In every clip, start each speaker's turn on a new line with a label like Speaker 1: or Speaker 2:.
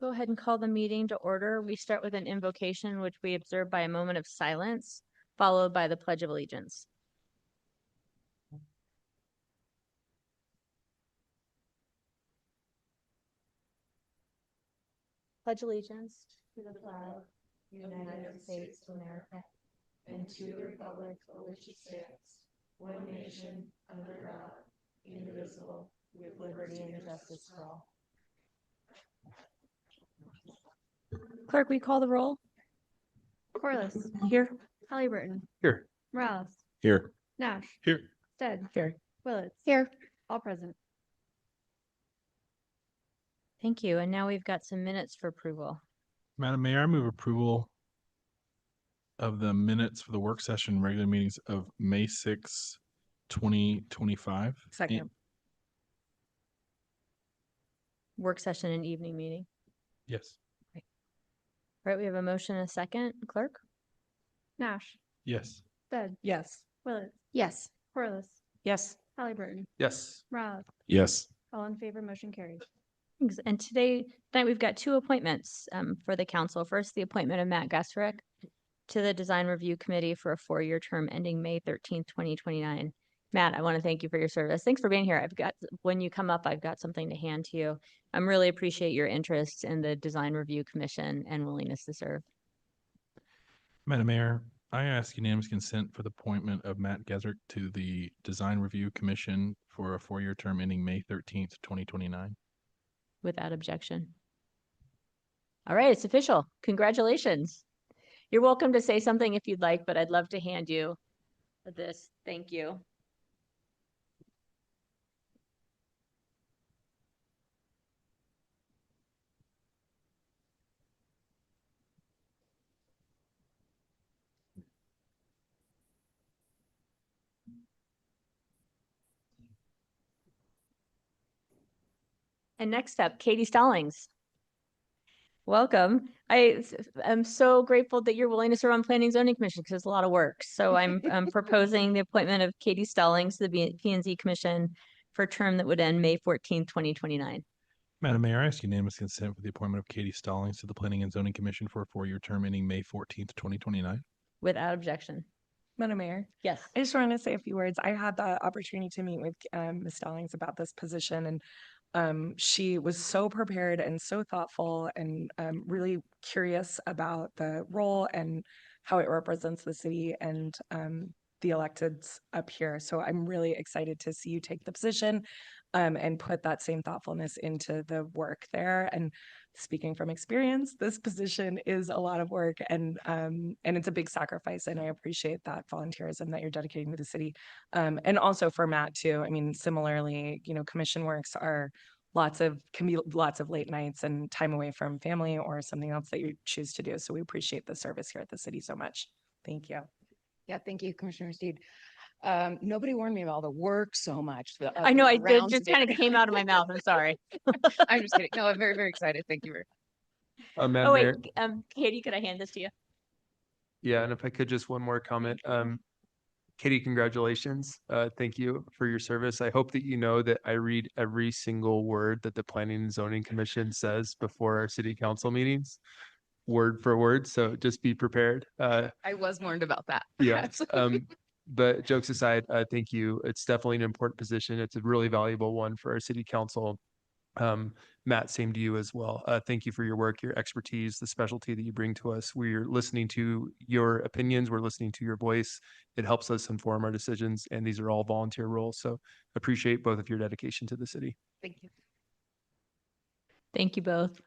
Speaker 1: Go ahead and call the meeting to order. We start with an invocation, which we observe by a moment of silence, followed by the Pledge of Allegiance. Pledge allegiance to the flag, United States of America, and to the republic for which it stands, one nation, under God, indivisible, with liberty and justice for all. Clerk, we call the roll.
Speaker 2: Corliss.
Speaker 1: Here.
Speaker 2: Halliburton.
Speaker 3: Here.
Speaker 2: Morales.
Speaker 3: Here.
Speaker 2: Nash.
Speaker 3: Here.
Speaker 2: Stead.
Speaker 1: Here.
Speaker 2: Willits.
Speaker 1: Here.
Speaker 2: All present.
Speaker 1: Thank you. And now we've got some minutes for approval.
Speaker 3: Madam Mayor, I move approval of the minutes for the work session regular meetings of May 6, 2025.
Speaker 2: Second.
Speaker 1: Work session and evening meeting.
Speaker 3: Yes.
Speaker 1: All right, we have a motion and a second. Clerk?
Speaker 2: Nash.
Speaker 3: Yes.
Speaker 2: Stead.
Speaker 1: Yes.
Speaker 2: Willits.
Speaker 1: Yes.
Speaker 2: Corliss.
Speaker 1: Yes.
Speaker 2: Halliburton.
Speaker 3: Yes.
Speaker 2: Morales.
Speaker 3: Yes.
Speaker 2: All in favor, motion carries.
Speaker 1: Thanks. And tonight we've got two appointments for the council. First, the appointment of Matt Gusrick to the Design Review Committee for a 4-year term ending May 13th, 2029. Matt, I want to thank you for your service. Thanks for being here. When you come up, I've got something to hand to you. I really appreciate your interest in the Design Review Commission and willingness to serve.
Speaker 3: Madam Mayor, I ask unanimous consent for the appointment of Matt Gesrick to the Design Review Commission for a 4-year term ending May 13th, 2029.
Speaker 1: Without objection. All right, it's official. Congratulations. You're welcome to say something if you'd like, but I'd love to hand you this. Thank you. And next up, Katie Stallings. Welcome. I am so grateful that you're willing to serve on Planning and Zoning Commission because it's a lot of work. So I'm proposing the appointment of Katie Stallings to the P&Z Commission for a term that would end May 14th, 2029.
Speaker 3: Madam Mayor, I ask unanimous consent for the appointment of Katie Stallings to the Planning and Zoning Commission for a 4-year term ending May 14th, 2029.
Speaker 1: Without objection.
Speaker 4: Madam Mayor,
Speaker 1: Yes.
Speaker 4: I just want to say a few words. I had the opportunity to meet with Ms. Stallings about this position, and she was so prepared and so thoughtful and really curious about the role and how it represents the city and the electeds up here. So I'm really excited to see you take the position and put that same thoughtfulness into the work there. And speaking from experience, this position is a lot of work and it's a big sacrifice. And I appreciate that volunteerism that you're dedicating to the city. And also for Matt too. I mean, similarly, commission works can be lots of late nights and time away from family or something else that you choose to do. So we appreciate the service here at the city so much. Thank you.
Speaker 5: Yeah, thank you, Commissioner Steed. Nobody warned me about all the work so much.
Speaker 1: I know, it just kind of came out of my mouth. I'm sorry.
Speaker 5: I'm just kidding. No, I'm very, very excited. Thank you very much.
Speaker 3: Madam
Speaker 1: Oh, wait,
Speaker 3: Mayor,
Speaker 1: Katie, could I hand this to you?
Speaker 6: Yeah, and if I could just one more comment. Katie, congratulations. Thank you for your service. I hope that you know that I read every single word that the Planning and Zoning Commission says before our city council meetings, word for word. So just be prepared.
Speaker 5: I was warned about that.
Speaker 6: Yeah. But jokes aside, thank you. It's definitely an important position. It's a really valuable one for our city council. Matt, same to you as well. Thank you for your work, your expertise, the specialty that you bring to us. We're listening to your opinions. We're listening to your voice. It helps us inform our decisions, and these are all volunteer roles. So appreciate both of your dedication to the city.
Speaker 5: Thank you.
Speaker 1: Thank you both.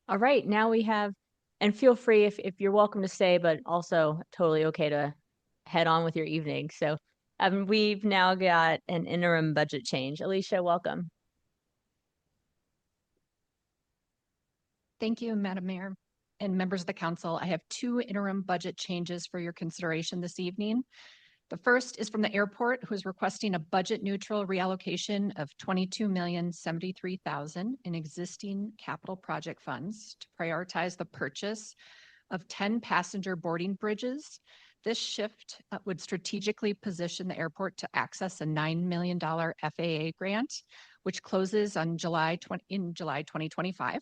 Speaker 1: All right, now we have, and feel free if you're welcome to stay, but also totally okay to head on with your evening. So we've now got an interim budget change. Alicia, welcome.
Speaker 7: Thank you, Madam Mayor and members of the council. I have 2 interim budget changes for your consideration this evening. The first is from the airport, who is requesting a budget neutral reallocation of $22,073,000 in existing capital project funds to prioritize the purchase of 10 passenger boarding bridges. This shift would strategically position the airport to access a $9 million FAA grant, which closes on July 2025,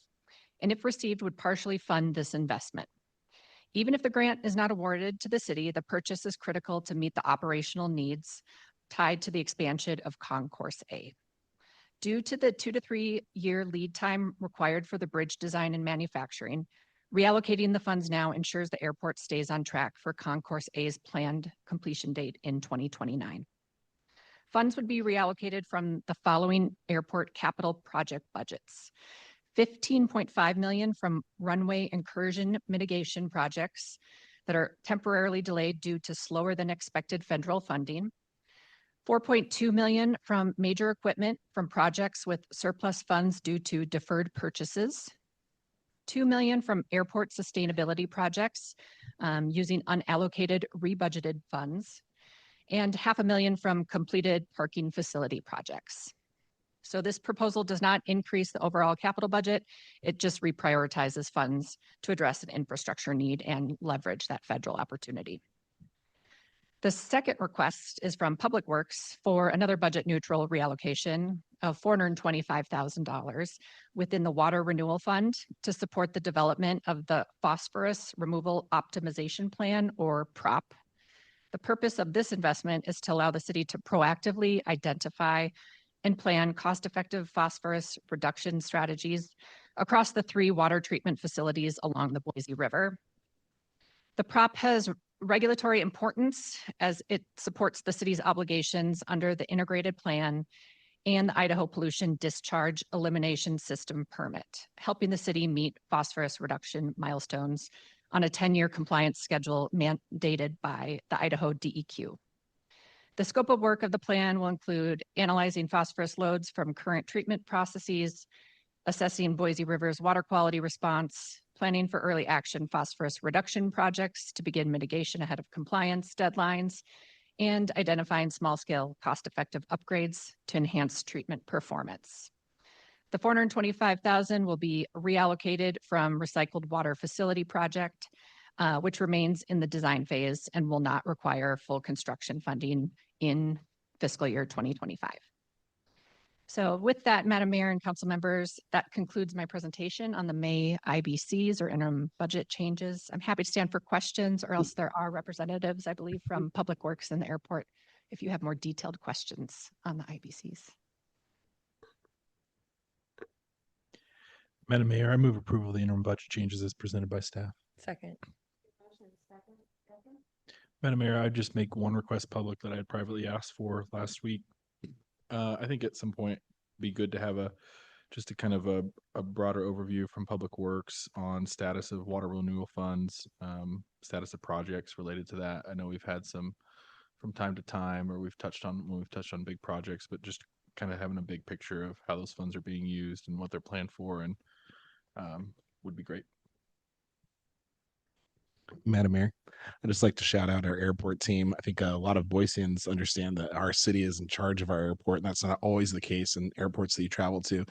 Speaker 7: and if received, would partially fund this investment. Even if the grant is not awarded to the city, the purchase is critical to meet the operational needs tied to the expansion of Concourse A. Due to the 2 to 3 year lead time required for the bridge design and manufacturing, reallocating the funds now ensures the airport stays on track for Concourse A's planned completion date in 2029. Funds would be reallocated from the following airport capital project budgets. 15.5 million from runway incursion mitigation projects that are temporarily delayed due to slower than expected federal funding. 4.2 million from major equipment from projects with surplus funds due to deferred purchases. 2 million from airport sustainability projects using unallocated rebudgeted funds, and $500,000 from completed parking facility projects. So this proposal does not increase the overall capital budget. It just reprioritizes funds to address an infrastructure need and leverage that federal opportunity. The second request is from Public Works for another budget neutral reallocation of $425,000 within the Water Renewal Fund to support the development of the Phosphorus Removal Optimization Plan, or PROP. The purpose of this investment is to allow the city to proactively identify and plan cost-effective phosphorus reduction strategies across the 3 water treatment facilities along the Boise River. The PROP has regulatory importance as it supports the city's obligations under the integrated plan and the Idaho Pollution Discharge Elimination System permit, helping the city meet phosphorus reduction milestones on a 10-year compliance schedule mandated by the Idaho DEQ. The scope of work of the plan will include analyzing phosphorus loads from current treatment processes, assessing Boise River's water quality response, planning for early action phosphorus reduction projects to begin mitigation ahead of compliance deadlines, and identifying small-scale, cost-effective upgrades to enhance treatment performance. The $425,000 will be reallocated from recycled water facility project, which remains in the design phase and will not require full construction funding in fiscal year 2025. So with that, Madam Mayor and council members, that concludes my presentation on the May IBCs, or interim budget changes. I'm happy to stand for questions, or else there are representatives, I believe, from Public Works and the airport if you have more detailed questions on the IBCs.
Speaker 3: Madam Mayor, I move approval of the interim budget changes as presented by staff.
Speaker 4: Second.
Speaker 3: Madam Mayor, I'd just make one request public that I had privately asked for last week. I think at some point be good to have just a kind of a broader overview from Public Works on status of water renewal funds, status of projects related to that. I know we've had some from time to time, or we've touched on big projects, but just kind of having a big picture of how those funds are being used and what they're planned for, and would be great.
Speaker 8: Madam Mayor, I'd just like to shout out our airport team. I think a lot of Boiseans understand that our city is in charge of our airport, and that's not always the case in airports that you travel to.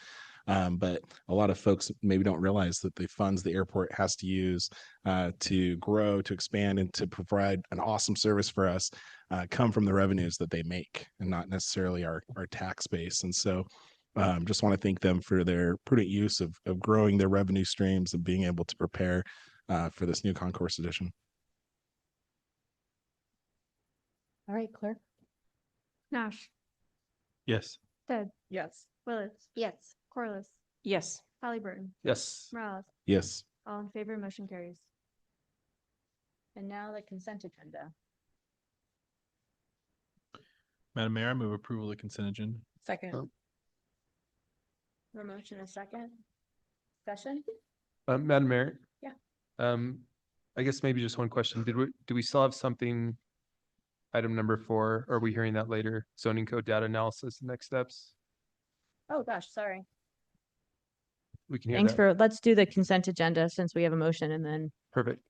Speaker 8: But a lot of folks maybe don't realize that the funds the airport has to use to grow, to expand, and to provide an awesome service for us come from the revenues that they make, and not necessarily our tax base. And so just want to thank them for their prudent use of growing their revenue streams and being able to prepare for this new concourse edition.
Speaker 1: All right, clerk.
Speaker 2: Nash,
Speaker 3: Yes.
Speaker 2: Ted,
Speaker 4: Yes.
Speaker 2: Willetts,
Speaker 5: Yes.
Speaker 2: Corliss,
Speaker 4: Yes.
Speaker 2: Halliburton,
Speaker 6: Yes.
Speaker 2: Morales.
Speaker 8: Yes.
Speaker 2: All in favor, motion carries.
Speaker 1: And now the consent agenda.
Speaker 3: Madam Mayor, I move approval of the consent agenda.
Speaker 4: Second.
Speaker 1: A motion, a second. Discussion?
Speaker 6: Madam Mayor?
Speaker 1: Yeah.
Speaker 6: I guess maybe just one question. Do we still have something, item number 4? Are we hearing that later? Zoning code data analysis, next steps?
Speaker 1: Oh, gosh, sorry.
Speaker 6: We can hear
Speaker 1: Thanks
Speaker 6: that.
Speaker 1: let's do the consent agenda since we have a motion, and then
Speaker 6: Perfect.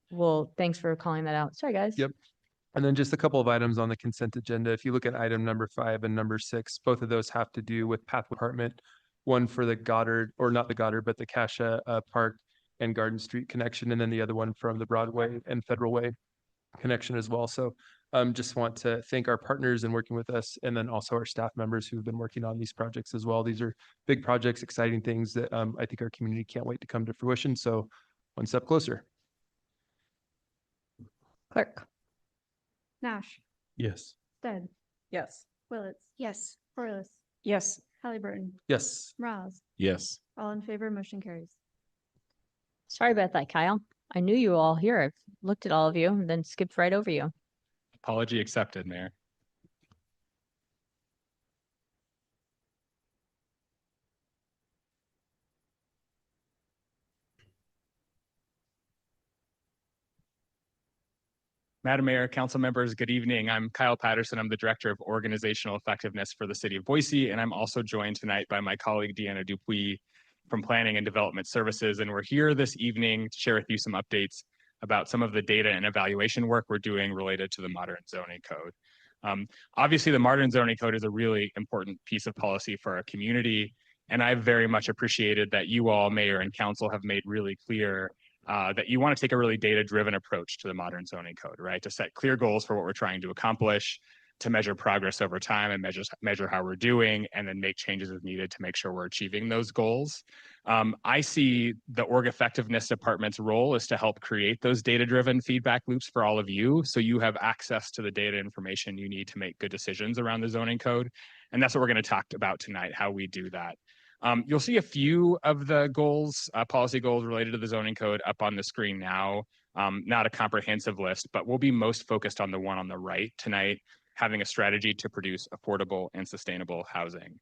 Speaker 1: thanks for calling that out. Sorry, guys.
Speaker 6: Yep. And then just a couple of items on the consent agenda. If you look at item number 5 and number 6, both of those have to do with pathway department. One for the Goddard, or not the Goddard, but the Cascia Park and Garden Street connection, and then the other one from the Broadway and Federal Way. connection as well. So just want to thank our partners in working with us, and then also our staff members who've been working on these projects as well. These are big projects, exciting things that I think our community can't wait to come to fruition. So one step closer.
Speaker 1: Clerk.
Speaker 2: Nash,
Speaker 3: Yes.
Speaker 2: Stead,
Speaker 4: Yes.
Speaker 2: Willetts. Yes. Corliss,
Speaker 5: Yes.
Speaker 2: Halliburton,
Speaker 6: Yes.
Speaker 2: Miraz,
Speaker 8: Yes.
Speaker 2: all in favor, motion carries.
Speaker 1: Sorry about that, Kyle. I knew you were all here. I've looked at all of you and then skipped right over you.
Speaker 9: Apology accepted, Mayor. Madam Mayor, council members, good evening. I'm Kyle Patterson. I'm the Director of Organizational Effectiveness for the City of Boise, and I'm also joined tonight by my colleague Deanna Dupuis from Planning and Development Services. And we're here this evening to share with you some updates about some of the data and evaluation work we're doing related to the modern zoning code. Obviously, the modern zoning code is a really important piece of policy for our community, and I've very much appreciated that you all, Mayor and Council, have made really clear that you want to take a really data-driven approach to the modern zoning code, right? To set clear goals for what we're trying to accomplish, to measure progress over time and measure how we're doing, and then make changes as needed to make sure we're achieving those goals. I see the org effectiveness department's role is to help create those data-driven feedback loops for all of you, so you have access to the data information you need to make good decisions around the zoning code. And that's what we're going to talk about tonight, how we do that. You'll see a few of the goals, policy goals related to the zoning code up on the screen now. Not a comprehensive list, but we'll be most focused on the one on the right tonight, having a strategy to produce affordable and sustainable housing.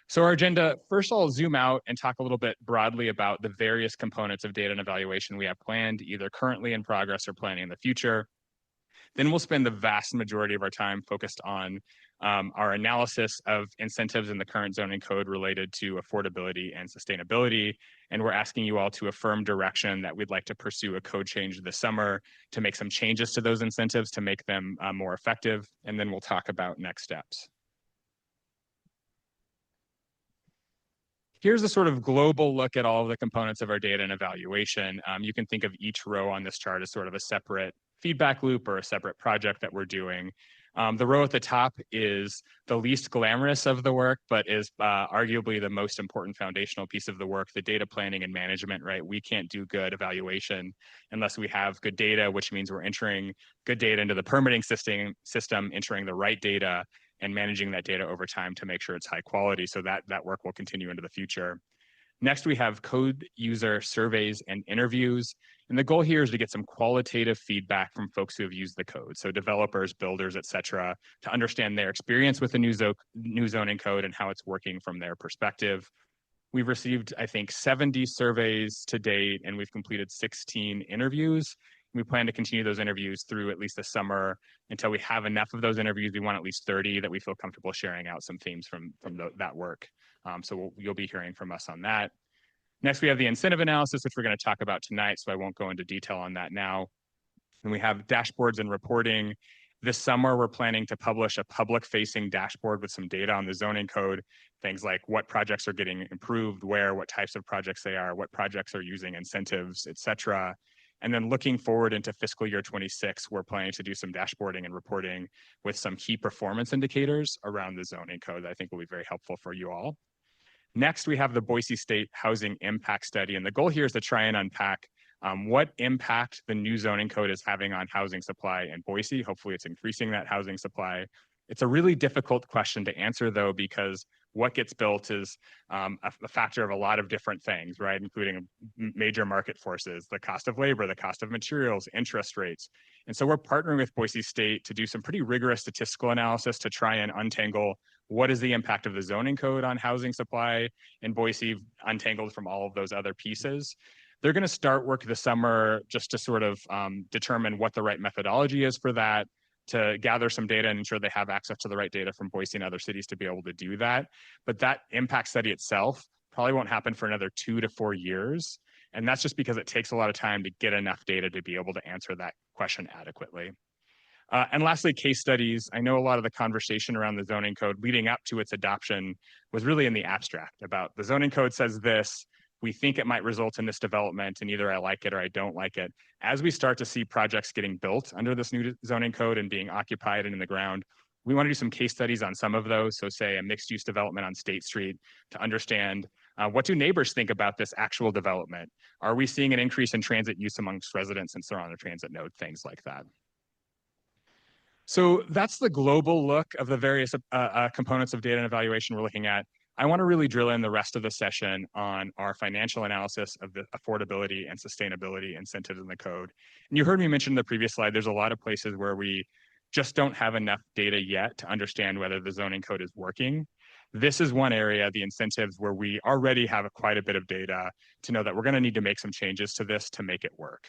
Speaker 9: So our agenda, first I'll zoom out and talk a little bit broadly about the various components of data and evaluation we have planned, either currently in progress or planning in the future. Then we'll spend the vast majority of our time focused on our analysis of incentives in the current zoning code related to affordability and sustainability. And we're asking you all to affirm direction that we'd like to pursue a code change this summer to make some changes to those incentives to make them more effective. And then we'll talk about next steps. Here's a sort of global look at all of the components of our data and evaluation. You can think of each row on this chart as sort of a separate feedback loop or a separate project that we're doing. The row at the top is the least glamorous of the work, but is arguably the most important foundational piece of the work, the data planning and management, right? We can't do good evaluation unless we have good data, which means we're entering good data into the permitting system, entering the right data, and managing that data over time to make sure it's high quality. So that work will continue into the future. Next, we have code user surveys and interviews. And the goal here is to get some qualitative feedback from folks who have used the code. So developers, builders, et cetera, to understand their experience with the new zoning code and how it's working from their perspective. We've received, I think, 70 surveys to date, and we've completed 16 interviews. We plan to continue those interviews through at least the summer until we have enough of those interviews. We want at least 30 that we feel comfortable sharing out some themes from that work. So you'll be hearing from us on that. Next, we have the incentive analysis, which we're going to talk about tonight, so I won't go into detail on that now. And we have dashboards and reporting. This summer, we're planning to publish a public-facing dashboard with some data on the zoning code, things like what projects are getting improved, where, what types of projects they are, what projects are using incentives, et cetera. And then looking forward into fiscal year 26, we're planning to do some dashboarding and reporting with some key performance indicators around the zoning code that I think will be very helpful for you all. Next, we have the Boise State Housing Impact Study. And the goal here is to try and unpack what impact the new zoning code is having on housing supply in Boise. Hopefully it's increasing that housing supply. It's a really difficult question to answer, though, because what gets built is a factor of a lot of different things, right? Including major market forces, the cost of labor, the cost of materials, interest rates. And so we're partnering with Boise State to do some pretty rigorous statistical analysis to try and untangle what is the impact of the zoning code on housing supply in Boise, untangled from all of those other pieces. They're going to start work this summer just to sort of determine what the right methodology is for that, to gather some data and ensure they have access to the right data from Boise and other cities to be able to do that. But that impact study itself probably won't happen for another 2 to 4 years. And that's just because it takes a lot of time to get enough data to be able to answer that question adequately. And lastly, case studies. I know a lot of the conversation around the zoning code leading up to its adoption was really in the abstract about the zoning code says this, we think it might result in this development and either I like it or I don't like it. As we start to see projects getting built under this new zoning code and being occupied and in the ground, we want to do some case studies on some of those. So say a mixed use development on State Street to understand what do neighbors think about this actual development? Are we seeing an increase in transit use amongst residents and surrounding the transit node, things like that. So that's the global look of the various components of data and evaluation we're looking at. I want to really drill in the rest of the session on our financial analysis of the affordability and sustainability incentives in the code. And you heard me mention in the previous slide, there's a lot of places where we just don't have enough data yet to understand whether the zoning code is working. This is one area, the incentives, where we already have quite a bit of data to know that we're going to need to make some changes to this to make it work.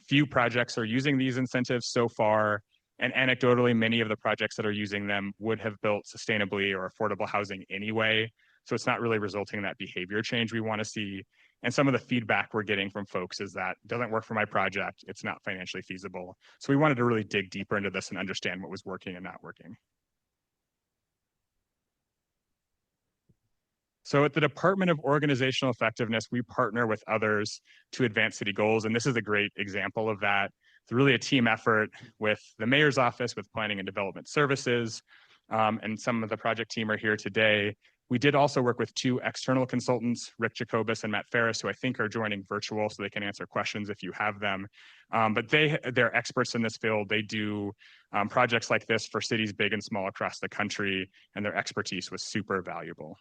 Speaker 9: Few projects are using these incentives so far. And anecdotally, many of the projects that are using them would have built sustainably or affordable housing anyway. So it's not really resulting in that behavior change we want to see. And some of the feedback we're getting from folks is that doesn't work for my project. It's not financially feasible. So we wanted to really dig deeper into this and understand what was working and not working. So at the Department of Organizational Effectiveness, we partner with others to advance city goals. And this is a great example of that. It's really a team effort with the mayor's office, with planning and development services, and some of the project team are here today. We did also work with 2 external consultants, Rick Jacobus and Matt Ferris, who I think are joining virtual so they can answer questions if you have them. But they're experts in this field. They do projects like this for cities big and small across the country, and their expertise was super valuable.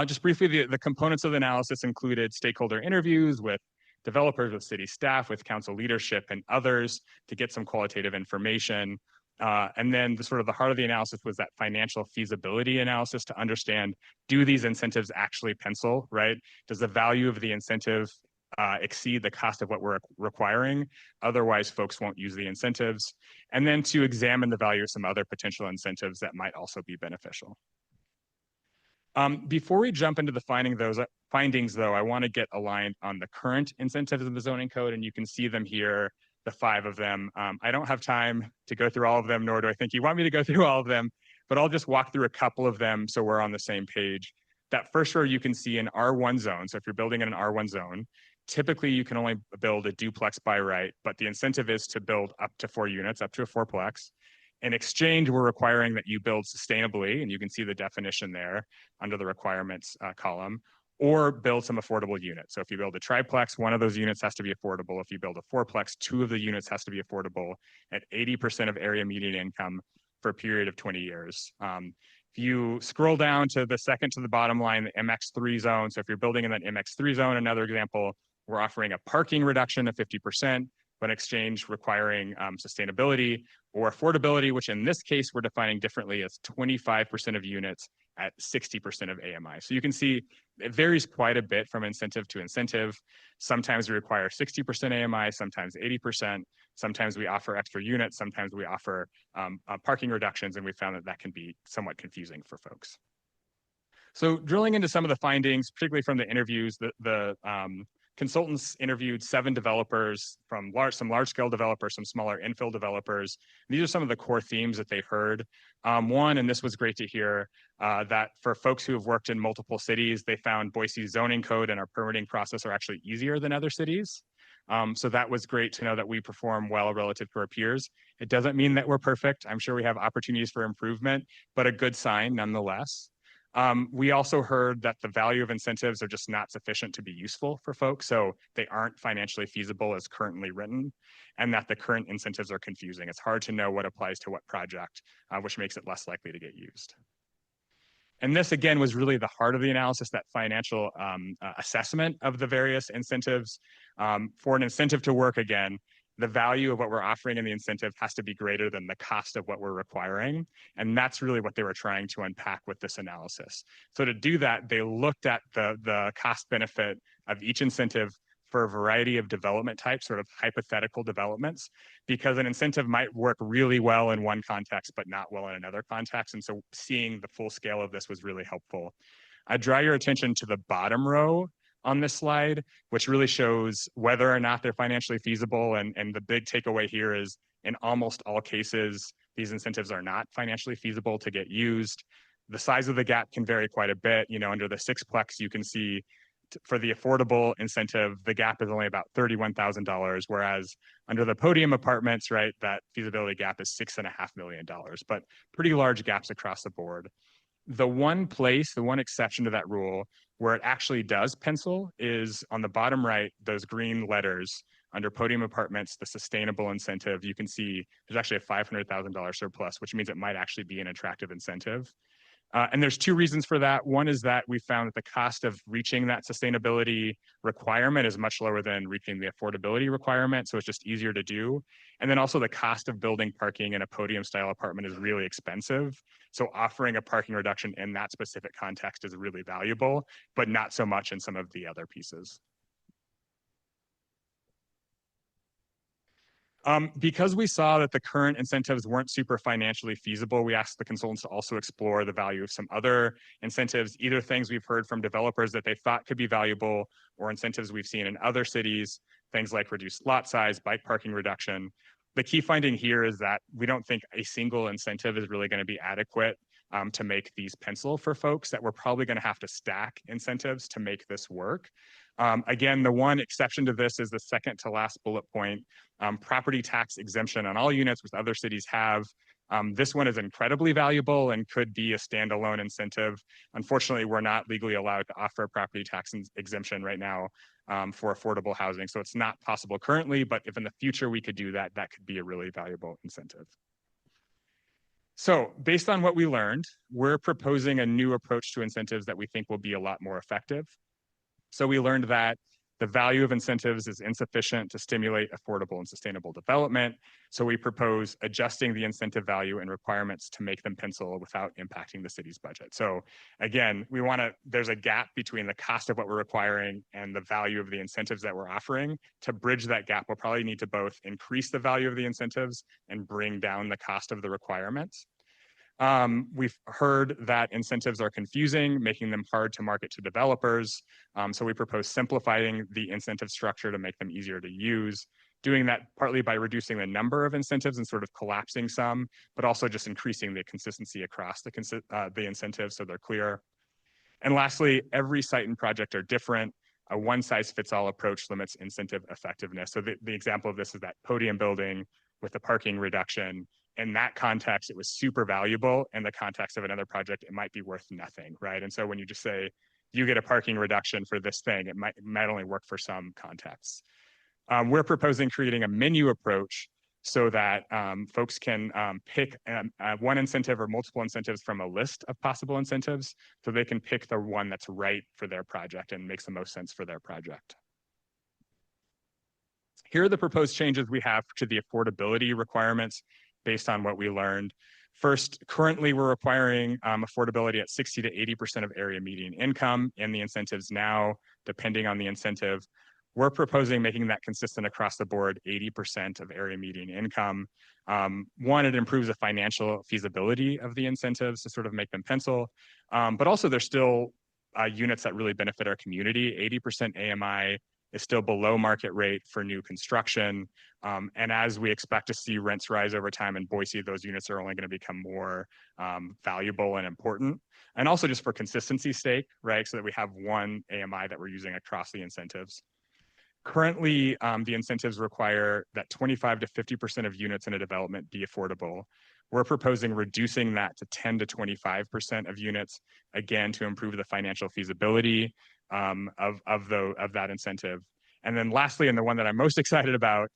Speaker 9: Just briefly, the components of the analysis included stakeholder interviews with developers, with city staff, with council leadership and others to get some qualitative information. And then the heart of the analysis was that financial feasibility analysis to understand, do these incentives actually pencil, right? Does the value of the incentive exceed the cost of what we're requiring? Otherwise, folks won't use the incentives. And then to examine the value of some other potential incentives that might also be beneficial. Before we jump into the findings, though, I want to get aligned on the current incentives in the zoning code, and you can see them here, the 5 of them. I don't have time to go through all of them, nor do I think you want me to go through all of them, but I'll just walk through a couple of them so we're on the same page. That first row you can see an R1 zone. So if you're building in an R1 zone, typically you can only build a duplex by right, but the incentive is to build up to 4 units, up to a 4-plex. In exchange, we're requiring that you build sustainably, and you can see the definition there under the requirements column, or build some affordable units. So if you build a triplex, 1 of those units has to be affordable. If you build a 4-plex, 2 of the units has to be affordable at 80% of area median income for a period of 20 years. If you scroll down to the second to the bottom line, the MX3 zone. So if you're building in that MX3 zone, another example, we're offering a parking reduction of 50%, but in exchange requiring sustainability or affordability, which in this case, we're defining differently as 25% of units at 60% of AMI. So you can see it varies quite a bit from incentive to incentive. Sometimes we require 60% AMI, sometimes 80%. Sometimes we offer extra units, sometimes we offer parking reductions, and we found that that can be somewhat confusing for folks. So drilling into some of the findings, particularly from the interviews, the consultants interviewed 7 developers from some large-scale developers, some smaller infill developers. These are some of the core themes that they heard. One, and this was great to hear, that for folks who have worked in multiple cities, they found Boise's zoning code and our permitting process are actually easier than other cities. So that was great to know that we perform well relative to our peers. It doesn't mean that we're perfect. I'm sure we have opportunities for improvement, but a good sign nonetheless. We also heard that the value of incentives are just not sufficient to be useful for folks, so they aren't financially feasible as currently written, and that the current incentives are confusing. It's hard to know what applies to what project, which makes it less likely to get used. And this, again, was really the heart of the analysis, that financial assessment of the various incentives. For an incentive to work, again, the value of what we're offering in the incentive has to be greater than the cost of what we're requiring. And that's really what they were trying to unpack with this analysis. So to do that, they looked at the cost benefit of each incentive for a variety of development types, sort of hypothetical developments, because an incentive might work really well in one context, but not well in another context. And so seeing the full scale of this was really helpful. I draw your attention to the bottom row on this slide, which really shows whether or not they're financially feasible. And the big takeaway here is, in almost all cases, these incentives are not financially feasible to get used. The size of the gap can vary quite a bit. You know, under the sixplex, you can see for the affordable incentive, the gap is only about $31,000, whereas under the podium apartments, right, that feasibility gap is $6.5 million, but pretty large gaps across the board. The one exception to that rule where it actually does pencil is on the bottom right, those green letters under podium apartments, the sustainable incentive. You can see there's actually a $500,000 surplus, which means it might actually be an attractive incentive. And there's two reasons for that. One is that we found that the cost of reaching that sustainability requirement is much lower than reaching the affordability requirement. So it's just easier to do. And then also the cost of building parking in a podium style apartment is really expensive. So offering a parking reduction in that specific context is really valuable, but not so much in some of the other pieces. Because we saw that the current incentives weren't super financially feasible, we asked the consultants to also explore the value of some other incentives, either things we've heard from developers that they thought could be valuable or incentives we've seen in other cities, things like reduced lot size, bike parking reduction. The key finding here is that we don't think a single incentive is really going to be adequate to make these pencil for folks, that we're probably going to have to stack incentives to make this work. Again, the one exception to this is the second to last bullet point, property tax exemption on all units, which other cities have. This one is incredibly valuable and could be a standalone incentive. Unfortunately, we're not legally allowed to offer a property tax exemption right now for affordable housing. So it's not possible currently, but if in the future we could do that, that could be a really valuable incentive. So based on what we learned, we're proposing a new approach to incentives that we think will be a lot more effective. So we learned that the value of incentives is insufficient to stimulate affordable and sustainable development. So we propose adjusting the incentive value and requirements to make them pencil without impacting the city's budget. So again, there's a gap between the cost of what we're requiring and the value of the incentives that we're offering. To bridge that gap, we'll probably need to both increase the value of the incentives and bring down the cost of the requirements. We've heard that incentives are confusing, making them hard to market to developers. So we propose simplifying the incentive structure to make them easier to use, doing that partly by reducing the number of incentives and sort of collapsing some, but also just increasing the consistency across the incentives so they're clear. And lastly, every site and project are different. A one-size-fits-all approach limits incentive effectiveness. So the example of this is that podium building with the parking reduction. In that context, it was super valuable. In the context of another project, it might be worth nothing, right? And so when you just say, you get a parking reduction for this thing, it might only work for some contexts. We're proposing creating a menu approach so that folks can pick one incentive or multiple incentives from a list of possible incentives, so they can pick the one that's right for their project and makes the most sense for their project. Here are the proposed changes we have to the affordability requirements based on what we learned. First, currently we're requiring affordability at 60 to 80% of area median income. In the incentives now, depending on the incentive, we're proposing making that consistent across the board, 80% of area median income. One, it improves the financial feasibility of the incentives to sort of make them pencil, but also there's still units that really benefit our community. 80% AMI is still below market rate for new construction. And as we expect to see rents rise over time in Boise, those units are only going to become more valuable and important. And also just for consistency's sake, right? So that we have one AMI that we're using across the incentives. Currently, the incentives require that 25 to 50% of units in a development be affordable. We're proposing reducing that to 10 to 25% of units, again, to improve the financial feasibility of that incentive. And then lastly, and the one that I'm most excited about,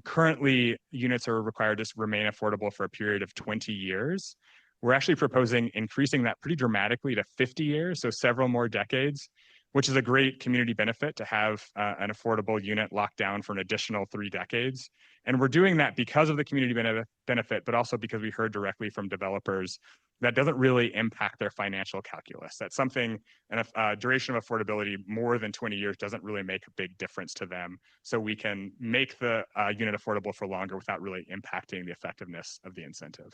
Speaker 9: currently units are required to remain affordable for a period of 20 years. We're actually proposing increasing that pretty dramatically to 50 years, so several more decades, which is a great community benefit to have an affordable unit locked down for an additional 3 decades. And we're doing that because of the community benefit, but also because we heard directly from developers that doesn't really impact their financial calculus. That's something, and a duration of affordability more than 20 years doesn't really make a big difference to them. So we can make the unit affordable for longer without really impacting the effectiveness of the incentive.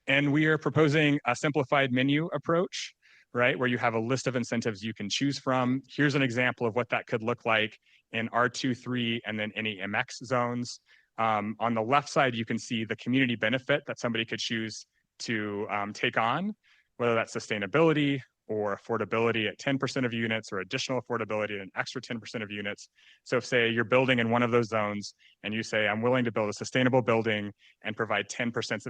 Speaker 9: And we are proposing a simplified menu approach, right? Where you have a list of incentives you can choose from. Here's an example of what that could look like in R2, 3, and then any MX zones. On the left side, you can see the community benefit that somebody could choose to take on, whether that's sustainability or affordability at 10% of units or additional affordability at an extra 10% of units. So if, say, you're building in one of those zones and you say, I'm willing to build a sustainable building and provide 10%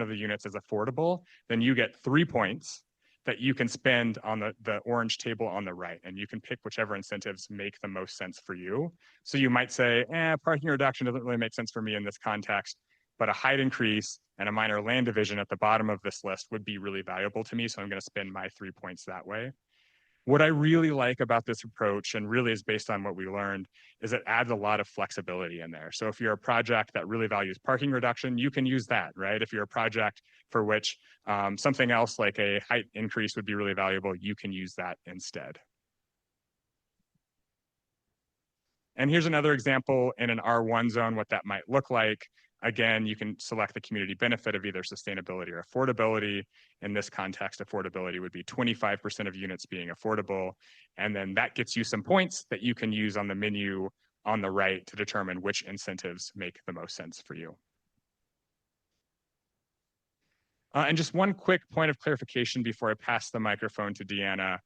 Speaker 9: of the units as affordable, then you get 3 points that you can spend on the orange table on the right, and you can pick whichever incentives make the most sense for you. So you might say, parking reduction doesn't really make sense for me in this context, but a height increase and a minor land division at the bottom of this list would be really valuable to me, so I'm going to spend my 3 points that way. What I really like about this approach, and really is based on what we learned, is it adds a lot of flexibility in there. So if you're a project that really values parking reduction, you can use that, right? If you're a project for which something else like a height increase would be really valuable, you can use that instead. And here's another example in an R1 zone, what that might look like. Again, you can select the community benefit of either sustainability or affordability. In this context, affordability would be 25% of units being affordable. And then that gets you some points that you can use on the menu on the right to determine which incentives make the most sense for you. And just one quick point of clarification before I pass the microphone to Deanna.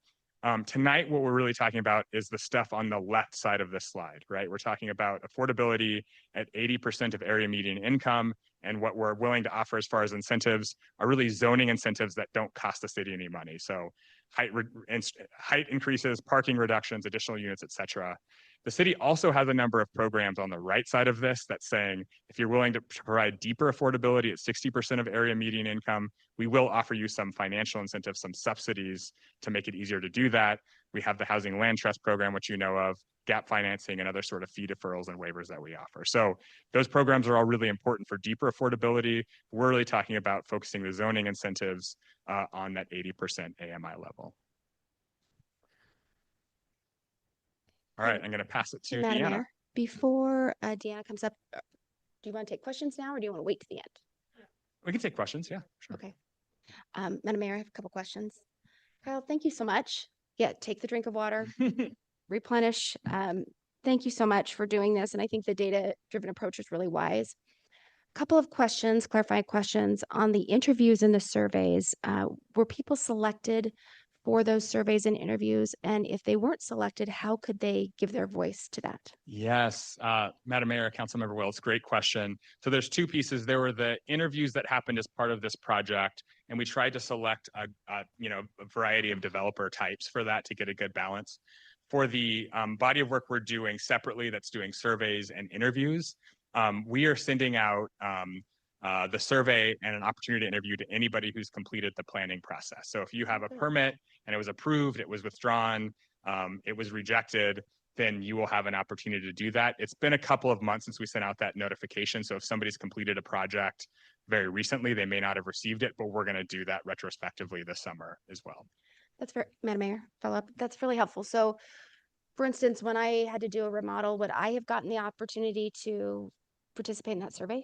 Speaker 9: Tonight, what we're really talking about is the stuff on the left side of this slide, right? We're talking about affordability at 80% of area median income, and what we're willing to offer as far as incentives are really zoning incentives that don't cost the city any money. So height increases, parking reductions, additional units, et cetera. The city also has a number of programs on the right side of this that's saying, if you're willing to provide deeper affordability at 60% of area median income, we will offer you some financial incentives, some subsidies to make it easier to do that. We have the Housing Land Trust program, which you know of, gap financing, and other sort of fee deferrals and waivers that we offer. So those programs are all really important for deeper affordability. We're really talking about focusing the zoning incentives on that 80% AMI level. All right, I'm going to pass it to
Speaker 10: Madam
Speaker 9: Deanna.
Speaker 10: Mayor, before Deanna comes up, do you want to take questions now or do you want to wait to the end?
Speaker 9: We can take questions, yeah, sure.
Speaker 10: Okay. Madam Mayor, I have a couple questions. Kyle, thank you so much. Yeah, take the drink of water, replenish. Thank you so much for doing this. And I think the data-driven approach is really wise. Couple of questions, clarifying questions on the interviews and the surveys. Were people selected for those surveys and interviews? And if they weren't selected, how could they give their voice to that?
Speaker 9: Yes, Madam Mayor, Councilmember Wells, great question. So there's two pieces. There were the interviews that happened as part of this project, and we tried to select a variety of developer types for that to get a good balance. For the body of work we're doing separately, that's doing surveys and interviews, we are sending out the survey and an opportunity to interview to anybody who's completed the planning process. So if you have a permit and it was approved, it was withdrawn, it was rejected, then you will have an opportunity to do that. It's been a couple of months since we sent out that notification. So if somebody's completed a project very recently, they may not have received it, but we're going to do that retrospectively this summer as well.
Speaker 10: That's very, Madam Mayor, follow up. That's really helpful. So for instance, when I had to do a remodel, would I have gotten the opportunity to participate in that survey?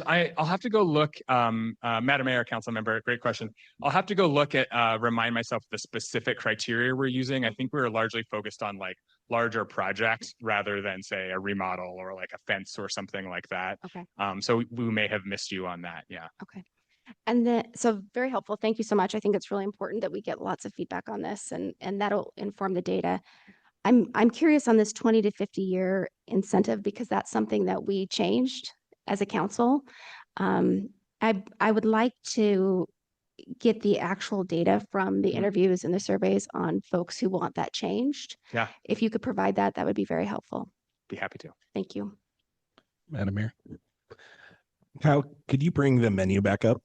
Speaker 9: I'll have to go look, Madam Mayor, Council Member, great question. I'll have to go look at, remind myself the specific criteria we're using. I think we were largely focused on like larger projects rather than say a remodel or like a fence or something like that.
Speaker 10: Okay.
Speaker 9: So we may have missed you on that. Yeah.
Speaker 10: Okay. And then, so very helpful. Thank you so much. I think it's really important that we get lots of feedback on this and that'll inform the data. I'm curious on this 20 to 50 year incentive because that's something that we changed as a council. I would like to get the actual data from the interviews and the surveys on folks who want that changed.
Speaker 9: Yeah.
Speaker 10: If you could provide that, that would be very helpful.
Speaker 9: Be happy to.
Speaker 10: Thank you.
Speaker 8: Madam Mayor. Kyle, could you bring the menu back up?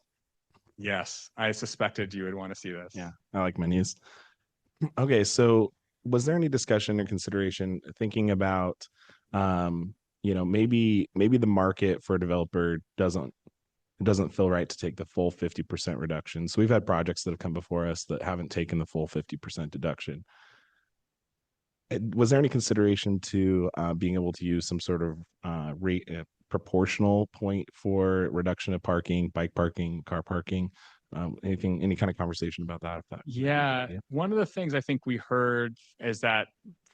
Speaker 9: Yes, I suspected you would want to see this.
Speaker 8: Yeah, I like menus. Okay, so was there any discussion or consideration thinking about, maybe the market for a developer doesn't feel right to take the full 50% reduction. So we've had projects that have come before us that haven't taken the full 50% deduction. Was there any consideration to being able to use some sort of rate proportional point for reduction of parking, bike parking, car parking? Any kind of conversation about that?
Speaker 9: Yeah, one of the things I think we heard is that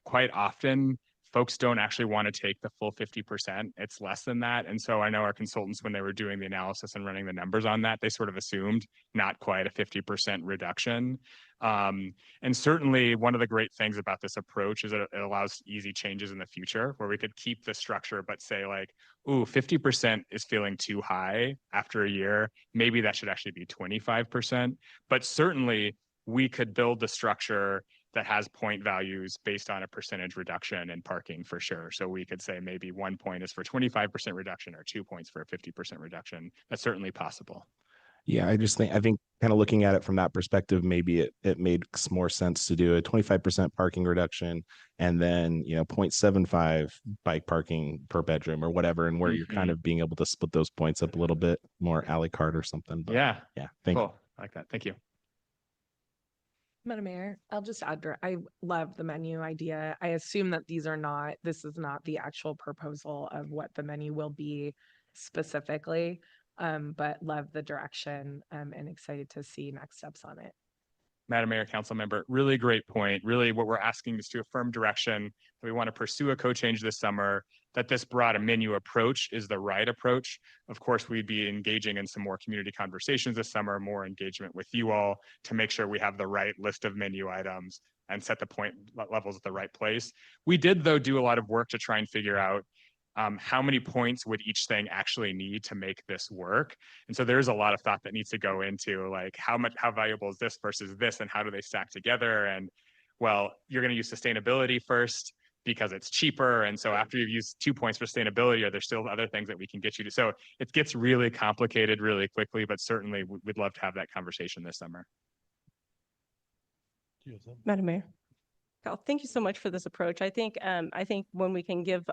Speaker 9: quite often folks don't actually want to take the full 50%. It's less than that. And so I know our consultants, when they were doing the analysis and running the numbers on that, they sort of assumed not quite a 50% reduction. And certainly one of the great things about this approach is that it allows easy changes in the future where we could keep the structure, but say like, ooh, 50% is feeling too high after a year. Maybe that should actually be 25%. But certainly we could build the structure that has point values based on a percentage reduction in parking for sure. So we could say maybe 1 point is for 25% reduction or 2 points for a 50% reduction. That's certainly possible.
Speaker 8: Yeah, I think kind of looking at it from that perspective, maybe it makes more sense to do a 25% parking reduction and then, 0.75 bike parking per bedroom or whatever, and where you're kind of being able to split those points up a little bit more a la carte or something. But
Speaker 9: Yeah.
Speaker 8: Thank you.
Speaker 9: Cool. I like that. Thank you.
Speaker 4: Madam Mayor, I'll just add, I love the menu idea. I assume that this is not the actual proposal of what the menu will be specifically, but love the direction, and excited to see next steps on it.
Speaker 9: Madam Mayor, Council Member, really great point. Really what we're asking is to affirm direction that we want to pursue a code change this summer, that this broad a menu approach is the right approach. Of course, we'd be engaging in some more community conversations this summer, more engagement with you all to make sure we have the right list of menu items and set the point levels at the right place. We did, though, do a lot of work to try and figure out how many points would each thing actually need to make this work? And so there's a lot of thought that needs to go into like how valuable is this versus this and how do they stack together? And well, you're going to use sustainability first because it's cheaper. And so after you've used 2 points for sustainability, are there still other things that we can get you to? So it gets really complicated really quickly, but certainly we'd love to have that conversation this summer.
Speaker 11: Madam Mayor. Thank you so much for this approach. I think when we can give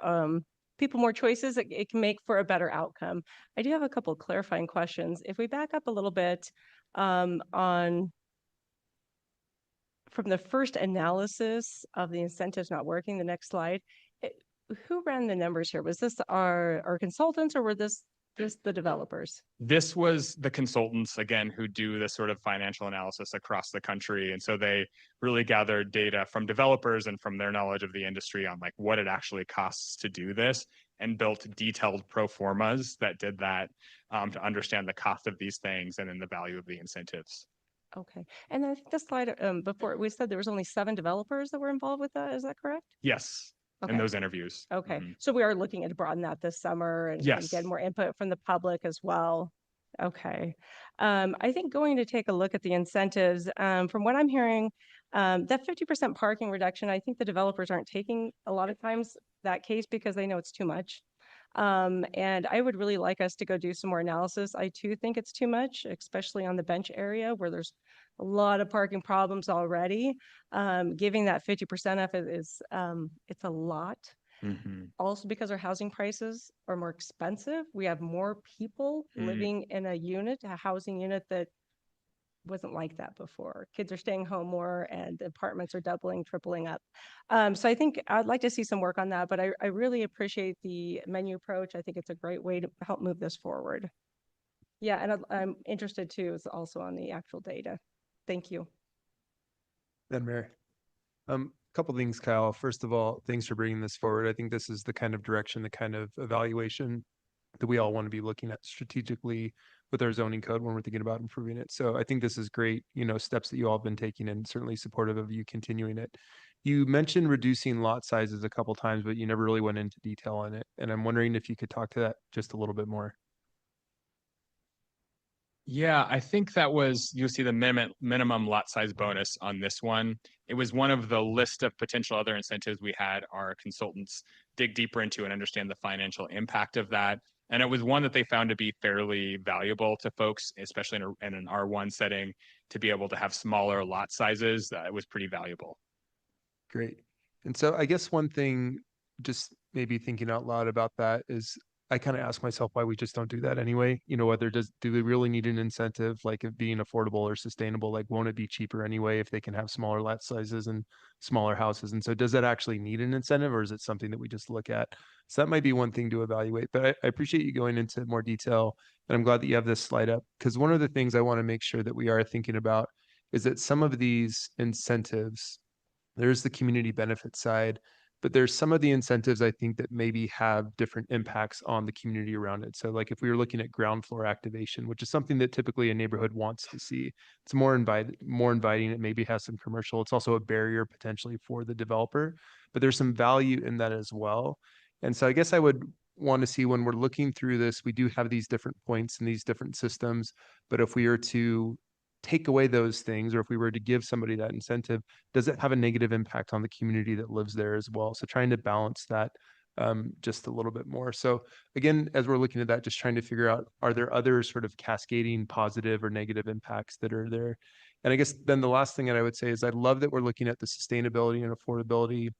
Speaker 11: people more choices, it can make for a better outcome. I do have a couple of clarifying questions. If we back up a little bit from the first analysis of the incentives not working, the next slide, who ran the numbers here? Was this our consultants or were this the developers?
Speaker 9: This was the consultants, again, who do this sort of financial analysis across the country. And so they really gathered data from developers and from their knowledge of the industry on like what it actually costs to do this and built detailed pro formas that did that to understand the cost of these things and then the value of the incentives.
Speaker 11: Okay. And I think the slide before we said there was only 7 developers that were involved with that. Is that correct?
Speaker 9: Yes.
Speaker 11: Okay.
Speaker 9: In those interviews.
Speaker 11: Okay. So we are looking at broaden that this summer and get more input from the public as well. Okay. I think going to take a look at the incentives, from what I'm hearing, that 50% parking reduction, I think the developers aren't taking a lot of times that case because they know it's too much. And I would really like us to go do some more analysis. I too think it's too much, especially on the bench area where there's a lot of parking problems already. Giving that 50% up is it's a lot. Also because our housing prices are more expensive. We have more people living in a housing unit that wasn't like that before. Kids are staying home more and apartments are doubling, tripling up. So I think I'd like to see some work on that, but I really appreciate the menu approach. I think it's a great way to help move this forward. Yeah, and I'm interested too is also on the actual data. Thank you.
Speaker 6: Madam Mayor. Couple things, Kyle. First of all, thanks for bringing this forward. I think this is the kind of direction, the kind of evaluation that we all want to be looking at strategically with our zoning code when we're thinking about improving it. So I think this is great, steps that you all have been taking and certainly supportive of you continuing it. You mentioned reducing lot sizes a couple times, but you never really went into detail on it. And I'm wondering if you could talk to that just a little bit more.
Speaker 9: Yeah, I think that was, you'll see the minimum lot size bonus on this one. It was one of the list of potential other incentives we had our consultants dig deeper into and understand the financial impact of that. And it was one that they found to be fairly valuable to folks, especially in an R1 setting, to be able to have smaller lot sizes. It was pretty valuable.
Speaker 6: Great. And so I guess one thing, just maybe thinking out loud about that is I kind of ask myself why we just don't do that anyway. Whether do we really need an incentive like of being affordable or sustainable? Like, won't it be cheaper anyway if they can have smaller lot sizes and smaller houses? And so does that actually need an incentive or is it something that we just look at? So that might be one thing to evaluate, but I appreciate you going into more detail. And I'm glad that you have this slide up because one of the things I want to make sure that we are thinking about is that some of these incentives, there's the community benefit side, but there's some of the incentives I think that maybe have different impacts on the community around it. So like if we were looking at ground floor activation, which is something that typically a neighborhood wants to see, it's more inviting. It maybe has some commercial. It's also a barrier potentially for the developer, but there's some value in that as well. And so I guess I would want to see when we're looking through this, we do have these different points and these different systems, but if we are to take away those things, or if we were to give somebody that incentive, does it have a negative impact on the community that lives there as well? So trying to balance that just a little bit more. So again, as we're looking at that, just trying to figure out, are there other sort of cascading positive or negative impacts that are there? And I guess then the last thing that I would say is I love that we're looking at the sustainability and affordability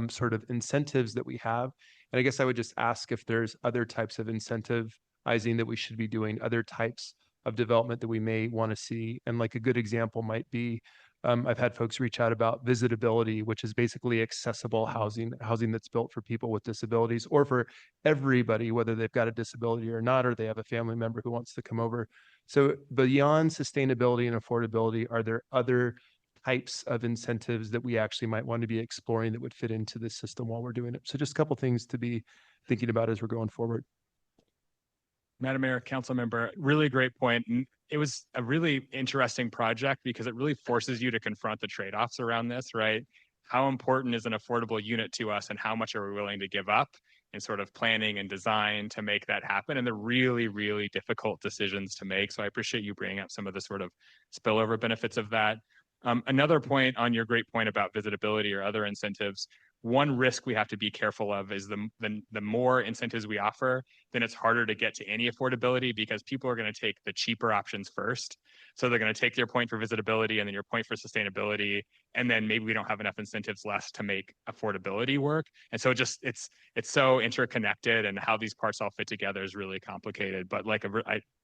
Speaker 6: sort of incentives that we have. And I guess I would just ask if there's other types of incentivizing that we should be doing, other types of development that we may want to see. And like a good example might be, I've had folks reach out about visitability, which is basically accessible housing that's built for people with disabilities or for everybody, whether they've got a disability or not, or they have a family member who wants to come over. So beyond sustainability and affordability, are there other types of incentives that we actually might want to be exploring that would fit into this system while we're doing it? So just a couple things to be thinking about as we're going forward.
Speaker 9: Madam Mayor, Council Member, really great point. And it was a really interesting project because it really forces you to confront the trade-offs around this, right? How important is an affordable unit to us and how much are we willing to give up in sort of planning and design to make that happen? And they're really, really difficult decisions to make. So I appreciate you bringing up some of the sort of spillover benefits of that. Another point on your great point about visitability or other incentives, one risk we have to be careful of is the more incentives we offer, then it's harder to get to any affordability because people are going to take the cheaper options first. So they're going to take your point for visitability and then your point for sustainability, and then maybe we don't have enough incentives left to make affordability work. And so it's so interconnected, and how these parts all fit together is really complicated. But like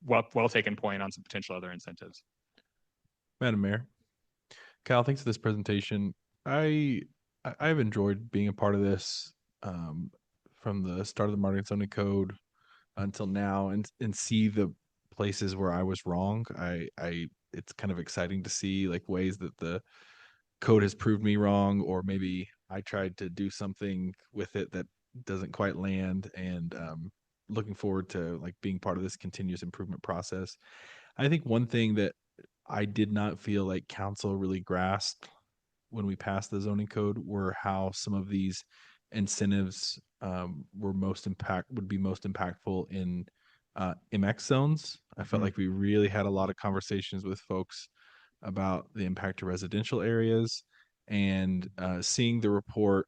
Speaker 9: well taken point on some potential other incentives.
Speaker 3: Madam Mayor, Kyle, thanks for this presentation. I've enjoyed being a part of this from the start of the Modern Zoning Code until now, and see the places where I was wrong. It's kind of exciting to see like ways that the code has proved me wrong, or maybe I tried to do something with it that doesn't quite land. And looking forward to like being part of this continuous improvement process. I think one thing that I did not feel like council really grasped when we passed the zoning code were how some of these incentives would be most impactful in MX zones. I felt like we really had a lot of conversations with folks about the impact to residential areas, and seeing the report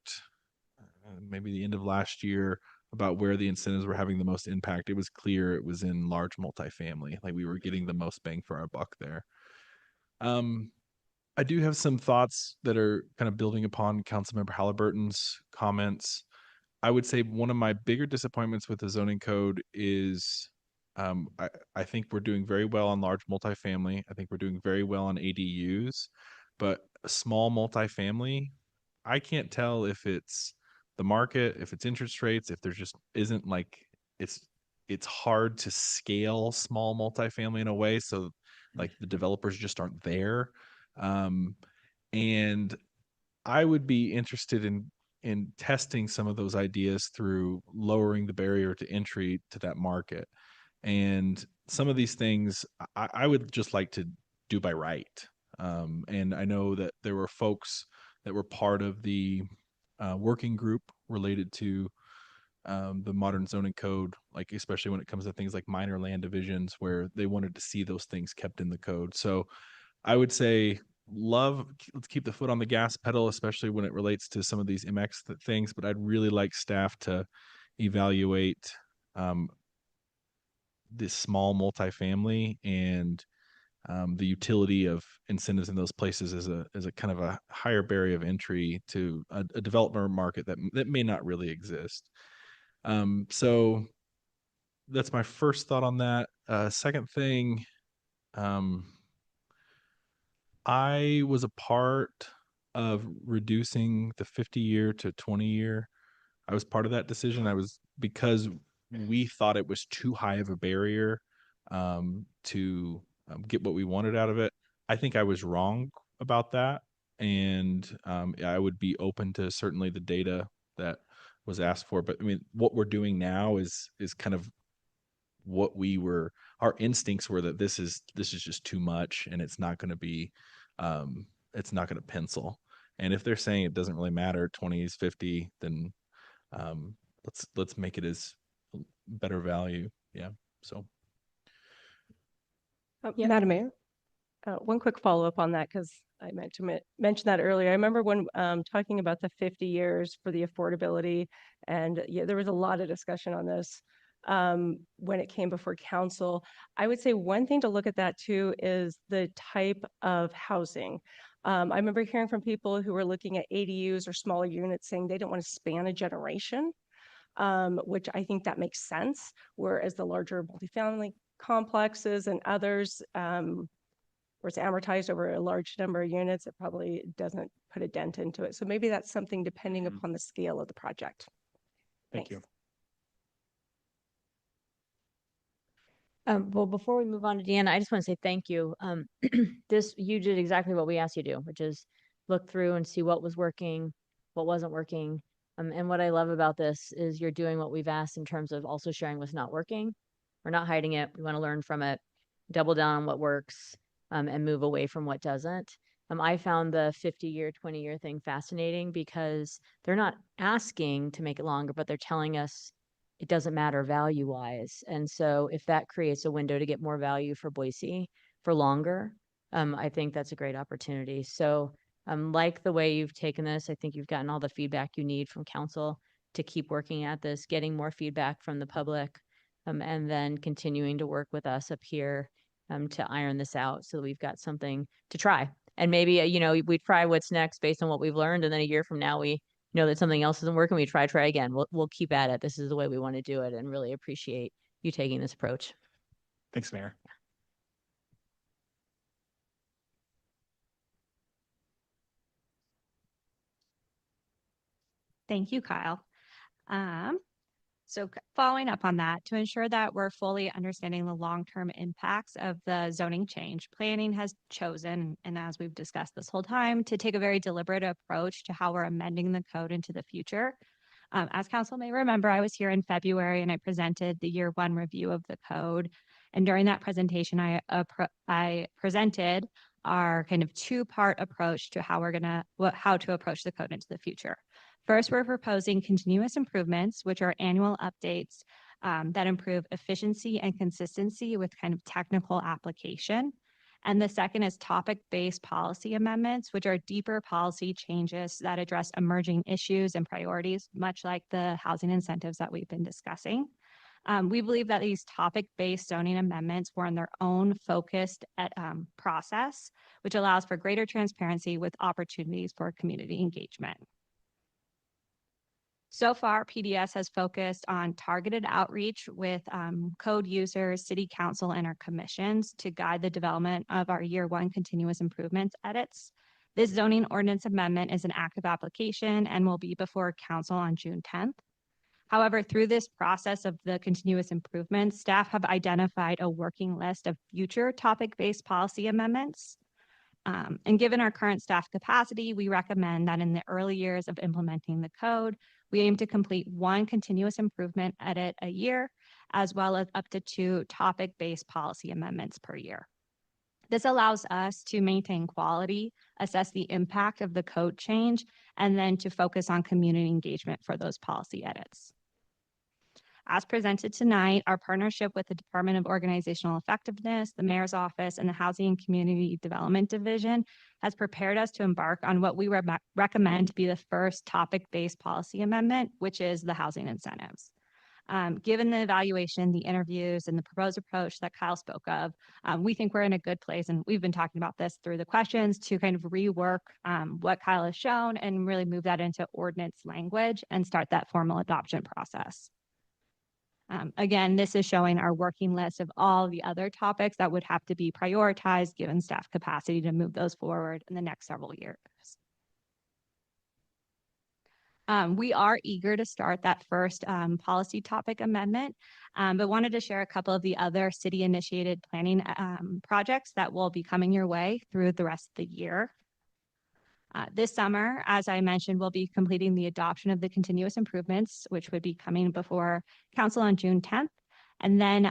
Speaker 3: maybe the end of last year about where the incentives were having the most impact, it was clear it was in large multifamily. Like we were getting the most bang for our buck there. I do have some thoughts that are kind of building upon Councilmember Halliburton's comments. I would say one of my bigger disappointments with the zoning code is I think we're doing very well on large multifamily. I think we're doing very well on ADUs, but a small multifamily, I can't tell if it's the market, if it's interest rates, if there just isn't like it's hard to scale small multifamily in a way. So like the developers just aren't there. And I would be interested in testing some of those ideas through lowering the barrier to entry to that market. And some of these things I would just like to do by right. And I know that there were folks that were part of the working group related to the modern zoning code, like especially when it comes to things like minor land divisions, where they wanted to see those things kept in the code. So I would say let's keep the foot on the gas pedal, especially when it relates to some of these MX things. But I'd really like staff to evaluate this small multifamily and the utility of incentives in those places as a kind of a higher barrier of entry to a developer market that may not really exist. So that's my first thought on that. Second thing, I was a part of reducing the 50-year to 20-year. I was part of that decision. Because we thought it was too high of a barrier to get what we wanted out of it. I think I was wrong about that. And I would be open to certainly the data that was asked for. But I mean, what we're doing now is kind of what our instincts were that this is just too much and it's not going to be it's not going to pencil. And if they're saying it doesn't really matter, 20 is 50, then let's make it as better value. Yeah. So
Speaker 11: Madam Mayor, one quick follow-up on that, because I meant to mention that earlier. I remember when talking about the 50 years for the affordability, and yeah, there was a lot of discussion on this when it came before council. I would say one thing to look at that too is the type of housing. I remember hearing from people who were looking at ADUs or smaller units saying they didn't want to span a generation, which I think that makes sense. Whereas the larger multifamily complexes and others, where it's amortized over a large number of units, it probably doesn't put a dent into it. So maybe that's something depending upon the scale of the project.
Speaker 9: Thank you.
Speaker 1: Well, before we move on to Deanna, I just want to say thank you. You did exactly what we asked you to do, which is look through and see what was working, what wasn't working. And what I love about this is you're doing what we've asked in terms of also sharing what's not working. We're not hiding it. We want to learn from it, double down on what works, and move away from what doesn't. I found the 50-year, 20-year thing fascinating because they're not asking to make it longer, but they're telling us it doesn't matter value wise. And so if that creates a window to get more value for Boise for longer, I think that's a great opportunity. So like the way you've taken this, I think you've gotten all the feedback you need from council to keep working at this, getting more feedback from the public, and then continuing to work with us up here to iron this out so that we've got something to try. And maybe, we try what's next based on what we've learned. And then a year from now, we know that something else isn't working, we try again. We'll keep at it. This is the way we want to do it, and really appreciate you taking this approach.
Speaker 9: Thanks, Mayor.
Speaker 12: Thank you, Kyle. So following up on that, to ensure that we're fully understanding the long-term impacts of the zoning change, planning has chosen, and as we've discussed this whole time, to take a very deliberate approach to how we're amending the code into the future. As council may remember, I was here in February and I presented the year one review of the code. And during that presentation, I presented our kind of two-part approach to how to approach the code into the future. First, we're proposing continuous improvements, which are annual updates that improve efficiency and consistency with kind of technical application. And the second is topic-based policy amendments, which are deeper policy changes that address emerging issues and priorities, much like the housing incentives that we've been discussing. We believe that these topic-based zoning amendments were in their own focused process, which allows for greater transparency with opportunities for community engagement. So far, PDS has focused on targeted outreach with code users, city council, and our commissions to guide the development of our year one continuous improvements edits. This zoning ordinance amendment is an active application and will be before council on June 10th. However, through this process of the continuous improvements, staff have identified a working list of future topic-based policy amendments. And given our current staff capacity, we recommend that in the early years of implementing the code, we aim to complete one continuous improvement edit a year, as well as up to 2 topic-based policy amendments per year. This allows us to maintain quality, assess the impact of the code change, and then to focus on community engagement for those policy edits. As presented tonight, our partnership with the Department of Organizational Effectiveness, the Mayor's Office, and the Housing and Community Development Division has prepared us to embark on what we recommend to be the first topic-based policy amendment, which is the housing incentives. Given the evaluation, the interviews, and the proposed approach that Kyle spoke of, we think we're in a good place, and we've been talking about this through the questions to kind of rework what Kyle has shown and really move that into ordinance language and start that formal adoption process. Again, this is showing our working list of all the other topics that would have to be prioritized given staff capacity to move those forward in the next several years. We are eager to start that first policy topic amendment, but wanted to share a couple of the other city-initiated planning projects that will be coming your way through the rest of the year. This summer, as I mentioned, we'll be completing the adoption of the continuous improvements, which would be coming before council on June 10th. And then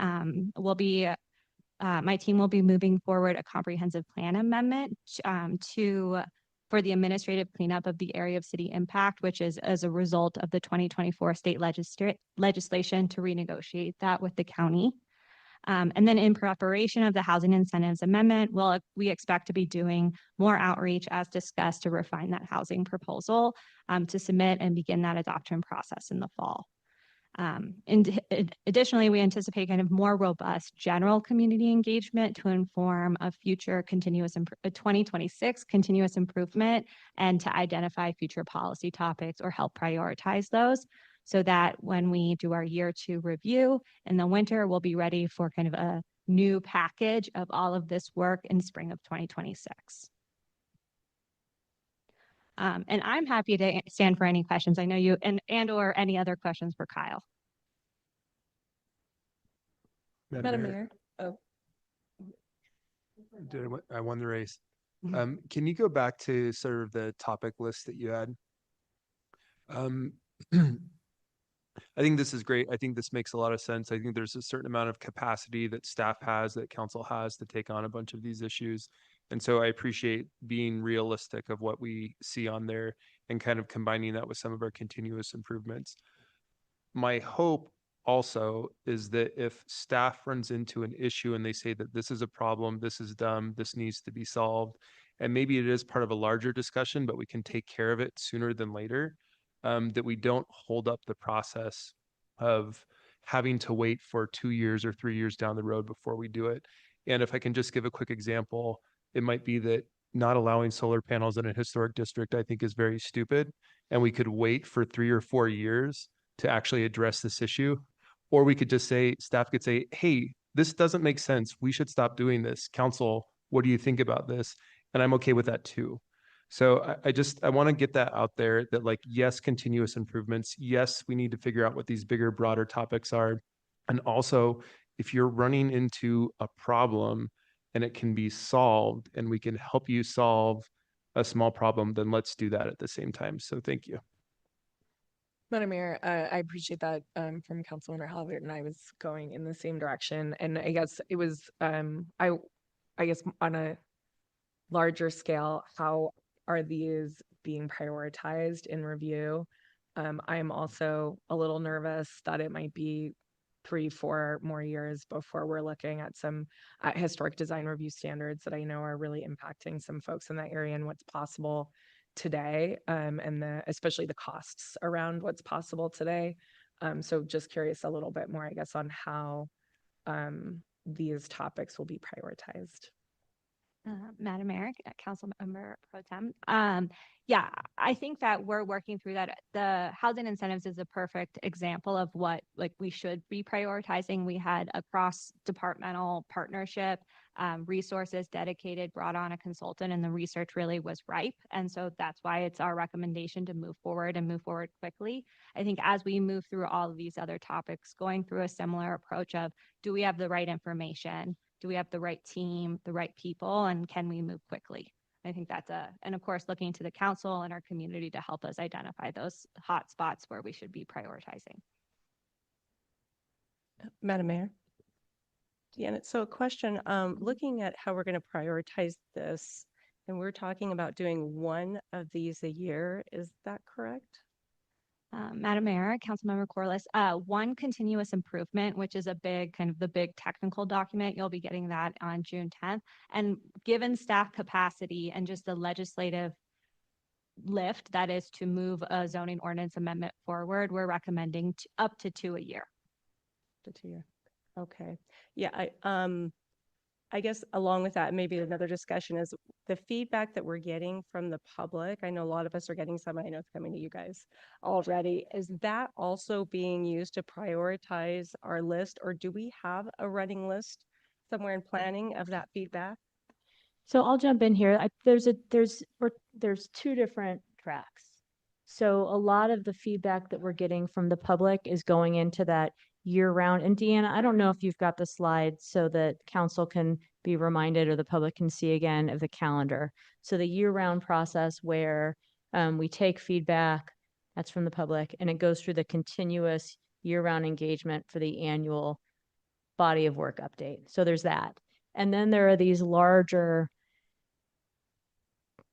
Speaker 12: my team will be moving forward a comprehensive plan amendment for the administrative cleanup of the area of city impact, which is as a result of the 2024 state legislation to renegotiate that with the county. And then in preparation of the housing incentives amendment, we expect to be doing more outreach as discussed to refine that housing proposal to submit and begin that adoption process in the fall. Additionally, we anticipate kind of more robust general community engagement to inform a future 2026 continuous improvement and to identify future policy topics or help prioritize those, so that when we do our year 2 review in the winter, we'll be ready for kind of a new package of all of this work in spring of 2026. And I'm happy to stand for any questions. I know you and or any other questions for Kyle.
Speaker 4: Madam Mayor. Oh,
Speaker 6: I won the race. Can you go back to sort of the topic list that you had? I think this is great. I think this makes a lot of sense. I think there's a certain amount of capacity that staff has, that council has to take on a bunch of these issues. And so I appreciate being realistic of what we see on there and kind of combining that with some of our continuous improvements. My hope also is that if staff runs into an issue and they say that this is a problem, this is dumb, this needs to be solved, and maybe it is part of a larger discussion, but we can take care of it sooner than later, that we don't hold up the process of having to wait for 2 years or 3 years down the road before we do it. And if I can just give a quick example, it might be that not allowing solar panels in a historic district, I think, is very stupid. And we could wait for 3 or 4 years to actually address this issue. Or we could just say, staff could say, hey, this doesn't make sense. We should stop doing this. Council, what do you think about this? And I'm okay with that too. So I want to get that out there that, like, yes, continuous improvements. Yes, we need to figure out what these bigger, broader topics are. And also, if you're running into a problem and it can be solved and we can help you solve a small problem, then let's do that at the same time. So thank you.
Speaker 4: Madam Mayor, I appreciate that from Councilmember Halbert, and I was going in the same direction. And I guess it was, I guess on a larger scale, how are these being prioritized in review? I am also a little nervous that it might be 3-4 more years before we're looking at some historic design review standards that I know are really impacting some folks in that area and what's possible today, and especially the costs around what's possible today. So just curious a little bit more, I guess, on how these topics will be prioritized.
Speaker 12: Madam Mayor, Councilmember Pro Tem. Yeah, I think that we're working through that. The housing incentives is a perfect example of what we should be prioritizing. We had a cross-departmental partnership, resources dedicated, brought on a consultant, and the research really was ripe. And so that's why it's our recommendation to move forward and move forward quickly. I think as we move through all of these other topics, going through a similar approach of, do we have the right information? Do we have the right team, the right people, and can we move quickly? I think that's and of course, looking to the council and our community to help us identify those hot spots where we should be prioritizing.
Speaker 11: Madam Mayor. Yeah, so a question, looking at how we're going to prioritize this, and we're talking about doing one of these a year, is that correct?
Speaker 12: Madam Mayor, Councilmember Corliss, one continuous improvement, which is the big technical document, you'll be getting that on June 10th. And given staff capacity and just the legislative lift that is to move a zoning ordinance amendment forward, we're recommending up to 2 a year.
Speaker 11: To 2 year. Okay. Yeah, I guess along with that, maybe another discussion is the feedback that we're getting from the public. I know a lot of us are getting some, I know it's coming to you guys already. Is that also being used to prioritize our list, or do we have a running list somewhere in planning of that feedback?
Speaker 1: So I'll jump in here. There's 2 different tracks. So a lot of the feedback that we're getting from the public is going into that year round. And Deanna, I don't know if you've got the slides so that council can be reminded or the public can see again of the calendar. So the year-round process where we take feedback, that's from the public, and it goes through the continuous year-round engagement for the annual body of work update. So there's that. And then there are these larger,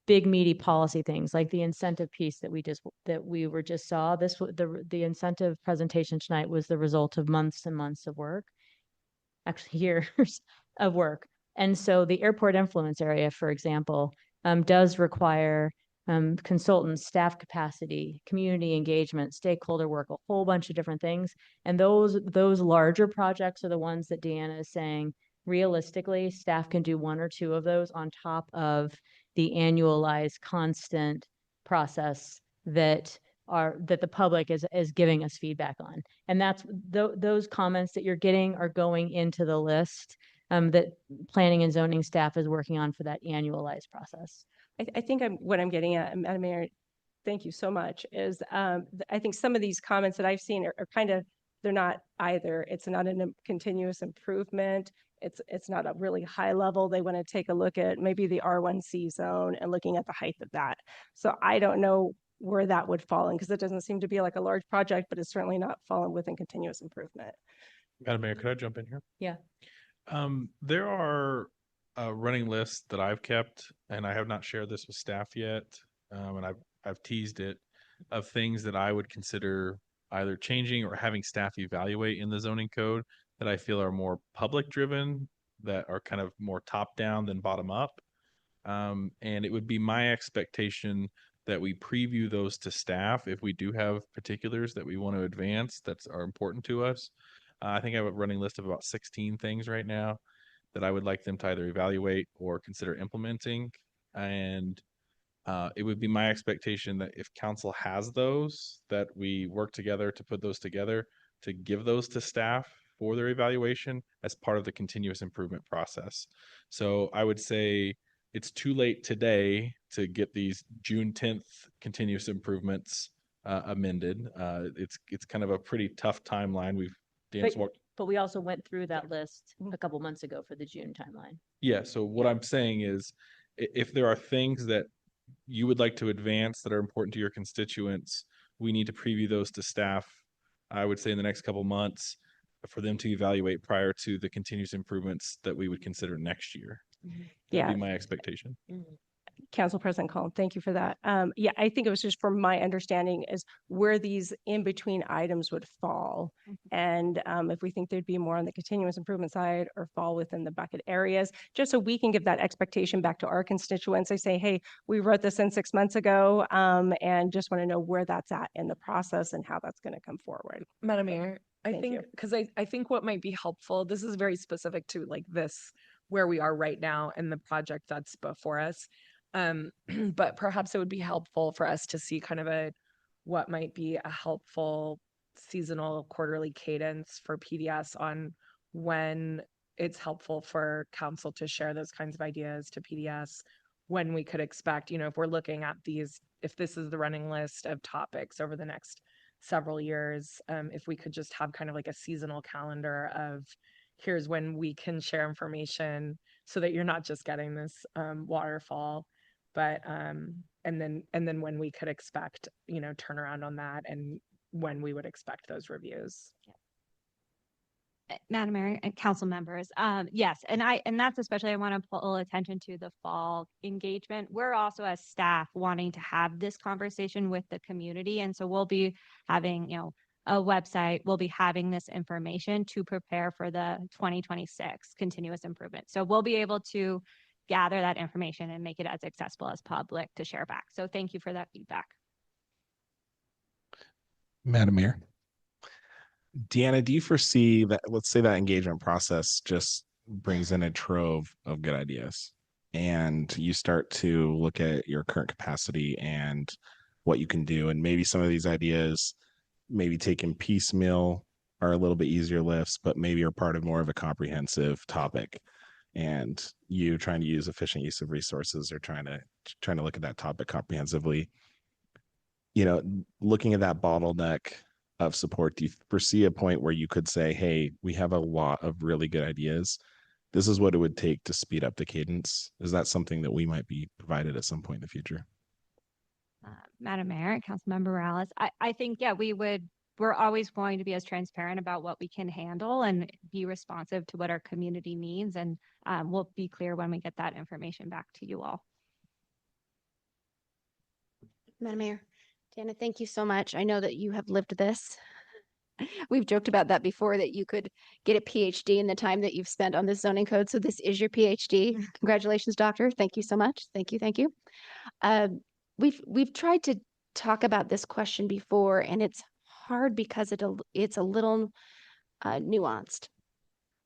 Speaker 1: big meaty policy things like the incentive piece that we just saw. The incentive presentation tonight was the result of months and months of work, actually years of work. And so the airport influence area, for example, does require consultants, staff capacity, community engagement, stakeholder work, a whole bunch of different things. And those larger projects are the ones that Deanna is saying, realistically, staff can do one or two of those on top of the annualized constant process that the public is giving us feedback on. And that's those comments that you're getting are going into the list that planning and zoning staff is working on for that annualized process.
Speaker 11: I think what I'm getting at, Madam Mayor, thank you so much, is I think some of these comments that I've seen are kind of, they're not either. It's not a continuous improvement. It's not a really high level. They want to take a look at maybe the R1C zone and looking at the height of that. So I don't know where that would fall in, because it doesn't seem to be like a large project, but it's certainly not falling within continuous improvement.
Speaker 3: Madam Mayor, could I jump in here?
Speaker 1: Yeah.
Speaker 3: There are running lists that I've kept, and I have not shared this with staff yet, and I've teased it, of things that I would consider either changing or having staff evaluate in the zoning code that I feel are more public driven, that are kind of more top down than bottom up. And it would be my expectation that we preview those to staff if we do have particulars that we want to advance that are important to us. I think I have a running list of about 16 things right now that I would like them to either evaluate or consider implementing. And it would be my expectation that if council has those, that we work together to put those together, to give those to staff for their evaluation as part of the continuous improvement process. So I would say it's too late today to get these June 10th continuous improvements amended. It's kind of a pretty tough timeline.
Speaker 1: But we also went through that list a couple months ago for the June timeline.
Speaker 3: Yeah. So what I'm saying is, if there are things that you would like to advance that are important to your constituents, we need to preview those to staff, I would say in the next couple months, for them to evaluate prior to the continuous improvements that we would consider next year. That'd be my expectation.
Speaker 11: Council President Collin, thank you for that. Yeah, I think it was just from my understanding is where these in-between items would fall. And if we think there'd be more on the continuous improvement side or fall within the bucket areas, just so we can give that expectation back to our constituents. I say, hey, we wrote this in 6 months ago and just want to know where that's at in the process and how that's going to come forward.
Speaker 4: Madam Mayor, I
Speaker 11: Thank
Speaker 4: think,
Speaker 11: you.
Speaker 4: because I think what might be helpful, this is very specific to like this, where we are right now and the project that's before us. But perhaps it would be helpful for us to see kind of what might be a helpful seasonal quarterly cadence for PDS on when it's helpful for council to share those kinds of ideas to PDS, when we could expect, if we're looking at these, if this is the running list of topics over the next several years, if we could just have kind of like a seasonal calendar of here's when we can share information so that you're not just getting this waterfall, but and then when we could expect, turnaround on that and when we would expect those reviews.
Speaker 12: Madam Mayor and council members, yes, and that's especially I want to pull attention to the fall engagement. We're also as staff wanting to have this conversation with the community, and so we'll be having, a website. We'll be having this information to prepare for the 2026 continuous improvement. So we'll be able to gather that information and make it as accessible as public to share back. So thank you for that feedback.
Speaker 8: Madam Mayor. Deanna, do you foresee that, let's say that engagement process just brings in a trove of good ideas and you start to look at your current capacity and what you can do, and maybe some of these ideas maybe taken piecemeal are a little bit easier lifts, but maybe are part of more of a comprehensive topic, and you trying to use efficient use of resources or trying to look at that topic comprehensively, looking at that bottleneck of support, do you foresee a point where you could say, hey, we have a lot of really good ideas, this is what it would take to speed up the cadence. Is that something that we might be provided at some point in the future?
Speaker 12: Madam Mayor, Councilmember Morales, I think, yeah, we're always going to be as transparent about what we can handle and be responsive to what our community needs. And we'll be clear when we get that information back to you all.
Speaker 10: Madam Mayor, Dana, thank you so much. I know that you have lived this. We've joked about that before, that you could get a PhD in the time that you've spent on this zoning code. So this is your PhD. Congratulations, doctor. Thank you so much. Thank you. Thank you. We've tried to talk about this question before, and it's hard because it's a little nuanced.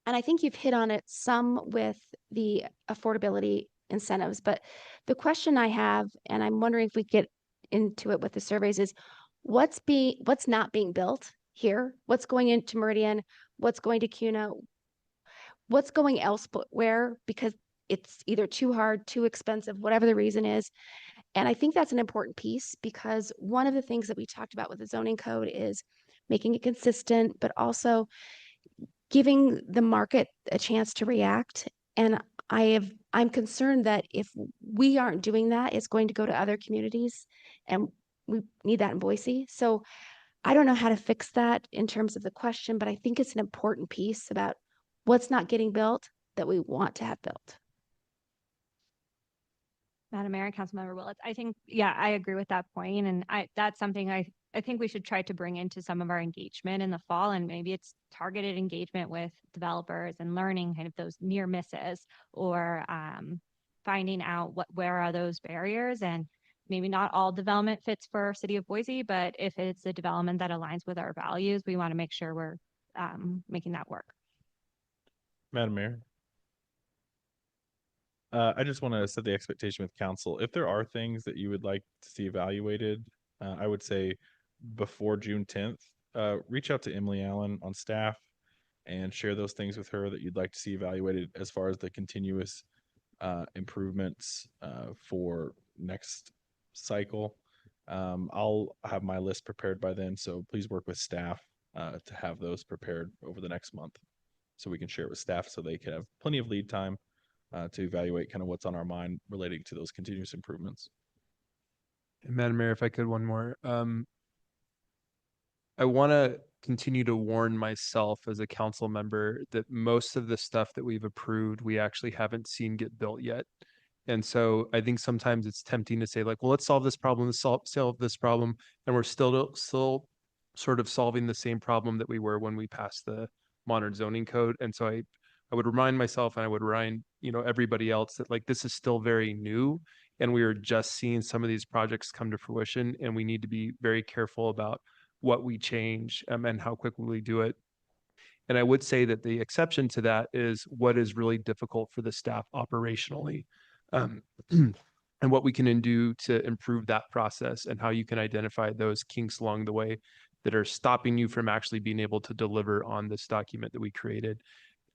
Speaker 10: And I think you've hit on it some with the affordability incentives. But the question I have, and I'm wondering if we get into it with the surveys, is what's not being built here? What's going into Meridian? What's going to CUNA? What's going elsewhere because it's either too hard, too expensive, whatever the reason is. And I think that's an important piece, because one of the things that we talked about with the zoning code is making it consistent, but also giving the market a chance to react. And I'm concerned that if we aren't doing that, it's going to go to other communities, and we need that in Boise. So I don't know how to fix that in terms of the question, but I think it's an important piece about what's not getting built that we want to have built.
Speaker 12: Madam Mayor, Councilmember Willetts, I think, yeah, I agree with that point. And that's something I think we should try to bring into some of our engagement in the fall. And maybe it's targeted engagement with developers and learning kind of those near misses, or finding out where are those barriers. And maybe not all development fits for City of Boise, but if it's a development that aligns with our values, we want to make sure we're making that work.
Speaker 3: Madam Mayor. I just want to set the expectation with council. If there are things that you would like to see evaluated, I would say before June 10th, reach out to Emily Allen on staff and share those things with her that you'd like to see evaluated as far as the continuous improvements for next cycle. I'll have my list prepared by then, so please work with staff to have those prepared over the next month so we can share it with staff so they can have plenty of lead time to evaluate kind of what's on our mind relating to those continuous improvements.
Speaker 6: And Madam Mayor, if I could, one more. I want to continue to warn myself as a council member that most of the stuff that we've approved, we actually haven't seen get built yet. And so I think sometimes it's tempting to say, like, well, let's solve this problem, let's solve this problem. And we're still sort of solving the same problem that we were when we passed the modern zoning code. And so I would remind myself, and I would remind, everybody else that, like, this is still very new, and we are just seeing some of these projects come to fruition, and we need to be very careful about what we change and how quickly we do it. And I would say that the exception to that is what is really difficult for the staff operationally, and what we can do to improve that process, and how you can identify those kinks along the way that are stopping you from actually being able to deliver on this document that we created.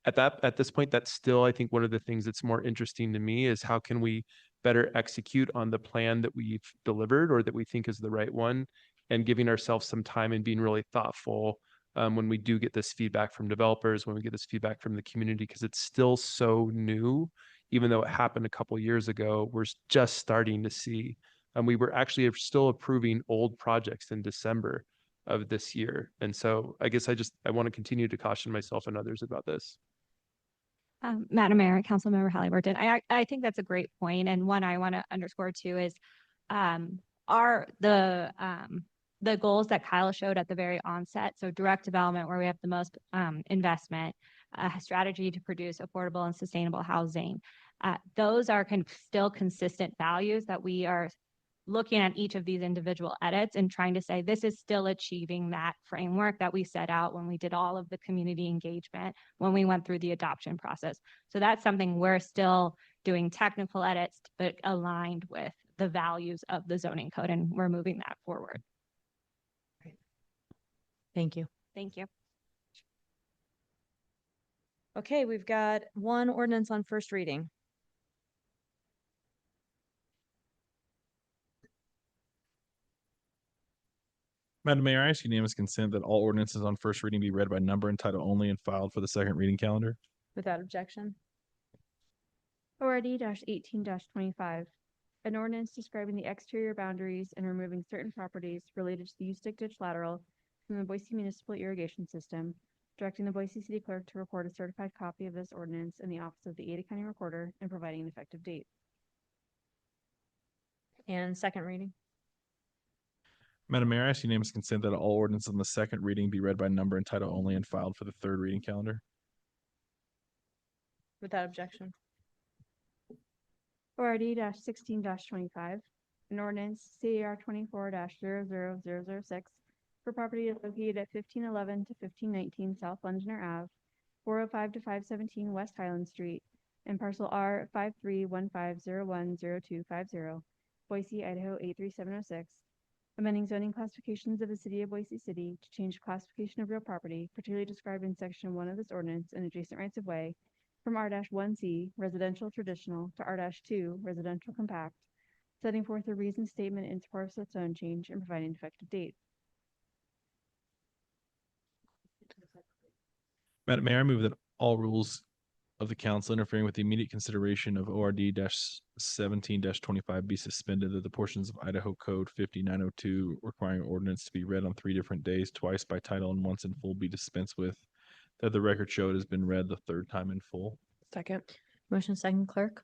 Speaker 6: At this point, that's still, I think, one of the things that's more interesting to me is how can we better execute on the plan that we've delivered or that we think is the right one, and giving ourselves some time and being really thoughtful when we do get this feedback from developers, when we get this feedback from the community, because it's still so new. Even though it happened a couple of years ago, we're just starting to see. We were actually still approving old projects in December of this year. And so I guess I want to continue to caution myself and others about this.
Speaker 12: Madam Mayor, Councilmember Halliburton, I think that's a great point. And one I want to underscore too is the goals that Kyle showed at the very onset. So direct development, where we have the most investment, a strategy to produce affordable and sustainable housing. Those are kind of still consistent values that we are looking at each of these individual edits and trying to say this is still achieving that framework that we set out when we did all of the community engagement, when we went through the adoption process. So that's something we're still doing technical edits, but aligned with the values of the zoning code, and we're moving that forward.
Speaker 1: Thank you.
Speaker 12: Thank you.
Speaker 1: Okay, we've got one ordinance on first reading.
Speaker 3: Madam Mayor, I ask unanimous consent that all ordinances on first reading be read by number and title only and filed for the second reading calendar.
Speaker 1: Without objection.
Speaker 2: ORD 18-25, an ordinance describing the exterior boundaries and removing certain properties related to the Ustick Ditch lateral from the Boise Municipal Irrigation System, directing the Boise City Clerk to record a certified copy of this ordinance in the Office of the Ada County Recorder and providing an effective date.
Speaker 1: And second reading.
Speaker 3: Madam Mayor, I ask unanimous consent that all ordinances on the second reading be read by number and title only and filed for the third reading calendar.
Speaker 1: Without objection.
Speaker 2: ORD 16-25, an ordinance CAR 24-00006 for property located at 1511 to 1519 South Londonor Ave, 405 to 517 West Highland Street, and parcel R 5315010250, Boise, Idaho 83706, amending zoning classifications of the city of Boise City to change classification of real property, particularly described in section 1 of this ordinance and adjacent rights of way, from R-1C, residential traditional, to R-2, residential compact, setting forth a reasoned statement in support of such zone change and providing an effective date.
Speaker 3: Madam Mayor, I move that all rules of the council interfering with the immediate consideration of ORD 17-25 be suspended, that the portions of Idaho Code 5902 requiring ordinance to be read on 3 different days, twice by title and once in full, be dispensed with, that the record show it has been read the third time in full.
Speaker 4: Second.
Speaker 1: Motion second, clerk.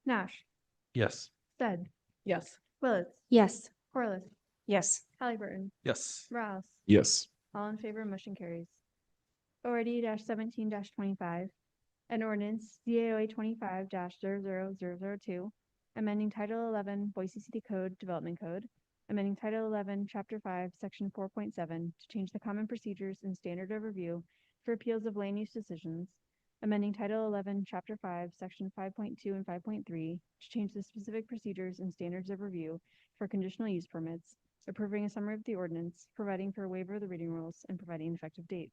Speaker 2: Nash,
Speaker 3: Yes.
Speaker 2: Stead,
Speaker 4: Yes.
Speaker 2: Willetts,
Speaker 10: Yes.
Speaker 2: Corliss,
Speaker 11: Yes.
Speaker 2: Halliburton,
Speaker 6: Yes.
Speaker 2: Rouse,
Speaker 8: Yes.
Speaker 2: all in favor, motion carries. ORD 17-25, an ordinance CAOA 25-00002, amending Title 11 Boise City Code Development Code, amending Title 11 Chapter 5 Section 4.7 to change the common procedures and standard of review for appeals of land use decisions, amending Title 11 Chapter 5 Section 5.2 and 5.3 to change the specific procedures and standards of review for conditional use permits, approving a summary of the ordinance, providing for a waiver of the reading rules, and providing an effective date.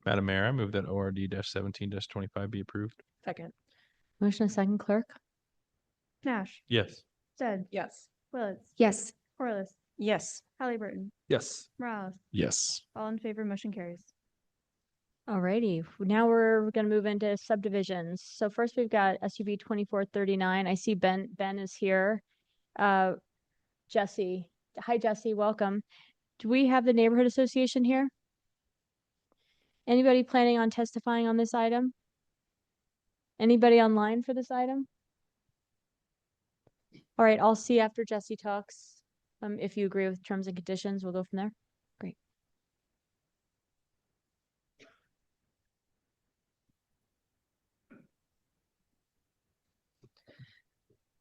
Speaker 3: Madam Mayor, I move that ORD 17-25 be approved.
Speaker 4: Second.
Speaker 1: Motion second, clerk.
Speaker 2: Nash,
Speaker 3: Yes.
Speaker 2: Stead,
Speaker 4: Yes.
Speaker 2: Willetts,
Speaker 10: Yes.
Speaker 2: Corliss,
Speaker 11: Yes.
Speaker 2: Halliburton,
Speaker 6: Yes.
Speaker 2: Rouse,
Speaker 8: Yes.
Speaker 2: all in favor, motion carries.
Speaker 1: Alrighty, now we're gonna move into subdivisions. So first we've got SUV 2439. I see Ben is here. Jesse, hi Jesse, welcome. Do we have the neighborhood association here? Anybody planning on testifying on this item? Anybody online for this item? All right, I'll see after Jesse talks. If you agree with terms and conditions, we'll go from there. Great.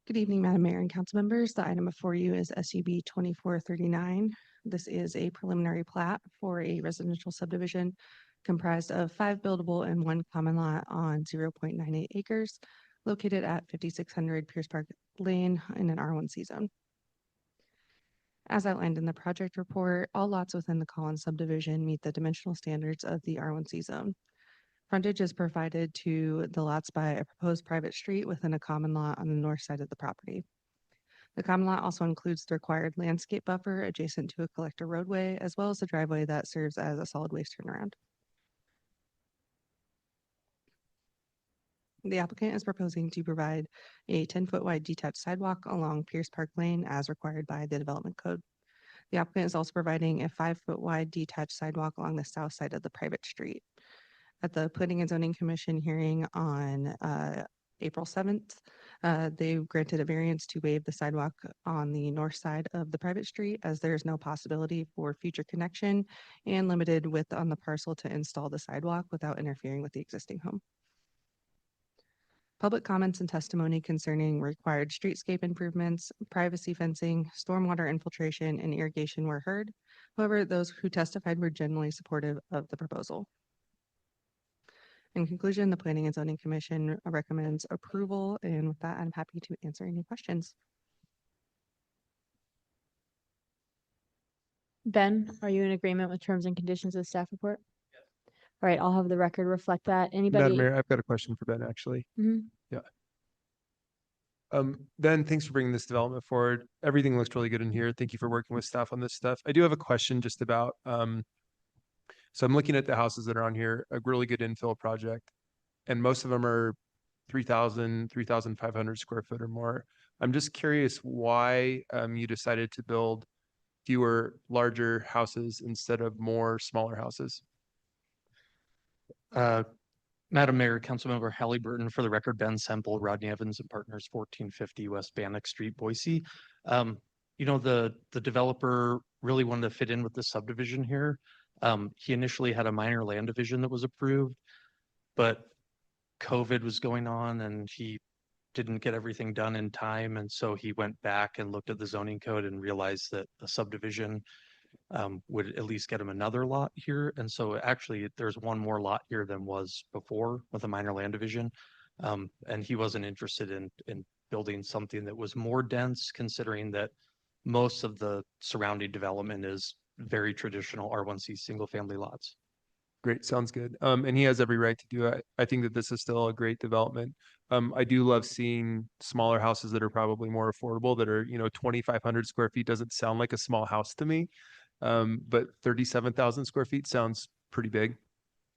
Speaker 13: Good evening, Madam Mayor and council members. The item before you is SUB 2439. This is a preliminary plat for a residential subdivision comprised of 5 buildable and 1 common lot on 0.98 acres located at 5600 Pierce Park Lane in an R1C zone. As outlined in the project report, all lots within the Collins subdivision meet the dimensional standards of the R1C zone. Frontage is provided to the lots by a proposed private street within a common lot on the north side of the property. The common lot also includes the required landscape buffer adjacent to a collector roadway, as well as a driveway that serves as a solid waste turnaround. The applicant is proposing to provide a 10-foot wide detached sidewalk along Pierce Park Lane as required by the development code. The applicant is also providing a 5-foot wide detached sidewalk along the south side of the private street. At the Planning and Zoning Commission hearing on April 7th, they granted a variance to waive the sidewalk on the north side of the private street, as there is no possibility for future connection and limited width on the parcel to install the sidewalk without interfering with the existing home. Public comments and testimony concerning required streetscape improvements, privacy fencing, stormwater infiltration, and irrigation were heard. However, those who testified were generally supportive of the proposal. In conclusion, the Planning and Zoning Commission recommends approval, and with that, I'm happy to answer any questions.
Speaker 1: Ben, are you in agreement with terms and conditions of the staff report? Yes. All right, I'll have the record reflect that. Anybody?
Speaker 6: Madam Mayor, I've got a question for Ben, actually.
Speaker 1: Mhm.
Speaker 6: Yeah. Ben, thanks for bringing this development forward. Everything looks really good in here. Thank you for working with staff on this stuff. I do have a question just about, so I'm looking at the houses that are on here, a really good infill project. and most of them are 3,000, 3,500 square foot or more. I'm just curious why you decided to build fewer larger houses instead of more smaller houses.
Speaker 14: Madam Mayor, Councilmember Halliburton, for the record, Ben Semple, Rodney Evans and Partners, 1450 West Bannock Street, Boise. The developer really wanted to fit in with the subdivision here. He initially had a minor land division that was approved, but COVID was going on and he didn't get everything done in time. And so he went back and looked at the zoning code and realized that a subdivision would at least get him another lot here. And so actually there's one more lot here than was before with a minor land division. And he wasn't interested in building something that was more dense, considering that most of the surrounding development is very traditional R1C single family lots.
Speaker 6: Great, sounds good. And he has every right to do it. I think that this is still a great development. I do love seeing smaller houses that are probably more affordable, that are, 2,500 square feet doesn't sound like a small house to me. But 37,000 square feet sounds pretty big.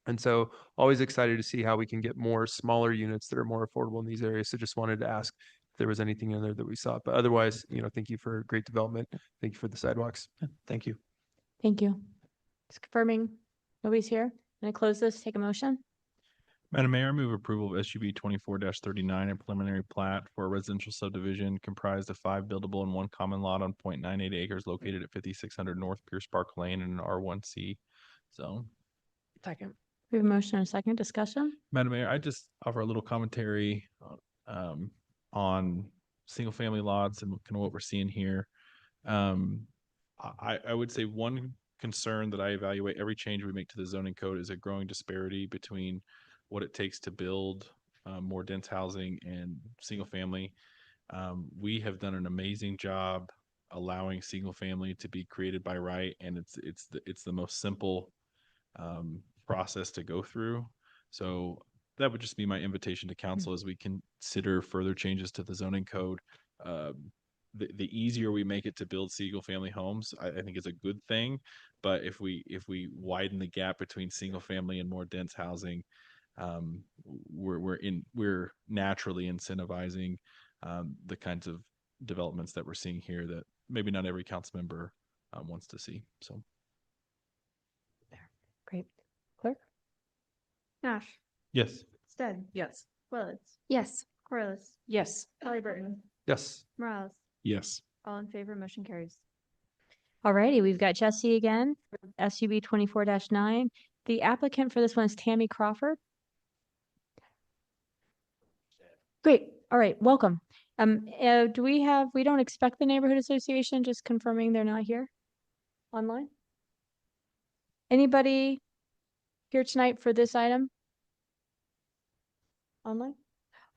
Speaker 6: And so always excited to see how we can get more smaller units that are more affordable in these areas. So just wanted to ask if there was anything in there that we saw, but otherwise, thank you for great development. Thank you for the sidewalks.
Speaker 14: Thank you.
Speaker 1: Thank you. Just confirming nobody's here. Can I close this? Take a motion?
Speaker 3: Madam Mayor, I move approval of SUB 24-39, a preliminary plat for a residential subdivision comprised of 5 buildable and 1 common lot on 0.98 acres located at 5600 North Pierce Park Lane in an R1C zone.
Speaker 4: Second.
Speaker 1: We have a motion and a second discussion.
Speaker 3: Madam Mayor, I just offer a little commentary on single family lots and kind of what we're seeing here. I would say one concern that I evaluate every change we make to the zoning code is a growing disparity between what it takes to build more dense housing and single family. We have done an amazing job allowing single family to be created by right, and it's the most simple process to go through. So that would just be my invitation to council as we consider further changes to the zoning code. The easier we make it to build single family homes, I think is a good thing. But if we widen the gap between single family and more dense housing, we're naturally incentivizing the kinds of developments that we're seeing here that maybe not every council member wants to see. So,
Speaker 1: Great. Clerk?
Speaker 2: Nash,
Speaker 3: yes.
Speaker 2: Stead,
Speaker 4: Yes.
Speaker 2: Willetts,
Speaker 10: Yes.
Speaker 2: Corliss,
Speaker 4: Yes.
Speaker 2: Halliburton,
Speaker 6: Yes.
Speaker 2: Morales,
Speaker 8: Yes.
Speaker 2: all in favor, motion carries.
Speaker 1: Alrighty, we've got Jesse again, for SUB 24-9. The applicant for this one is Tammy Crawford. Great. All right. Welcome. We don't expect the neighborhood association, just confirming they're not here online? Anybody here tonight for this item? Online?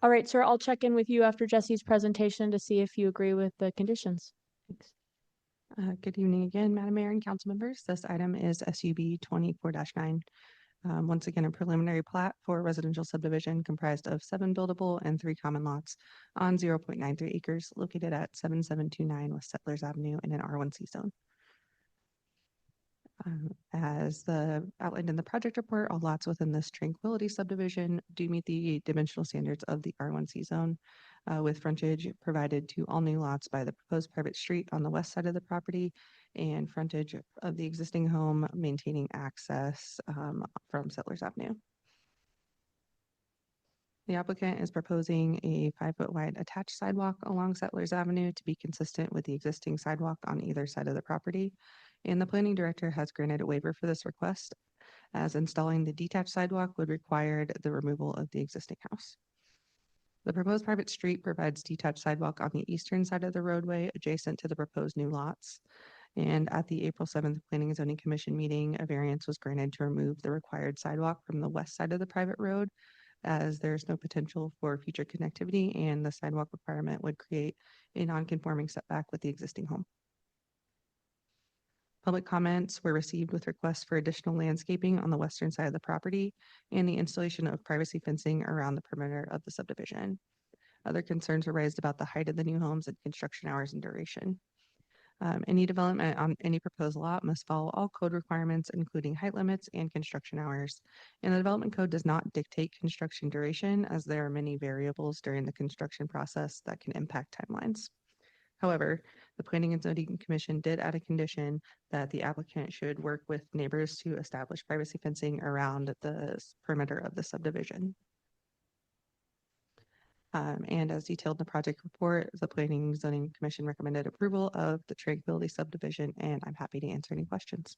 Speaker 1: All right, sir, I'll check in with you after Jesse's presentation to see if you agree with the conditions. Thanks.
Speaker 13: Good evening again, Madam Mayor and council members. This item is SUB 24-9. Once again, a preliminary plat for a residential subdivision comprised of 7 buildable and 3 common lots on 0.93 acres located at 7729 West Settlers Avenue in an R1C zone. As outlined in the project report, all lots within this Tranquility subdivision do meet the dimensional standards of the R1C zone, with frontage provided to all new lots by the proposed private street on the west side of the property and frontage of the existing home maintaining access from Settlers Avenue. The applicant is proposing a 5-foot wide attached sidewalk along Settlers Avenue to be consistent with the existing sidewalk on either side of the property. And the planning director has granted a waiver for this request, as installing the detached sidewalk would require the removal of the existing house. The proposed private street provides detached sidewalk on the eastern side of the roadway adjacent to the proposed new lots. And at the April 7th Planning and Zoning Commission meeting, a variance was granted to remove the required sidewalk from the west side of the private road, as there's no potential for future connectivity and the sidewalk requirement would create a non-conforming setback with the existing home. Public comments were received with requests for additional landscaping on the western side of the property and the installation of privacy fencing around the perimeter of the subdivision. Other concerns were raised about the height of the new homes and construction hours and duration. Any development on any proposed lot must follow all code requirements, including height limits and construction hours. And the development code does not dictate construction duration, as there are many variables during the construction process that can impact timelines. However, the Planning and Zoning Commission did add a condition that the applicant should work with neighbors to establish privacy fencing around the perimeter of the subdivision. And as detailed in the project report, the Planning and Zoning Commission recommended approval of the Tranquility subdivision, and I'm happy to answer any questions.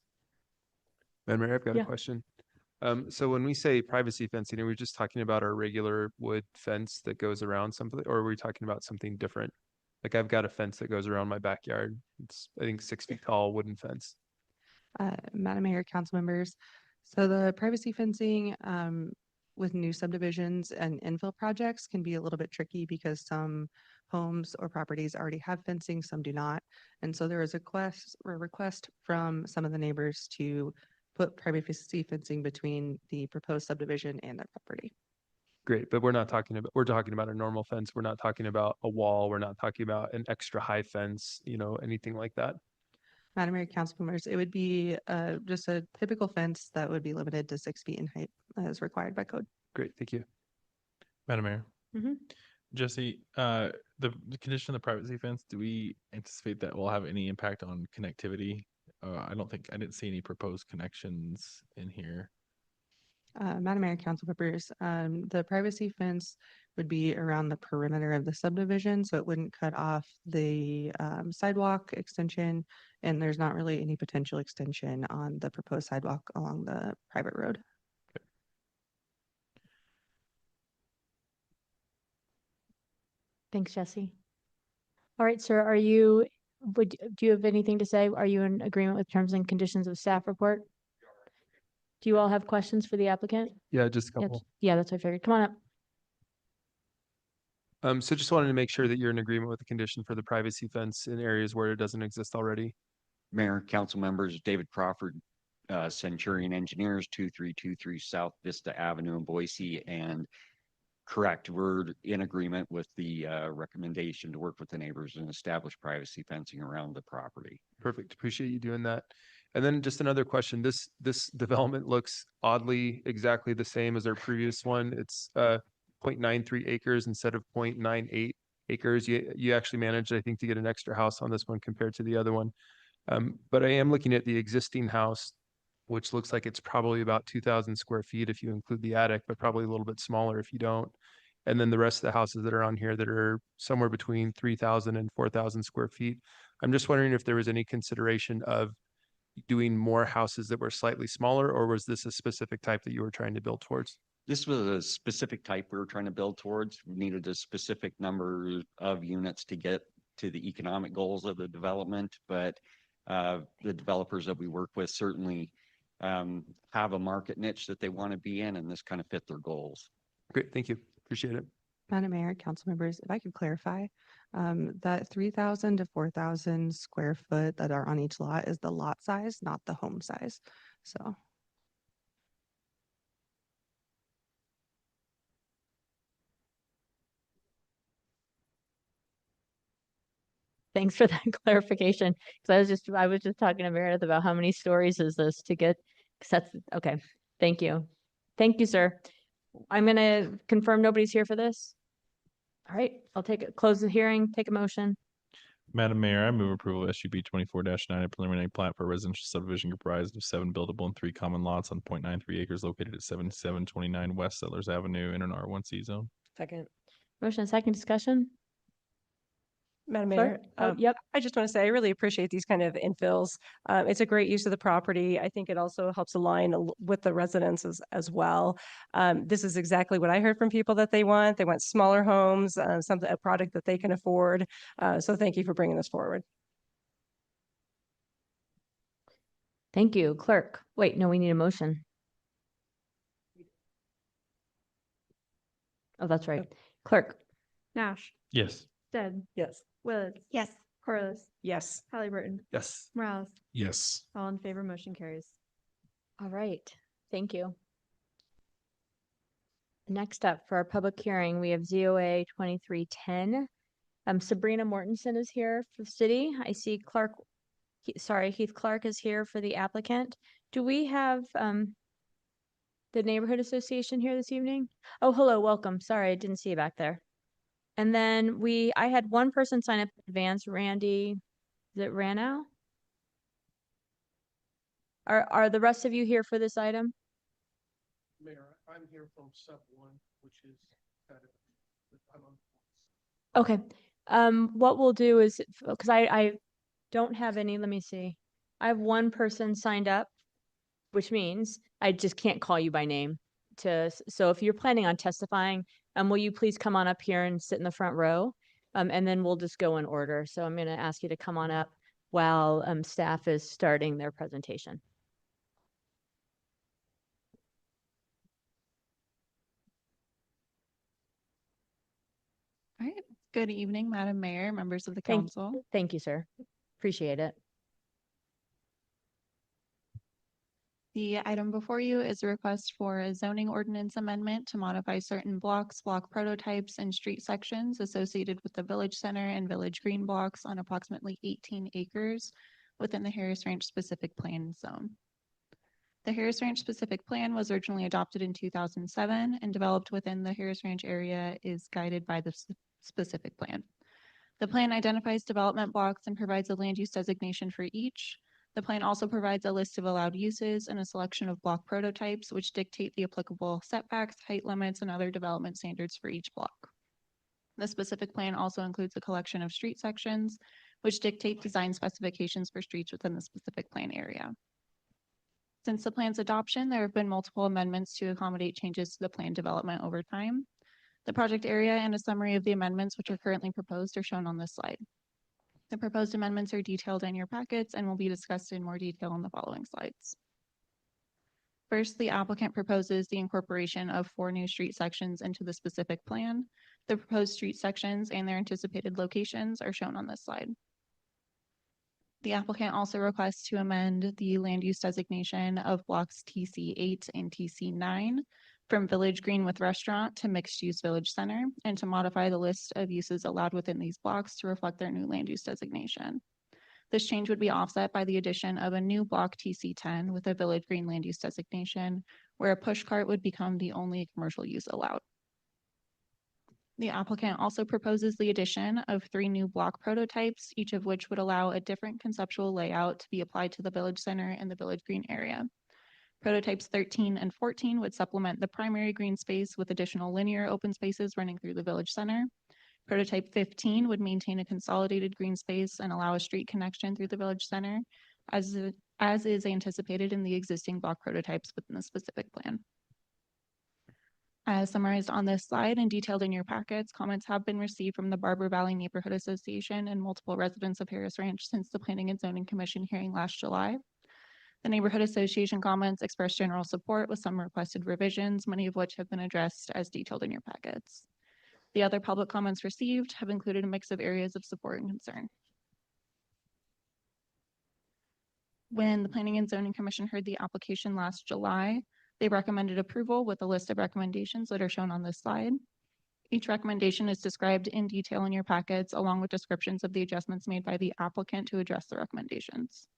Speaker 6: Madam Mayor, I've got
Speaker 1: Yeah.
Speaker 6: a question. So when we say privacy fencing, are we just talking about our regular wood fence that goes around something, or are we talking about something different? Like I've got a fence that goes around my backyard. It's, I think, 6 feet tall wooden fence.
Speaker 13: Madam Mayor, council members, so the privacy fencing with new subdivisions and infill projects can be a little bit tricky because some homes or properties already have fencing, some do not. And so there is a request from some of the neighbors to put privacy fencing between the proposed subdivision and their property.
Speaker 6: Great, but we're talking about a normal fence. We're not talking about a wall. We're not talking about an extra high fence, anything like that.
Speaker 13: Madam Mayor, council members, it would be just a typical fence that would be limited to 6 feet in height as required by code.
Speaker 6: Great, thank you.
Speaker 3: Madam Mayor.
Speaker 1: Mhm.
Speaker 3: Jesse, the condition of the privacy fence, do we anticipate that will have any impact on connectivity? I didn't see any proposed connections in here.
Speaker 13: Madam Mayor, council members, the privacy fence would be around the perimeter of the subdivision, so it wouldn't cut off the sidewalk extension, and there's not really any potential extension on the proposed sidewalk along the private road.
Speaker 1: Thanks, Jesse. All right, sir, do you have anything to say? Are you in agreement with terms and conditions of staff report? Do you all have questions for the applicant?
Speaker 6: Yeah, just a
Speaker 1: Yeah,
Speaker 6: couple.
Speaker 1: yeah, that's what I figured. Come on up.
Speaker 6: So just wanted to make sure that you're in agreement with the condition for the privacy fence in areas where it doesn't exist already.
Speaker 15: Mayor, council members, David Crawford, Centurion Engineers, 2323 South Vista Avenue in Boise. And correct, we're in agreement with the recommendation to work with the neighbors and establish privacy fencing around the property.
Speaker 6: Perfect. Appreciate you doing that. And then just another question. This development looks oddly exactly the same as our previous one. It's 0.93 acres instead of 0.98 acres. You actually managed, I think, to get an extra house on this one compared to the other one. But I am looking at the existing house, which looks like it's probably about 2,000 square feet if you include the attic, but probably a little bit smaller if you don't. And then the rest of the houses that are on here that are somewhere between 3,000 and 4,000 square feet. I'm just wondering if there was any consideration of doing more houses that were slightly smaller, or was this a specific type that you were trying to build towards?
Speaker 15: This was a specific type we were trying to build towards. We needed a specific number of units to get to the economic goals of the development, but the developers that we work with certainly have a market niche that they want to be in, and this kind of fit their goals.
Speaker 6: Great, thank you. Appreciate it.
Speaker 13: Madam Mayor, council members, if I could clarify, that 3,000 to 4,000 square foot that are on each lot is the lot size, not the home size. So.
Speaker 1: Thanks for that clarification. Because I was just talking to Meredith about how many stories is this to get, 'cause that's, okay. Thank you. Thank you, sir. I'm gonna confirm nobody's here for this. All right, I'll close the hearing, take a motion.
Speaker 3: Madam Mayor, I move approval of SUB 24-9, a preliminary plat for a residential subdivision comprised of 7 buildable and 3 common lots on 0.93 acres located at 7729 West Settlers Avenue in an R1C zone.
Speaker 4: Second.
Speaker 1: Motion and second discussion.
Speaker 11: Madam
Speaker 1: Clerk?
Speaker 11: Mayor,
Speaker 1: Yep.
Speaker 11: I just want to say I really appreciate these kind of infills. It's a great use of the property. I think it also helps align with the residents as well. This is exactly what I heard from people that they want. They want smaller homes, a product that they can afford. So thank you for bringing this forward.
Speaker 1: Thank you, clerk. Wait, no, we need a motion. Oh, that's right. Clerk.
Speaker 2: Nash,
Speaker 3: Yes.
Speaker 2: Stead,
Speaker 4: Yes.
Speaker 2: Willetts.
Speaker 10: Yes.
Speaker 2: Corliss,
Speaker 4: Yes.
Speaker 2: Halliburton,
Speaker 6: Yes.
Speaker 2: Morales,
Speaker 8: Yes.
Speaker 2: all in favor, motion carries.
Speaker 1: All right, thank you. Next up for our public hearing, we have ZOA 2310. Sabrina Mortensen is here for the city. I see Clark Heath Clark is here for the applicant. Do we have the neighborhood association here this evening? Oh, hello, welcome. Sorry, I didn't see you back there. And then I had one person sign up in advance, Randy, is it Ranow? Are the rest of you here for this item?
Speaker 16: Mayor, I'm here from sub one, which is kind of, I'm on.
Speaker 1: Okay, what we'll do is, because I don't have any, let me see. I have one person signed up, which means I just can't call you by name so if you're planning on testifying, will you please come on up here and sit in the front row? And then we'll just go in order. So I'm gonna ask you to come on up while staff is starting their presentation.
Speaker 17: All right. Good evening, Madam Mayor, members of the council.
Speaker 1: Thank you, sir. Appreciate it.
Speaker 17: The item before you is a request for a zoning ordinance amendment to modify certain blocks, block prototypes, and street sections associated with the Village Center and Village Green blocks on approximately 18 acres within the Harris Ranch specific plan zone. The Harris Ranch specific plan was originally adopted in 2007 and developed within the Harris Ranch area is guided by the specific plan. The plan identifies development blocks and provides a land use designation for each. The plan also provides a list of allowed uses and a selection of block prototypes, which dictate the applicable setbacks, height limits, and other development standards for each block. The specific plan also includes a collection of street sections, which dictate design specifications for streets within the specific plan area. Since the plan's adoption, there have been multiple amendments to accommodate changes to the plan development over time. The project area and a summary of the amendments which are currently proposed are shown on this slide. The proposed amendments are detailed in your packets and will be discussed in more detail in the following slides. First, the applicant proposes the incorporation of 4 new street sections into the specific plan. The proposed street sections and their anticipated locations are shown on this slide. The applicant also requests to amend the land use designation of blocks TC8 and TC9 from Village Green with Restaurant to Mixed Use Village Center, and to modify the list of uses allowed within these blocks to reflect their new land use designation. This change would be offset by the addition of a new block TC10 with a Village Green land use designation, where a push cart would become the only commercial use allowed. The applicant also proposes the addition of 3 new block prototypes, each of which would allow a different conceptual layout to be applied to the Village Center and the Village Green area. Prototypes 13 and 14 would supplement the primary green space with additional linear open spaces running through the Village Center. Prototype 15 would maintain a consolidated green space and allow a street connection through the Village Center, as is anticipated in the existing block prototypes within the specific plan. As summarized on this slide and detailed in your packets, comments have been received from the Barber Valley Neighborhood Association and multiple residents of Harris Ranch since the Planning and Zoning Commission hearing last July. The Neighborhood Association comments expressed general support with some requested revisions, many of which have been addressed as detailed in your packets. The other public comments received have included a mix of areas of support and concern. When the Planning and Zoning Commission heard the application last July, they recommended approval with a list of recommendations that are shown on this slide. Each recommendation is described in detail in your packets, along with descriptions of the adjustments made by the applicant to address the recommendations.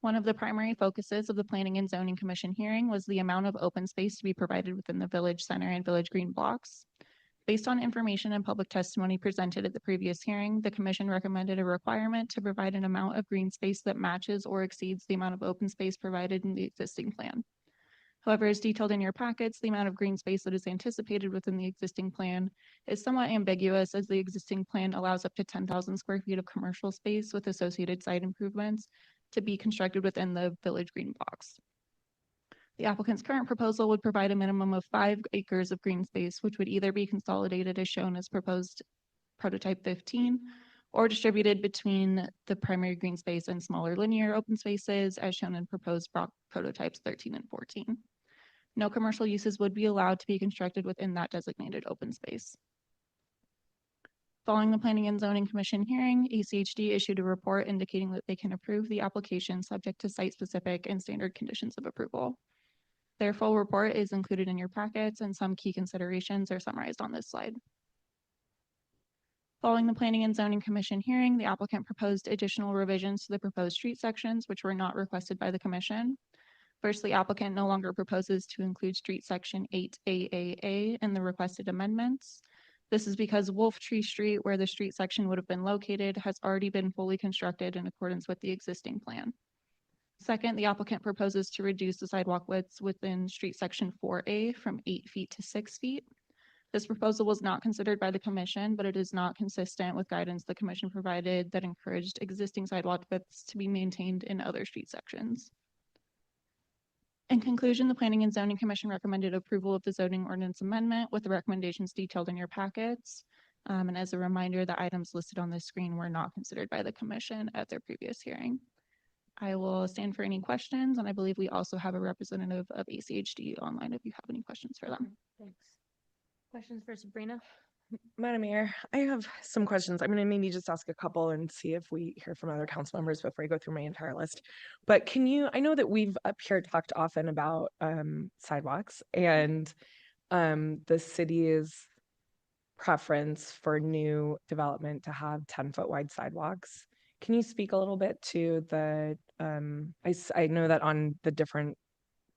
Speaker 17: One of the primary focuses of the Planning and Zoning Commission hearing was the amount of open space to be provided within the Village Center and Village Green blocks. Based on information and public testimony presented at the previous hearing, the Commission recommended a requirement to provide an amount of green space that matches or exceeds the amount of open space provided in the existing plan. However, as detailed in your packets, the amount of green space that is anticipated within the existing plan is somewhat ambiguous, as the existing plan allows up to 10,000 square feet of commercial space with associated site improvements to be constructed within the Village Green blocks. The applicant's current proposal would provide a minimum of 5 acres of green space, which would either be consolidated as shown as proposed prototype 15, or distributed between the primary green space and smaller linear open spaces as shown in proposed prototypes 13 and 14. No commercial uses would be allowed to be constructed within that designated open space. Following the Planning and Zoning Commission hearing, ACHD issued a report indicating that they can approve the application subject to site-specific and standard conditions of approval. Their full report is included in your packets, and some key considerations are summarized on this slide. Following the Planning and Zoning Commission hearing, the applicant proposed additional revisions to the proposed street sections, which were not requested by the commission. First, the applicant no longer proposes to include street section 8AAA in the requested amendments. This is because Wolf Tree Street, where the street section would have been located, has already been fully constructed in accordance with the existing plan. Second, the applicant proposes to reduce the sidewalk widths within street section 4A from 8 feet to 6 feet. This proposal was not considered by the commission, but it is not consistent with guidance the commission provided that encouraged existing sidewalk widths to be maintained in other street sections. In conclusion, the Planning and Zoning Commission recommended approval of the zoning ordinance amendment with the recommendations detailed in your packets. And as a reminder, the items listed on the screen were not considered by the commission at their previous hearing. I will stand for any questions, and I believe we also have a representative of ACHD online if you have any questions for them.
Speaker 1: Thanks. Questions for Sabrina?
Speaker 4: Madam Mayor, I have some questions. I'm going to maybe just ask a couple and see if we hear from other council members before I go through my entire list. But I know that we've up here talked often about sidewalks and the city's preference for new development to have 10-foot wide sidewalks. Can you speak a little bit to the, I know that on the different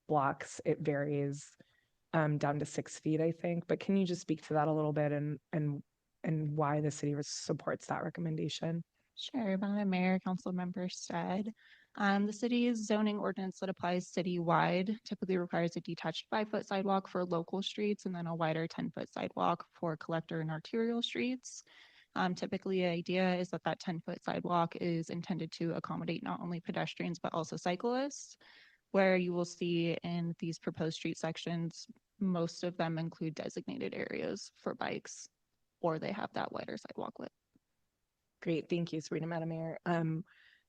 Speaker 4: blocks, it varies down to 6 feet, I think, but can you just speak to that a little bit and why the city supports that recommendation?
Speaker 17: Sure, Madam Mayor, Council Member Stead. The city's zoning ordinance that applies citywide typically requires a detached 5-foot sidewalk for local streets and then a wider 10-foot sidewalk for collector and arterial streets. Typically, the idea is that 10-foot sidewalk is intended to accommodate not only pedestrians but also cyclists. Where you will see in these proposed street sections, most of them include designated areas for bikes, or they have that wider sidewalk width.
Speaker 4: Great, thank you, Sabrina, Madam Mayor.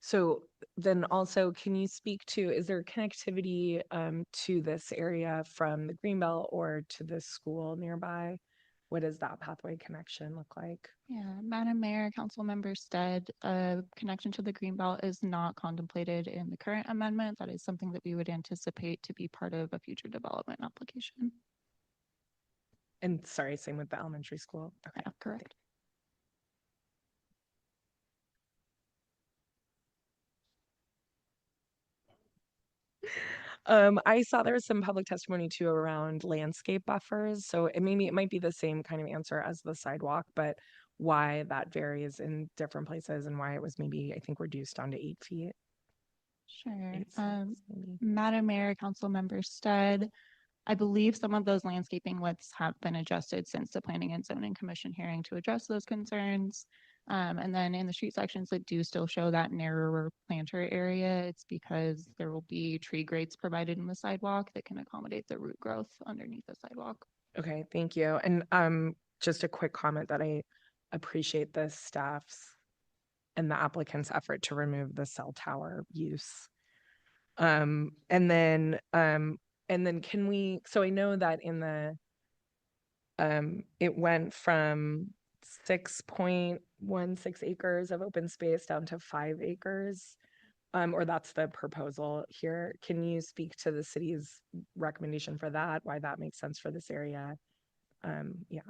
Speaker 4: So then also, can you speak to, is there connectivity to this area from the Greenbelt or to the school nearby? What does that pathway connection look like?
Speaker 17: Yeah, Madam Mayor, Council Member Stead, a connection to the Greenbelt is not contemplated in the current amendment. That is something that we would anticipate to be part of a future development application.
Speaker 4: And sorry, same with the elementary school? Okay,
Speaker 17: yeah, correct.
Speaker 4: I saw there was some public testimony too around landscape buffers. So it might be the same kind of answer as the sidewalk, but why that varies in different places and why it was maybe, I think, reduced down to 8 feet.
Speaker 17: Sure. Madam Mayor, Council Member Stead, I believe some of those landscaping widths have been adjusted since the Planning and Zoning Commission hearing to address those concerns. And then in the street sections that do still show that narrower planter area, it's because there will be tree grates provided in the sidewalk that can accommodate the root growth underneath the sidewalk.
Speaker 4: Okay, thank you. And just a quick comment that I appreciate the staff's and the applicant's effort to remove the cell tower use. And then can we, so I know that in the, it went from 6.16 acres of open space down to 5 acres, or that's the proposal here. Can you speak to the city's recommendation for that, why that makes sense for this area? Yeah.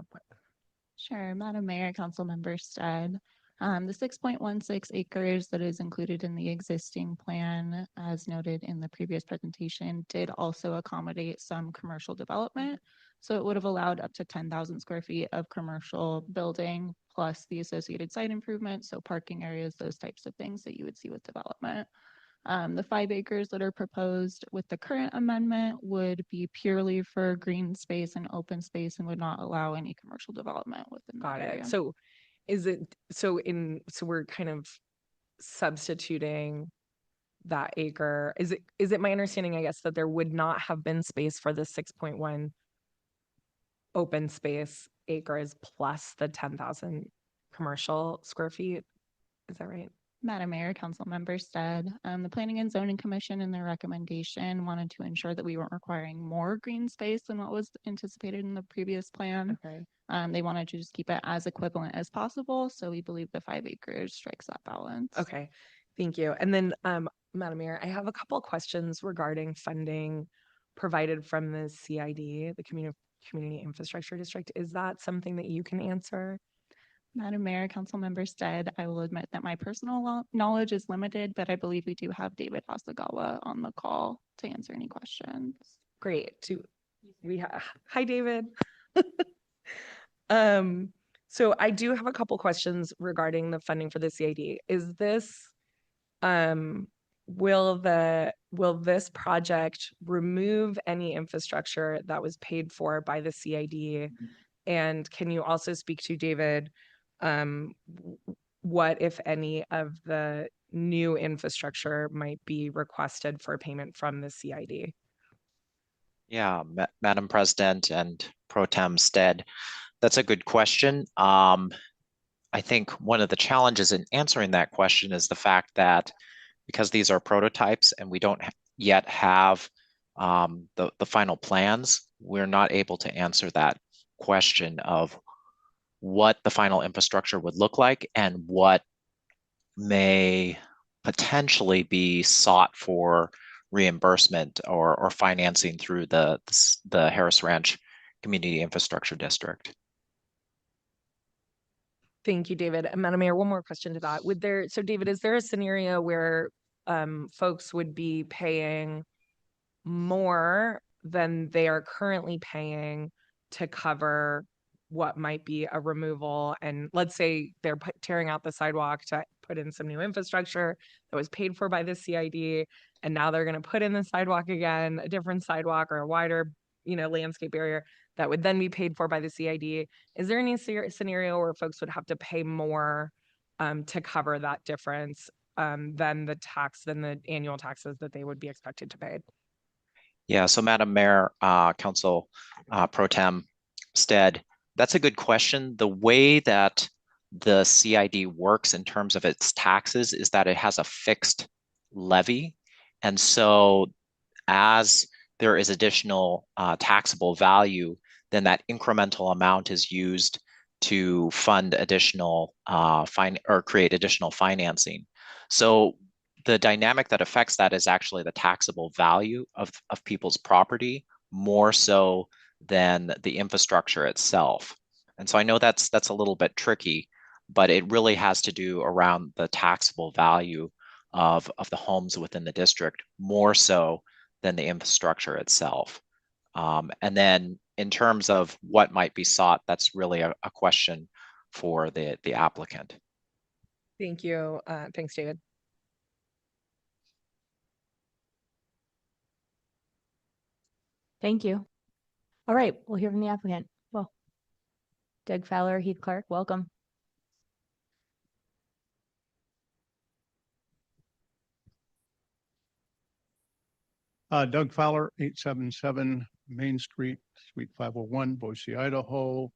Speaker 17: Sure, Madam Mayor, Council Member Stead. The 6.16 acres that is included in the existing plan, as noted in the previous presentation, did also accommodate some commercial development. So it would have allowed up to 10,000 square feet of commercial building plus the associated site improvements, so parking areas, those types of things that you would see with development. The 5 acres that are proposed with the current amendment would be purely for green space and open space and would not allow any commercial development within that area.
Speaker 4: So so we're kind of substituting that acre. Is it my understanding, I guess, that there would not have been space for the 6.1 open space acres plus the 10,000 commercial square feet? Is that right?
Speaker 17: Madam Mayor, Council Member Stead, the Planning and Zoning Commission in their recommendation wanted to ensure that we weren't requiring more green space than what was anticipated in the previous plan.
Speaker 4: Okay.
Speaker 17: They wanted to just keep it as equivalent as possible. So we believe the 5 acres strikes that balance.
Speaker 4: Okay, thank you. And then, Madam Mayor, I have a couple of questions regarding funding provided from the CID, the Community Infrastructure District. Is that something that you can answer?
Speaker 17: Madam Mayor, Councilmember Stead, I will admit that my personal knowledge is limited, but I believe we do have David Hasagawa on the call to answer any questions.
Speaker 4: Great. Hi, David. So I do have a couple questions regarding the funding for the CID. Is this, will this project remove any infrastructure that was paid for by the CID? And can you also speak to, David, what, if any, of the new infrastructure might be requested for payment from the CID?
Speaker 18: Yeah, Madam President and Pro Tem Stead, that's a good question. I think one of the challenges in answering that question is the fact that because these are prototypes and we don't yet have the final plans, we're not able to answer that question of what the final infrastructure would look like and what may potentially be sought for reimbursement or financing through the Harris Ranch Community Infrastructure District.
Speaker 4: Thank you, David. And Madam Mayor, one more question to that. So David, is there a scenario where folks would be paying more than they are currently paying to cover what might be a removal? And let's say they're tearing out the sidewalk to put in some new infrastructure that was paid for by the CID, and now they're going to put in the sidewalk again, a different sidewalk or a wider, landscape barrier that would then be paid for by the CID. Is there any scenario where folks would have to pay more to cover that difference than the annual taxes that they would be expected to pay?
Speaker 18: Yeah, so Madam Mayor, Council Pro Tem Stead, that's a good question. The way that the CID works in terms of its taxes is that it has a fixed levy. And so as there is additional taxable value, then that incremental amount is used to fund additional create additional financing. So the dynamic that affects that is actually the taxable value of people's property more so than the infrastructure itself. And so I know that's a little bit tricky, but it really has to do around the taxable value of the homes within the district more so than the infrastructure itself. And then in terms of what might be sought, that's really a question for the applicant.
Speaker 4: Thank you. Thanks, David.
Speaker 1: Thank you. All right, we'll hear from the applicant. Well, Doug Fowler, Heath Clark, welcome.
Speaker 16: Doug Fowler, 877 Main Street, Suite 501, Boise, Idaho.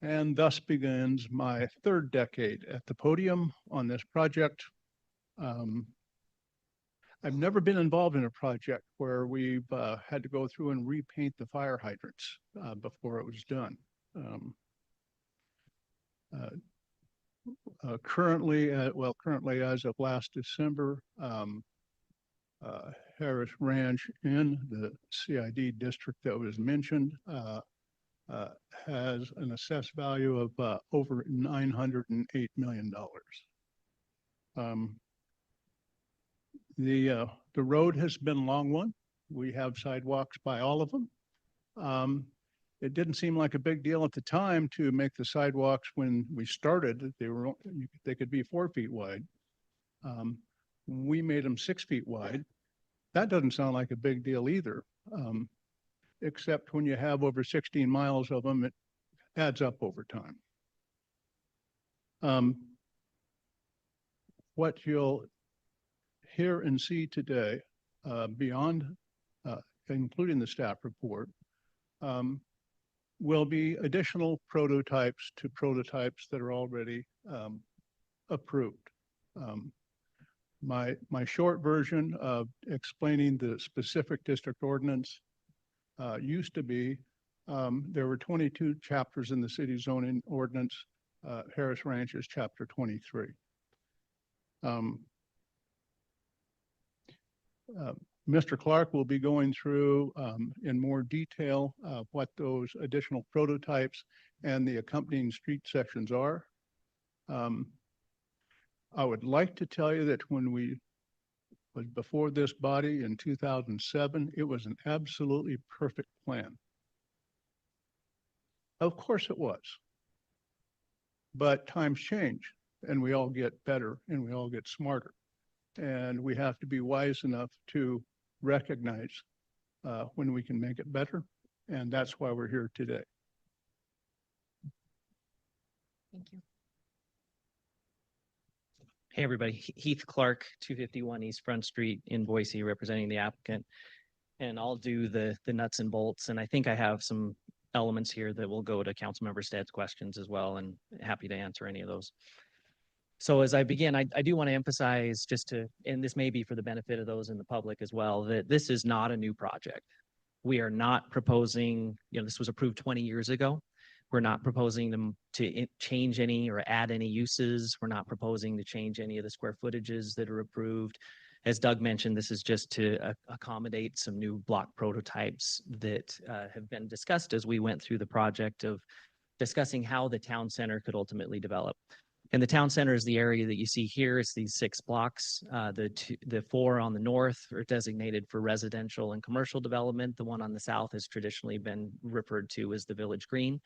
Speaker 16: And thus begins my third decade at the podium on this project. I've never been involved in a project where we've had to go through and repaint the fire hydrants before it was done. Currently as of last December, Harris Ranch in the CID district that was mentioned has an assessed value of over $908 million. The road has been a long one. We have sidewalks by all of them. It didn't seem like a big deal at the time to make the sidewalks when we started. They could be 4 feet wide. We made them 6 feet wide. That doesn't sound like a big deal either, except when you have over 16 miles of them, it adds up over time. What you'll hear and see today, beyond including the staff report, will be additional prototypes to prototypes that are already approved. My short version of explaining the specific district ordinance used to be there were 22 chapters in the city zoning ordinance. Harris Ranch is chapter 23. Mr. Clark will be going through in more detail what those additional prototypes and the accompanying street sections are. I would like to tell you that when we was before this body in 2007, it was an absolutely perfect plan. Of course it was. But times change and we all get better and we all get smarter. And we have to be wise enough to recognize when we can make it better. And that's why we're here today.
Speaker 7: Thank you.
Speaker 19: Hey, everybody. Heath Clark, 251 East Front Street in Boise, representing the applicant. And I'll do the nuts and bolts. And I think I have some elements here that will go to Councilmember Stead's questions as well, and happy to answer any of those. So as I begin, I do want to emphasize and this may be for the benefit of those in the public as well, that this is not a new project. We are not proposing, this was approved 20 years ago. We're not proposing them to change any or add any uses. We're not proposing to change any of the square footages that are approved. As Doug mentioned, this is just to accommodate some new block prototypes that have been discussed as we went through the project of discussing how the town center could ultimately develop. And the town center is the area that you see here. It's these 6 blocks. The 4 on the north are designated for residential and commercial development. The one on the south has traditionally been referred to as the Village Green.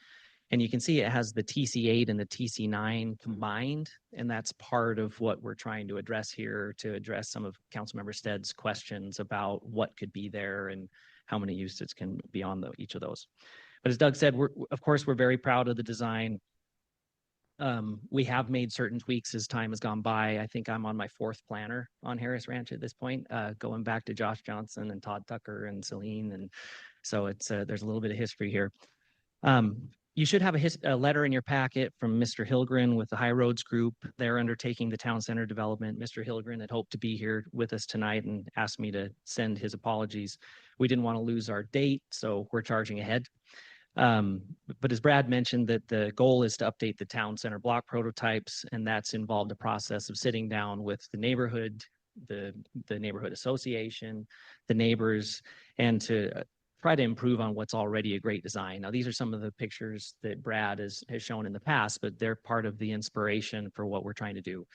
Speaker 19: And you can see it has the TC8 and the TC9 combined, and that's part of what we're trying to address here, to address some of Councilmember Stead's questions about what could be there and how many uses can be on each of those. But as Doug said, of course, we're very proud of the design. We have made certain tweaks as time has gone by. I think I'm on my 4th planner on Harris Ranch at this point, going back to Josh Johnson and Todd Tucker and Celine. And so there's a little bit of history here. You should have a letter in your packet from Mr. Hilgren with the High Roads Group. They're undertaking the town center development. Mr. Hilgren had hoped to be here with us tonight and asked me to send his apologies. We didn't want to lose our date, so we're charging ahead. But as Brad mentioned, that the goal is to update the town center block prototypes, and that's involved a process of sitting down with the neighborhood, the neighborhood association, the neighbors, and to try to improve on what's already a great design. Now, these are some of the pictures that Brad has shown in the past, but they're part of the inspiration for what we're trying to do.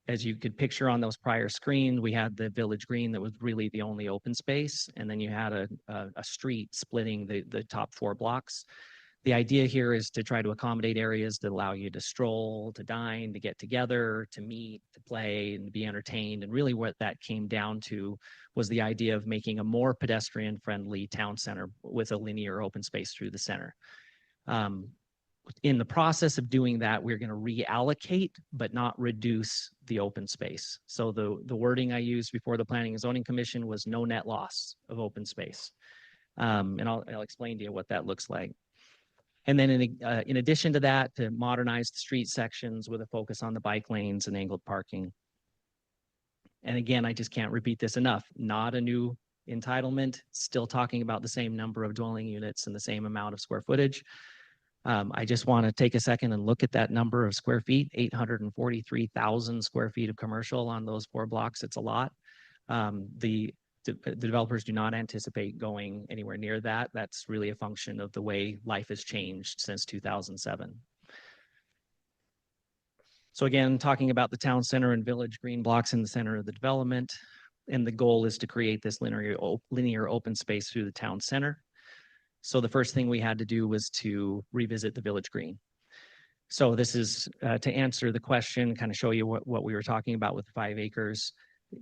Speaker 19: As you could picture on those prior screens, we had the Village Green that was really the only open space, and then you had a street splitting the top 4 blocks. The idea here is to try to accommodate areas that allow you to stroll, to dine, to get together, to meet, to play, and to be entertained. And really what that came down to was the idea of making a more pedestrian-friendly town center with a linear open space through the center. In the process of doing that, we're going to reallocate, but not reduce the open space. So the wording I used before the Planning and Zoning Commission was no net loss of open space. And I'll explain to you what that looks like. And then in addition to that, to modernize the street sections with a focus on the bike lanes and angled parking. And again, I just can't repeat this enough. Not a new entitlement, still talking about the same number of dwelling units and the same amount of square footage. I just want to take a second and look at that number of square feet, 843,000 square feet of commercial on those 4 blocks. It's a lot. The developers do not anticipate going anywhere near that. That's really a function of the way life has changed since 2007. So again, talking about the town center and Village Green blocks in the center of the development, and the goal is to create this linear open space through the town center. So the first thing we had to do was to revisit the Village Green. So this is to answer the question, kind of show you what we were talking about with 5 acres.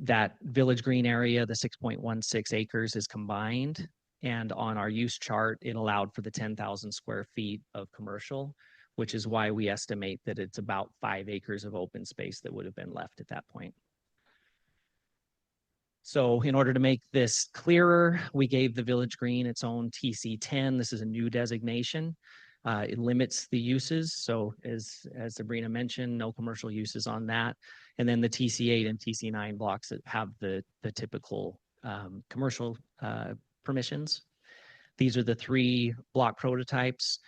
Speaker 19: That Village Green area, the 6.16 acres is combined. And on our use chart, it allowed for the 10,000 square feet of commercial, which is why we estimate that it's about 5 acres of open space that would have been left at that point. So in order to make this clearer, we gave the Village Green its own TC10. This is a new designation. It limits the uses. So as Sabrina mentioned, no commercial uses on that. And then the TC8 and TC9 blocks that have the typical commercial permissions. These are the 3 block prototypes.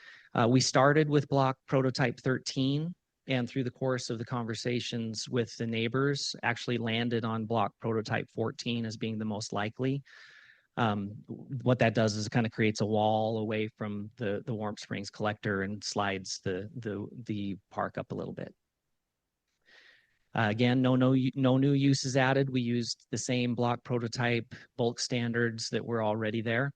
Speaker 19: We started with block prototype 13. And through the course of the conversations with the neighbors, actually landed on block prototype 14 as being the most likely. What that does is kind of creates a wall away from the Warm Springs collector and slides the park up a little bit. Again, no new uses added. We used the same block prototype bulk standards that were already there.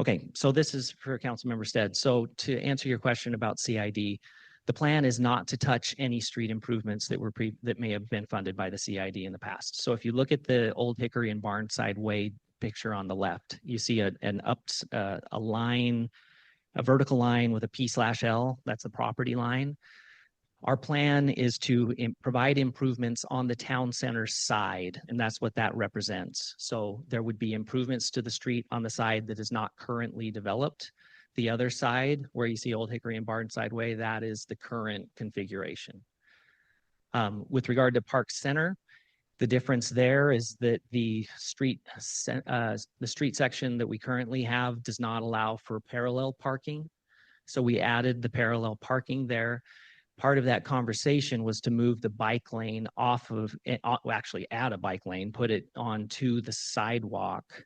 Speaker 19: Okay, so this is for Councilmember Stead. So to answer your question about CID, the plan is not to touch any street improvements that may have been funded by the CID in the past. So if you look at the Old Hickory and Barnside Way picture on the left, you see a line, a vertical line with a P/L. That's the property line. Our plan is to provide improvements on the town center side, and that's what that represents. So there would be improvements to the street on the side that is not currently developed. The other side, where you see Old Hickory and Barnside Way, that is the current configuration. With regard to Park Center, the difference there is that the street section that we currently have does not allow for parallel parking. So we added the parallel parking there. Part of that conversation was to move the bike lane off of, actually add a bike lane, put it onto the sidewalk.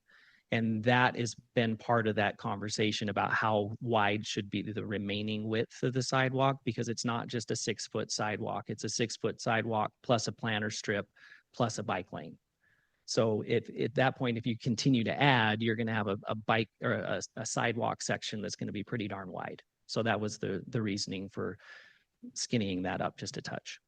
Speaker 19: And that has been part of that conversation about how wide should be the remaining width of the sidewalk, because it's not just a 6-foot sidewalk. It's a 6-foot sidewalk plus a planter strip plus a bike lane. So if at that point, if you continue to add, you're going to have a bike or a sidewalk section that's going to be pretty darn wide. So that was the reasoning for skinnying that up just a touch.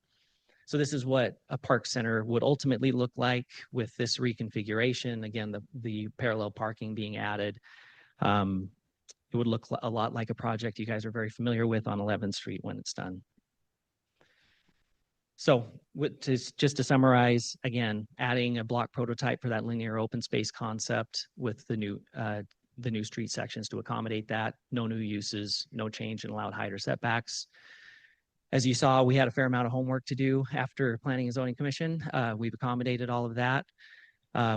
Speaker 19: So this is what a park center would ultimately look like with this reconfiguration. Again, the parallel parking being added. It would look a lot like a project you guys are very familiar with on 11th Street when it's done. So just to summarize, again, adding a block prototype for that linear open space concept with the new street sections to accommodate that. No new uses, no change in allowed height or setbacks. As you saw, we had a fair amount of homework to do after Planning and Zoning Commission. We've accommodated all of that.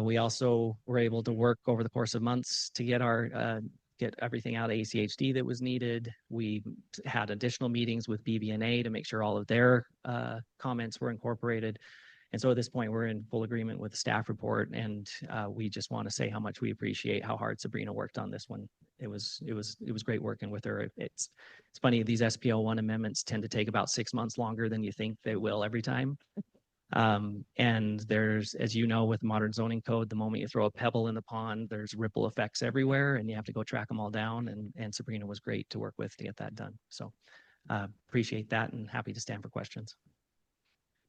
Speaker 19: We also were able to work over the course of months to get everything out of ACHD that was needed. We had additional meetings with BB&A to make sure all of their comments were incorporated. And so at this point, we're in full agreement with the staff report, and we just want to say how much we appreciate how hard Sabrina worked on this one. It was great working with her. It's funny, these SPO1 amendments tend to take about 6 months longer than you think they will every time. And there's, as you know, with modern zoning code, the moment you throw a pebble in the pond, there's ripple effects everywhere, and you have to go track them all down. And Sabrina was great to work with to get that done. So appreciate that and happy to stand for questions.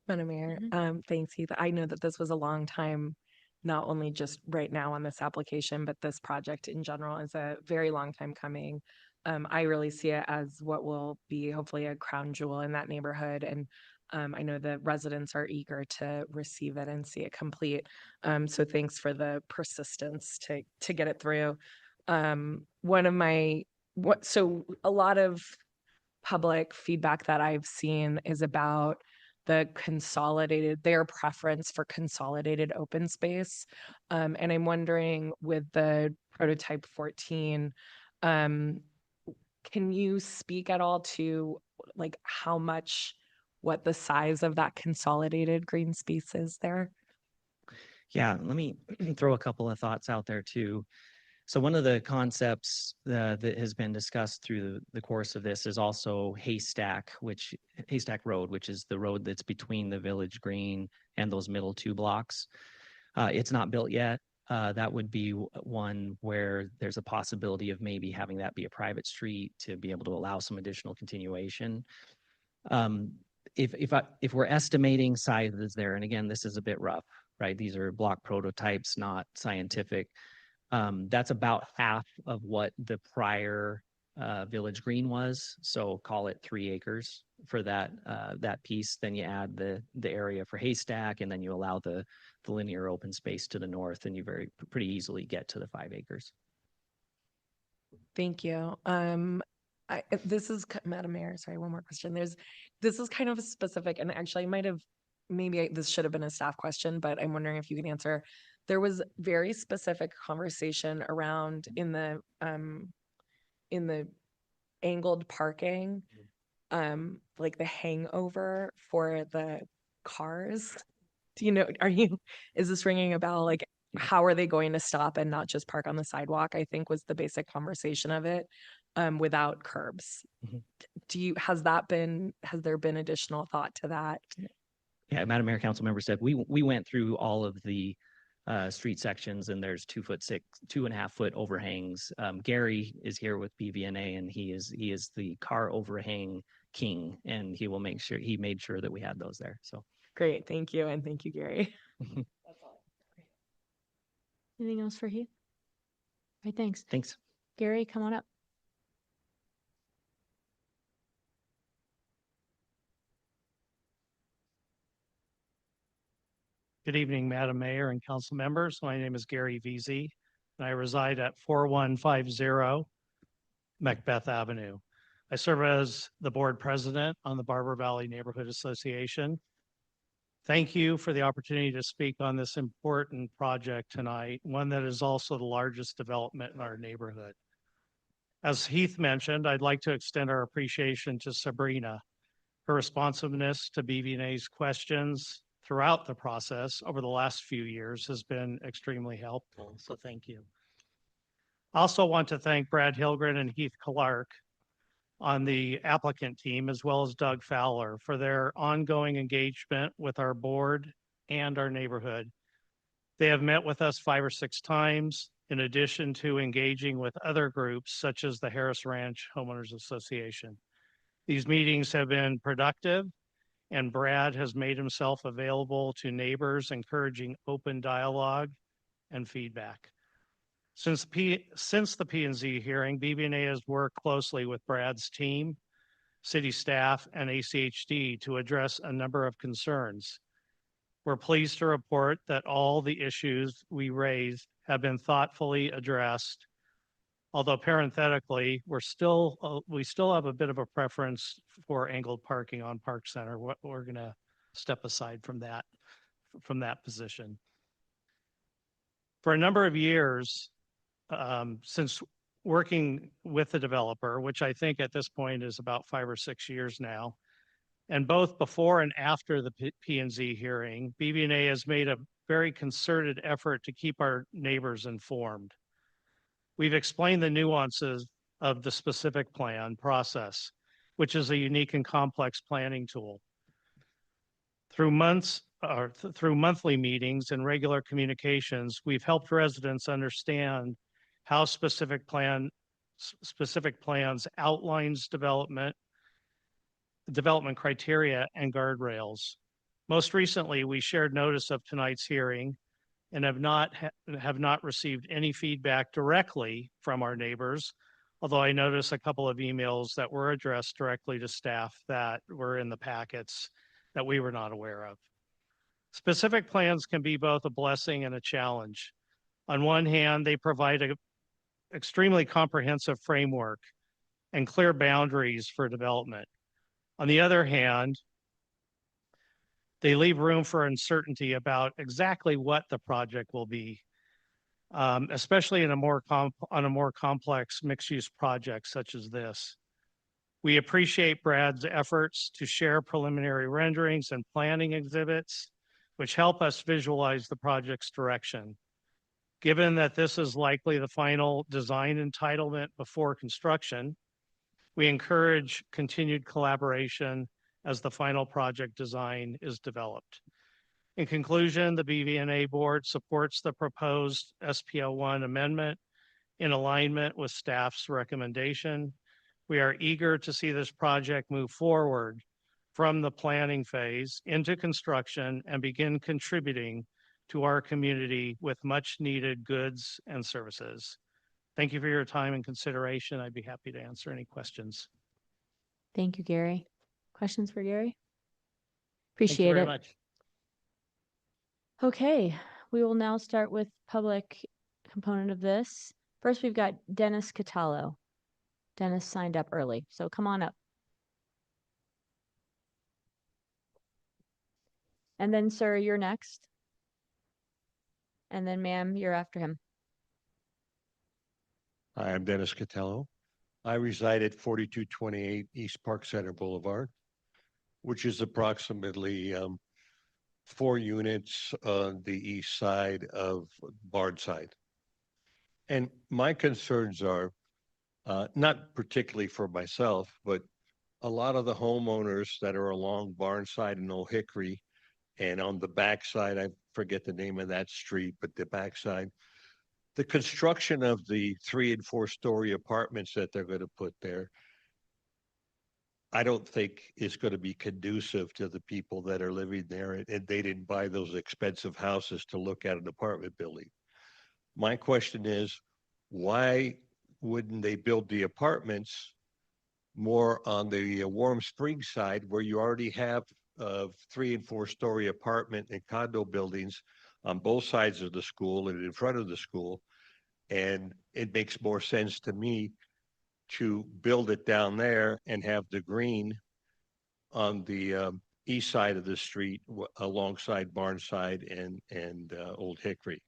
Speaker 4: Madam Mayor, thanks, Heath. I know that this was a long time, not only just right now on this application, but this project in general is a very long time coming. I really see it as what will be hopefully a crown jewel in that neighborhood. And I know the residents are eager to receive it and see it complete. So thanks for the persistence to get it through. So a lot of public feedback that I've seen is about their preference for consolidated open space. And I'm wondering with the prototype 14, can you speak at all to like what the size of that consolidated green space is there?
Speaker 19: Yeah, let me throw a couple of thoughts out there too. So one of the concepts that has been discussed through the course of this is also Haystack Road, which is the road that's between the Village Green and those middle 2 blocks. It's not built yet. That would be one where there's a possibility of maybe having that be a private street to be able to allow some additional continuation. If we're estimating sizes there, and again, this is a bit rough, right? These are block prototypes, not scientific. That's about half of what the prior Village Green was. So call it 3 acres for that piece. Then you add the area for Haystack, and then you allow the linear open space to the north, and you pretty easily get to the 5 acres.
Speaker 4: Thank you. This is, Madam Mayor, sorry, one more question. This is kind of specific, and actually this should have been a staff question, but I'm wondering if you can answer. There was very specific conversation around in the angled parking, like the hangover for the cars. Do you know, is this ringing a bell? Like how are they going to stop and not just park on the sidewalk, I think was the basic conversation of it, without curbs. Has there been additional thought to that?
Speaker 19: Yeah, Madam Mayor, council member said, we went through all of the street sections and there's 2'6", 2.5 foot overhangs. Gary is here with BVNA and he is the car overhang king and he will make sure, he made sure that we had those there. So
Speaker 4: great. Thank you. And thank you, Gary.
Speaker 1: Anything else for Heath? All right, thanks.
Speaker 19: Thanks.
Speaker 1: Gary, come on up.
Speaker 20: Good evening, Madam Mayor and council members. My name is Gary Veazey, and I reside at 4150 Macbeth Avenue. I serve as the board president on the Barber Valley Neighborhood Association. Thank you for the opportunity to speak on this important project tonight, one that is also the largest development in our neighborhood. As Heath mentioned, I'd like to extend our appreciation to Sabrina. Her responsiveness to BVNA's questions throughout the process over the last few years has been extremely helpful, so thank you. I also want to thank Brad Hilgren and Heath Clark on the applicant team, as well as Doug Fowler, for their ongoing engagement with our board and our neighborhood. They have met with us 5 or 6 times, in addition to engaging with other groups such as the Harris Ranch Homeowners Association. These meetings have been productive, and Brad has made himself available to neighbors, encouraging open dialogue and feedback. Since the P&Z hearing, BVNA has worked closely with Brad's team, city staff, and ACHD to address a number of concerns. We're pleased to report that all the issues we raised have been thoughtfully addressed. Although parenthetically, we still have a bit of a preference for angled parking on Park Center. We're going to step aside from that position. For a number of years, since working with the developer, which I think at this point is about 5 or 6 years now, and both before and after the P&Z hearing, BVNA has made a very concerted effort to keep our neighbors informed. We've explained the nuances of the specific plan process, which is a unique and complex planning tool. Through monthly meetings and regular communications, we've helped residents understand how specific plans outlines development criteria and guardrails. Most recently, we shared notice of tonight's hearing and have not received any feedback directly from our neighbors, although I noticed a couple of emails that were addressed directly to staff that were in the packets that we were not aware of. Specific plans can be both a blessing and a challenge. On one hand, they provide an extremely comprehensive framework and clear boundaries for development. On the other hand, they leave room for uncertainty about exactly what the project will be, especially on a more complex mixed-use project such as this. We appreciate Brad's efforts to share preliminary renderings and planning exhibits, which help us visualize the project's direction. Given that this is likely the final design entitlement before construction, we encourage continued collaboration as the final project design is developed. In conclusion, the BVNA board supports the proposed SPL1 amendment in alignment with staff's recommendation. We are eager to see this project move forward from the planning phase into construction and begin contributing to our community with much needed goods and services. Thank you for your time and consideration. I'd be happy to answer any questions.
Speaker 1: Thank you, Gary. Questions for Gary?
Speaker 20: Thank you
Speaker 1: Appreciate
Speaker 20: very
Speaker 1: it.
Speaker 20: much.
Speaker 1: Okay, we will now start with public component of this. First, we've got Dennis Catallo. Dennis signed up early, so come on up. And then, sir, you're next. And then, ma'am, you're after him.
Speaker 21: Hi, I'm Dennis Catello. I reside at 4228 East Park Center Boulevard, which is approximately 4 units on the east side of Barnside. And my concerns are not particularly for myself, but a lot of the homeowners that are along Barnside and Old Hickory and on the backside, I forget the name of that street, but the backside, the construction of the 3 and 4 story apartments that they're going to put there, I don't think is going to be conducive to the people that are living there. And they didn't buy those expensive houses to look at an apartment building. My question is, why wouldn't they build the apartments more on the Warm Springs side where you already have 3 and 4 story apartment and condo buildings on both sides of the school and in front of the school? And it makes more sense to me to build it down there and have the green on the east side of the street alongside Barnside and Old Hickory.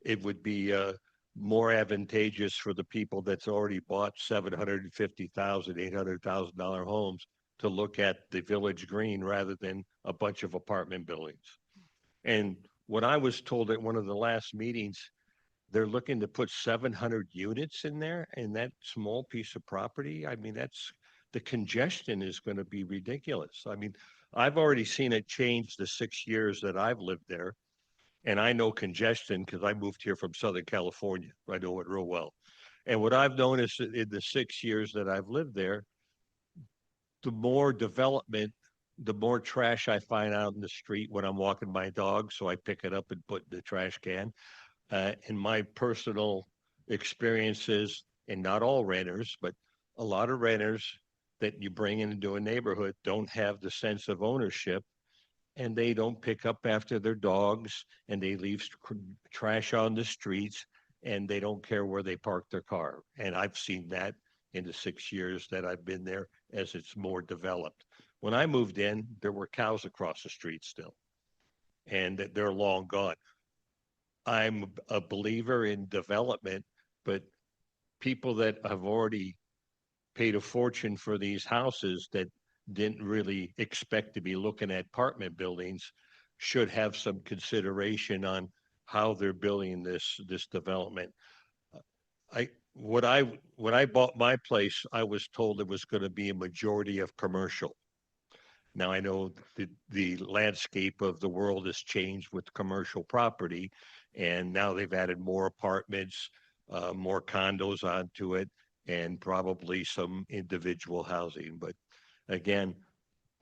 Speaker 21: It would be more advantageous for the people that's already bought $750,000, $800,000 homes to look at the village green rather than a bunch of apartment buildings. And what I was told at one of the last meetings, they're looking to put 700 units in there in that small piece of property. I mean, the congestion is going to be ridiculous. I mean, I've already seen it change the 6 years that I've lived there. And I know congestion because I moved here from Southern California. I know it real well. And what I've noticed in the 6 years that I've lived there, the more development, the more trash I find out in the street when I'm walking my dog. So I pick it up and put in the trash can. In my personal experiences, and not all renters, but a lot of renters that you bring into a neighborhood don't have the sense of ownership, and they don't pick up after their dogs, and they leave trash on the streets, and they don't care where they park their car. And I've seen that in the 6 years that I've been there as it's more developed. When I moved in, there were cows across the street still, and they're long gone. I'm a believer in development, but people that have already paid a fortune for these houses that didn't really expect to be looking at apartment buildings should have some consideration on how they're building this development. When I bought my place, I was told it was going to be a majority of commercial. Now I know the landscape of the world has changed with commercial property, and now they've added more apartments, more condos onto it, and probably some individual housing. But again,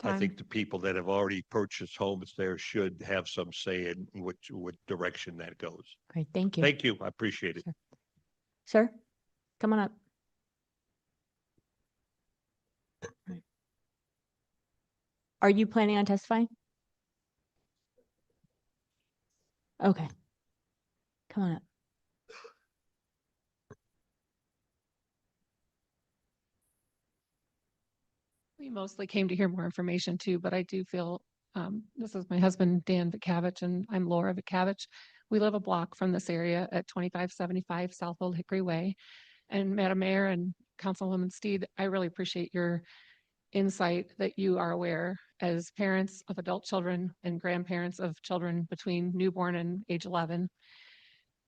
Speaker 21: I think the people that have already purchased homes there should have some say in which direction that goes.
Speaker 1: Great, thank you.
Speaker 21: Thank you. I appreciate it.
Speaker 1: Sir, come on up. Are you planning on testifying? Okay. Come on up.
Speaker 7: We mostly came to hear more information too, but I do feel, this is my husband, Dan Vikavich, and I'm Laura Vikavich. We live a block from this area at 2575 South Old Hickory Way. And Madam Mayor and Councilwoman Steed, I really appreciate your insight that you are aware as parents of adult children and grandparents of children between newborn and age 11.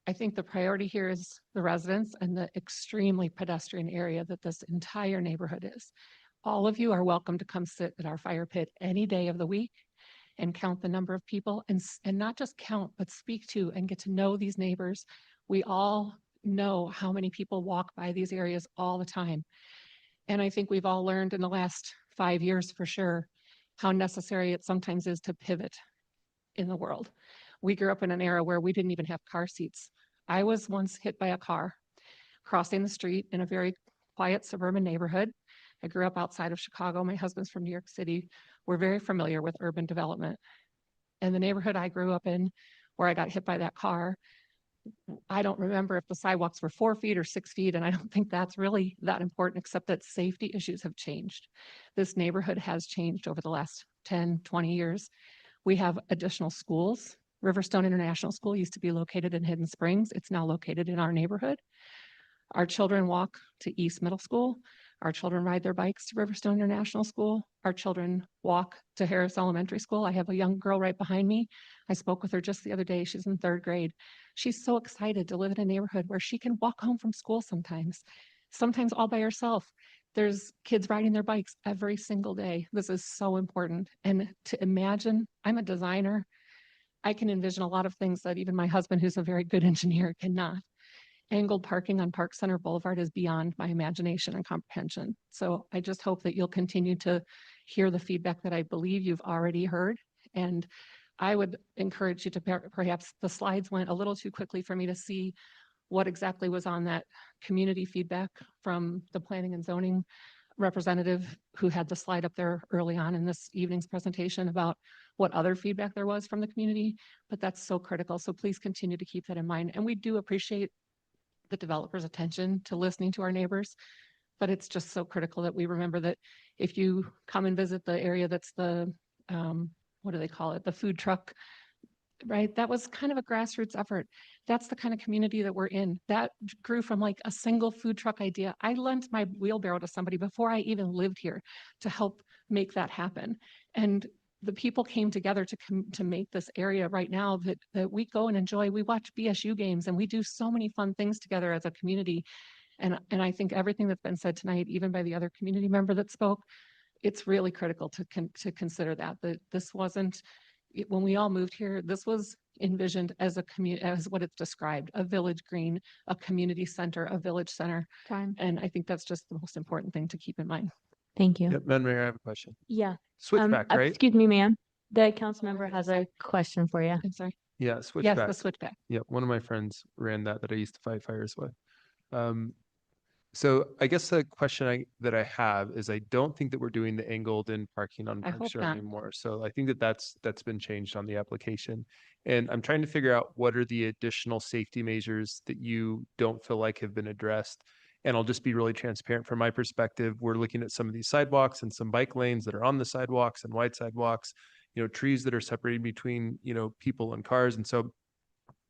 Speaker 7: I think the priority here is the residents and the extremely pedestrian area that this entire neighborhood is. All of you are welcome to come sit at our fire pit any day of the week and count the number of people and not just count, but speak to and get to know these neighbors. We all know how many people walk by these areas all the time. And I think we've all learned in the last 5 years for sure how necessary it sometimes is to pivot in the world. We grew up in an era where we didn't even have car seats. I was once hit by a car crossing the street in a very quiet suburban neighborhood. I grew up outside of Chicago. My husband's from New York City. We're very familiar with urban development. And the neighborhood I grew up in, where I got hit by that car, I don't remember if the sidewalks were 4 feet or 6 feet, and I don't think that's really that important, except that safety issues have changed. This neighborhood has changed over the last 10, 20 years. We have additional schools. Riverstone International School used to be located in Hidden Springs. It's now located in our neighborhood. Our children walk to East Middle School.
Speaker 5: Our children ride their bikes to Riverstone International School. Our children walk to Harris Elementary School. I have a young girl right behind me. I spoke with her just the other day. She's in 3rd grade. She's so excited to live in a neighborhood where she can walk home from school sometimes all by herself. There's kids riding their bikes every single day. This is so important. And to imagine, I'm a designer. I can envision a lot of things that even my husband, who's a very good engineer, cannot. Angled parking on Park Center Boulevard is beyond my imagination and comprehension. So I just hope that you'll continue to hear the feedback that I believe you've already heard. And I would encourage you to perhaps the slides went a little too quickly for me to see what exactly was on that community feedback from the planning and zoning representative who had the slide up there early on in this evening's presentation about what other feedback there was from the community, but that's so critical. So please continue to keep that in mind. And we do appreciate the developer's attention to listening to our neighbors, but it's just so critical that we remember that if you come and visit the area that's the, what do they call it? The food truck, right? That was kind of a grassroots effort. That's the kind of community that we're in. That grew from like a single food truck idea. I lent my wheelbarrow to somebody before I even lived here to help make that happen. And the people came together to make this area right now that we go and enjoy. We watch BSU games and we do so many fun things together as a community. And I think everything that's been said tonight, even by the other community member that spoke, it's really critical to consider that this wasn't, when we all moved here, this was envisioned as a community, as what it's described, a village green, a community center, a village center. And I think that's just the most important thing to keep in mind.
Speaker 1: Thank you.
Speaker 6: Yep, Madam Mayor, I have a question.
Speaker 1: Yeah.
Speaker 6: Switchback, right?
Speaker 1: Excuse me, ma'am. The council member has a question for you.
Speaker 5: I'm sorry.
Speaker 6: Yeah, switchback.
Speaker 5: Yes, the switchback.
Speaker 6: Yep, one of my friends ran that I used to fight fires with. So I guess the question that I have is I don't think that we're doing the angled in parking on
Speaker 5: I
Speaker 6: Park
Speaker 5: hope
Speaker 6: Street
Speaker 5: not.
Speaker 6: anymore. So I think that's been changed on the application. And I'm trying to figure out what are the additional safety measures that you don't feel like have been addressed. And I'll just be really transparent from my perspective. We're looking at some of these sidewalks and some bike lanes that are on the sidewalks and wide sidewalks, trees that are separated between, people and cars. And so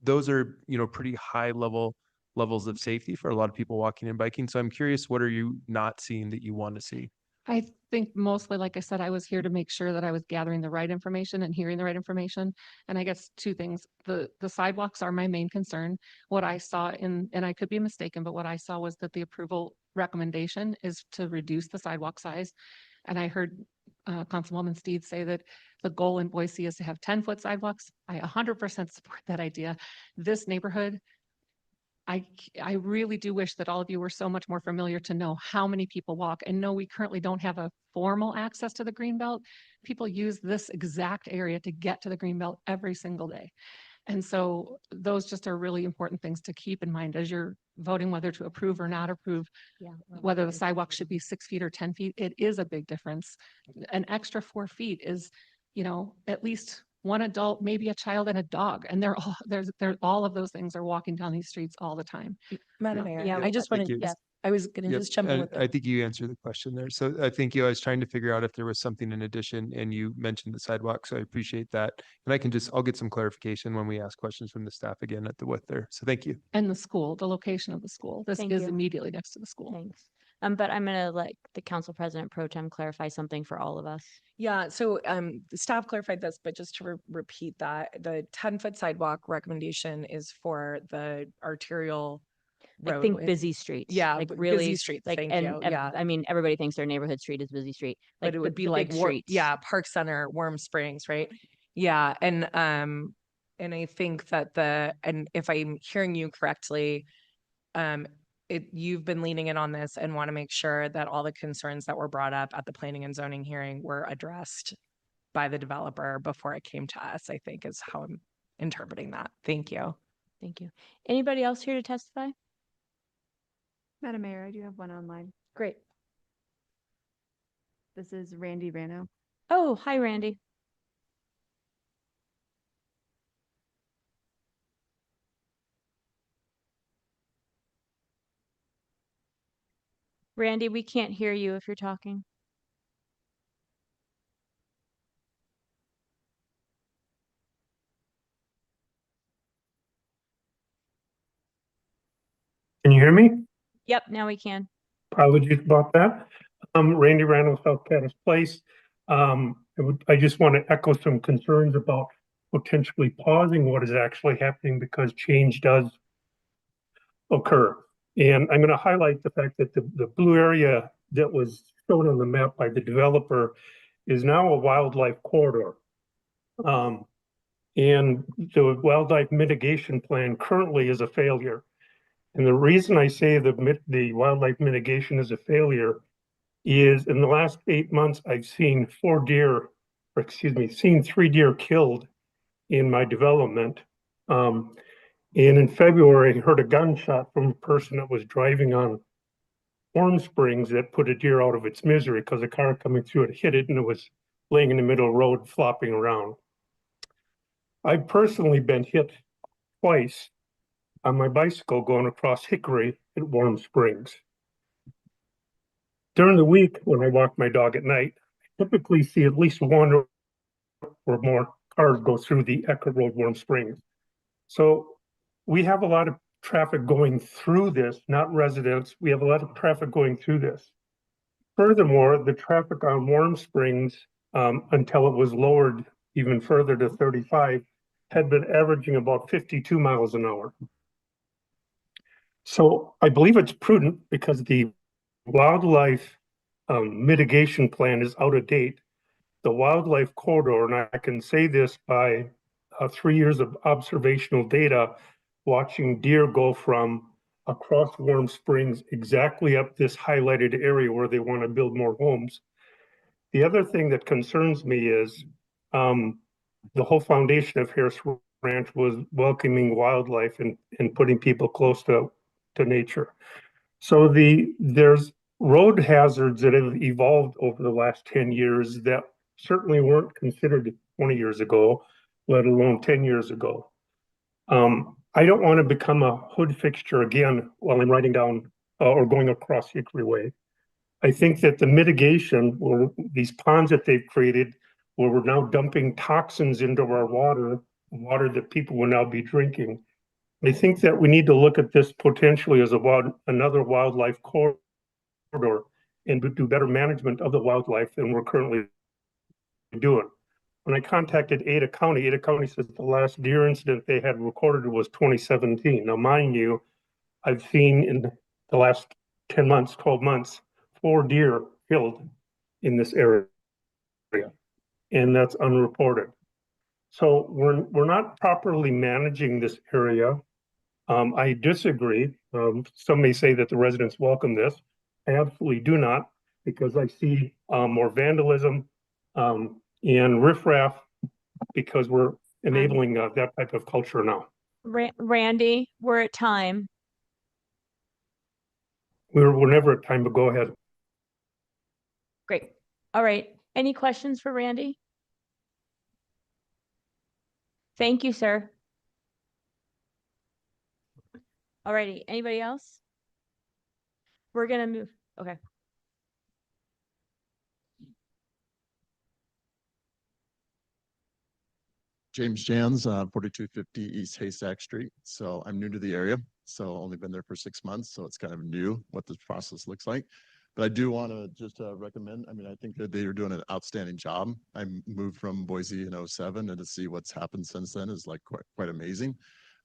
Speaker 6: those are, pretty high levels of safety for a lot of people walking and biking. So I'm curious, what are you not seeing that you want to see?
Speaker 5: I think mostly, like I said, I was here to make sure that I was gathering the right information and hearing the right information. And I guess 2 things. The sidewalks are my main concern. What I saw and I could be mistaken, but what I saw was that the approval recommendation is to reduce the sidewalk size. And I heard Councilwoman Steed say that the goal in Boise is to have 10-foot sidewalks. I 100% support that idea. This neighborhood, I really do wish that all of you were so much more familiar to know how many people walk. And no, we currently don't have a formal access to the Greenbelt. People use this exact area to get to the Greenbelt every single day. And so those just are really important things to keep in mind as you're voting whether to approve or not approve, whether the sidewalk should be 6 feet or 10 feet. It is a big difference. An extra 4 feet is, at least one adult, maybe a child and a dog. And all of those things are walking down these streets all the time.
Speaker 4: Madam Mayor,
Speaker 5: Yeah,
Speaker 4: I just wanted,
Speaker 6: you.
Speaker 4: I was going to
Speaker 6: Yep,
Speaker 4: just jump in
Speaker 6: and
Speaker 4: with
Speaker 6: I think you answered the question there. So I think I was trying to figure out if there was something in addition, and you mentioned the sidewalk, so I appreciate that. And I'll get some clarification when we ask questions from the staff again at the width there. So thank you.
Speaker 5: And the school, the location of the school. This
Speaker 1: Thank
Speaker 5: is
Speaker 1: you.
Speaker 5: immediately next to the school.
Speaker 1: Thanks. But I'm gonna let the council president pro tem clarify something for all of us.
Speaker 4: Yeah, so the staff clarified this, but just to repeat that, the 10-foot sidewalk recommendation is for the arterial
Speaker 1: I think
Speaker 4: roadway.
Speaker 1: busy streets.
Speaker 4: Yeah,
Speaker 1: like
Speaker 4: busy
Speaker 1: really
Speaker 4: streets,
Speaker 1: like,
Speaker 4: thank
Speaker 1: and
Speaker 4: you, yeah.
Speaker 1: I mean, everybody thinks their neighborhood street is busy street. Like
Speaker 4: But it would be
Speaker 1: the
Speaker 4: like,
Speaker 1: big streets.
Speaker 4: Park Center, Warm Springs, right? Yeah, and I think that and if I'm hearing you correctly, you've been leaning in on this and want to make sure that all the concerns that were brought up at the planning and zoning hearing were addressed by the developer before it came to us, I think is how I'm interpreting that. Thank you.
Speaker 1: Thank you. Anybody else here to testify?
Speaker 2: Madam Mayor, I do have one online.
Speaker 1: Great.
Speaker 2: This is Randy Rano.
Speaker 1: Oh, hi, Randy. Randy, we can't hear you if you're talking.
Speaker 22: Can you hear me?
Speaker 1: Yep, now we can.
Speaker 9: apologies about that. Randy Randall, South Caddis Place. I just want to echo some concerns about potentially pausing what is actually happening because change does occur. And I'm going to highlight the fact that the blue area that was shown on the map by the developer is now a wildlife corridor. And the wildlife mitigation plan currently is a failure. And the reason I say the wildlife mitigation is a failure is in the last 8 months, I've seen seen 3 deer killed in my development. And in February, I heard a gunshot from a person that was driving on Warm Springs that put a deer out of its misery because a car coming through it hit it and it was laying in the middle of the road flopping around. I've personally been hit twice on my bicycle going across Hickory at Warm Springs. During the week, when I walk my dog at night, I typically see at least one or more cars go through the Eckert Road, Warm Springs. So we have a lot of traffic going through this, not residents. We have a lot of traffic going through this. Furthermore, the traffic on Warm Springs, until it was lowered even further to 35, had been averaging about 52 miles an hour. So I believe it's prudent because the wildlife mitigation plan is out of date. The wildlife corridor, and I can say this by 3 years of observational data, watching deer go from across Warm Springs exactly up this highlighted area where they want to build more homes. The other thing that concerns me is the whole foundation of Harris Ranch was welcoming wildlife and putting people close to nature. So there's road hazards that have evolved over the last 10 years that certainly weren't considered 20 years ago, let alone 10 years ago. I don't want to become a hood fixture again while I'm riding down or going across Hickory Way. I think that the mitigation, or these ponds that they've created, where we're now dumping toxins into our water that people will now be drinking. I think that we need to look at this potentially as another wildlife corridor and do better management of the wildlife than we're currently doing. When I contacted Ada County says the last deer incident they had recorded was 2017. Now, mind you, I've seen in the last 10 months, 12 months, 4 deer killed in this area, and that's unreported. So we're not properly managing this area. I disagree. Some may say that the residents welcome this. I absolutely do not, because I see more vandalism and riffraff because we're enabling that type of culture now.
Speaker 1: Randy, we're at time.
Speaker 9: We're never at time, but go ahead.
Speaker 1: Great. All right. Any questions for Randy? Thank you, sir. All righty. Anybody else? We're going to move. Okay.
Speaker 22: James Jans, 4250 East Haystack Street. So I'm new to the area, so only been there for 6 months. So it's kind of new what this process looks like. But I do want to just recommend, I mean, I think that they are doing an outstanding job. I moved from Boise in 07, and to see what's happened since then is like quite amazing.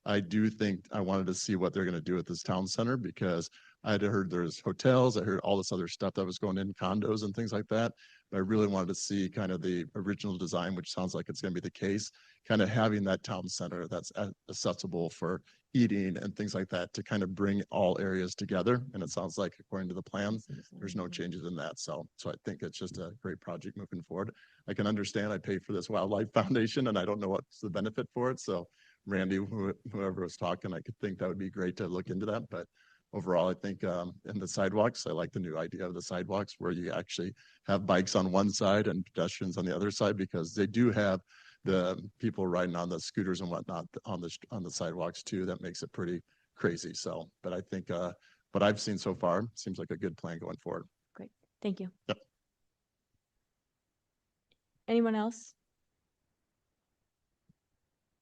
Speaker 22: I do think I wanted to see what they're going to do at this town center, because I had heard there's hotels, I heard all this other stuff that was going in, condos and things like that. But I really wanted to see kind of the original design, which sounds like it's going to be the case, kind of having that town center that's accessible for eating and things like that, to kind of bring all areas together. And it sounds like, according to the plan, there's no changes in that. So I think it's just a great project moving forward. I can understand I pay for this wildlife foundation and I don't know what's the benefit for it. So Randy, whoever was talking, I could think that would be great to look into that. But overall, I think in the sidewalks, I like the new idea of the sidewalks where you actually have bikes on one side and pedestrians on the other side, because they do have the people riding on the scooters and whatnot on the sidewalks too. That makes it pretty crazy. So, but I think what I've seen so far seems like a good plan going forward.
Speaker 1: Great. Thank you.
Speaker 22: Yep.
Speaker 1: Anyone else?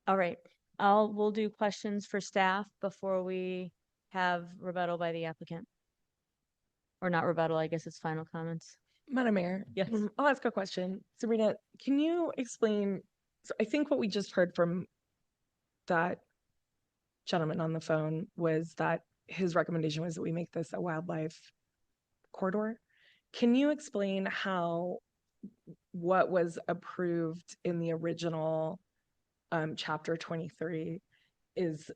Speaker 1: All right. We'll do questions for staff before we have rebuttal by the applicant. Or not rebuttal, I guess it's final comments.
Speaker 4: Madam Mayor,
Speaker 1: Yes.
Speaker 4: I'll ask a question. Sabrina, can you explain? So I think what we just heard from that gentleman on the phone was that his recommendation was that we make this a wildlife corridor. Can you explain how what was approved in the original chapter 23 is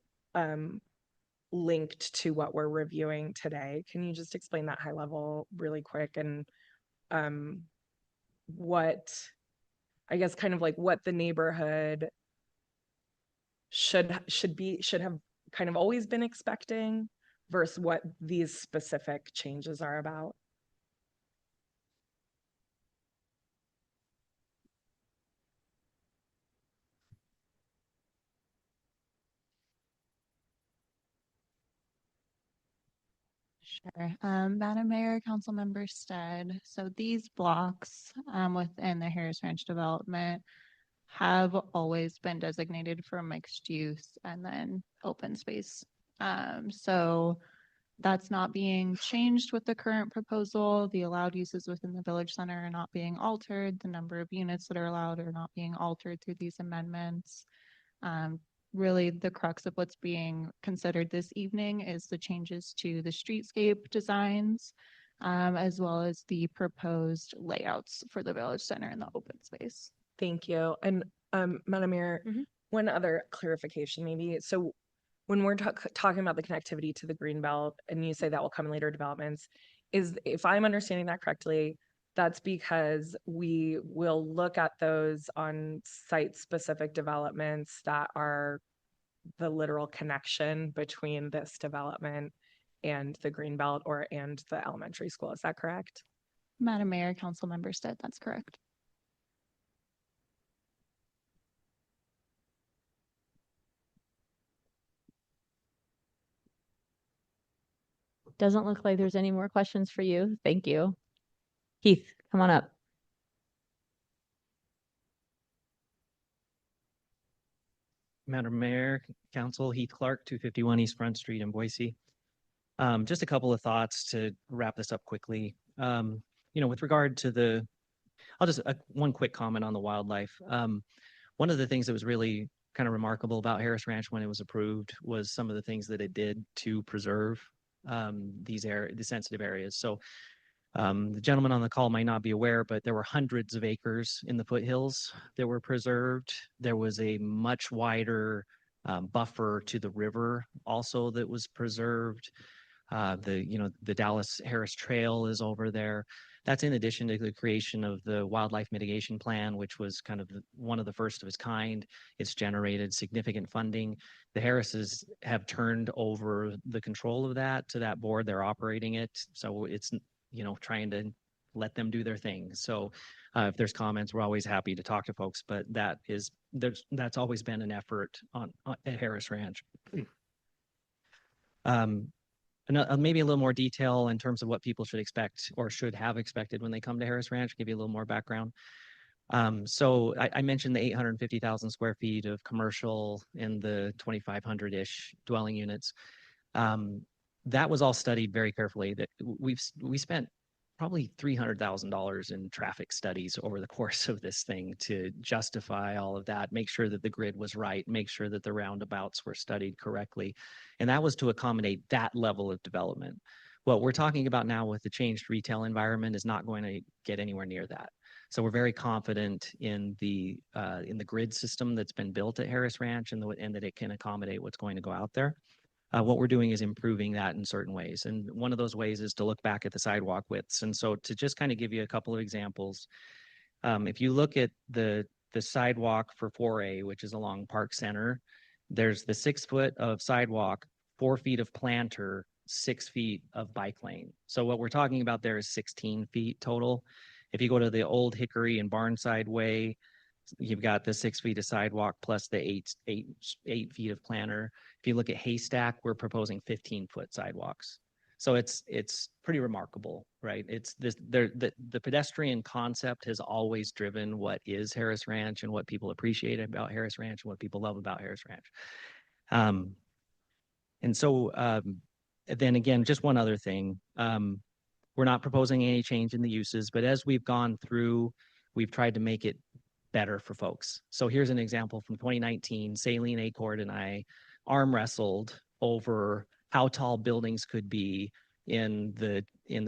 Speaker 4: linked to what we're reviewing today? Can you just explain that high level really quick, and what, I guess, kind of like what the neighborhood should have kind of always been expecting versus what these specific changes are about?
Speaker 17: Sure. Madam Mayor, Councilmember Stead. So these blocks within the Harris Ranch development have always been designated for mixed use and then open space. So that's not being changed with the current proposal. The allowed uses within the village center are not being altered. The number of units that are allowed are not being altered through these amendments. Really, the crux of what's being considered this evening is the changes to the streetscape designs, as well as the proposed layouts for the village center and the open space.
Speaker 4: Thank you. And Madam Mayor, one other clarification maybe. So when we're talking about the connectivity to the green belt, and you say that will come in later developments, is, if I'm understanding that correctly, that's because we will look at those on site-specific developments that are the literal connection between this development and the green belt and the elementary school. Is that correct?
Speaker 17: Madam Mayor, Councilmember Stead, that's correct.
Speaker 1: Doesn't look like there's any more questions for you. Thank you. Heath, come on up.
Speaker 19: Madam Mayor, Council, Heath Clark, 251 East Front Street in Boise. Just a couple of thoughts to wrap this up quickly. With regard to I'll just, one quick comment on the wildlife. One of the things that was really kind of remarkable about Harris Ranch when it was approved was some of the things that it did to preserve the sensitive areas. So the gentleman on the call might not be aware, but there were hundreds of acres in the foothills that were preserved. There was a much wider buffer to the river also that was preserved. The Dallas Harris Trail is over there. That's in addition to the creation of the Wildlife Mitigation Plan, which was kind of one of the first of its kind. It's generated significant funding. The Harrises have turned over the control of that to that board. They're operating it. So it's, trying to let them do their thing. So if there's comments, we're always happy to talk to folks, but that's always been an effort at Harris Ranch. Maybe a little more detail in terms of what people should expect or should have expected when they come to Harris Ranch, give you a little more background. So I mentioned the 850,000 square feet of commercial in the 2,500-ish dwelling units. That was all studied very carefully. That we spent probably $300,000 in traffic studies over the course of this thing to justify all of that, make sure that the grid was right, make sure that the roundabouts were studied correctly. And that was to accommodate that level of development. What we're talking about now with the changed retail environment is not going to get anywhere near that. So we're very confident in the grid system that's been built at Harris Ranch and that it can accommodate what's going to go out there. What we're doing is improving that in certain ways. And one of those ways is to look back at the sidewalk widths. And so to just kind of give you a couple of examples, if you look at the sidewalk for 4A, which is along Park Center, there's the 6 foot of sidewalk, 4 feet of planter, 6 feet of bike lane. So what we're talking about there is 16 feet total. If you go to the Old Hickory and Barnside Way, you've got the 6 feet of sidewalk plus the eight feet of planter. If you look at Haystack, we're proposing 15-foot sidewalks. So it's pretty remarkable, right? It's the pedestrian concept has always driven what is Harris Ranch and what people appreciate about Harris Ranch and what people love about Harris Ranch. And so then again, just one other thing. we're not proposing any change in the uses, but as we've gone through, we've tried to make it better for folks. So here's an example from 2019. Saline Acord and I arm wrestled over how tall buildings could be in the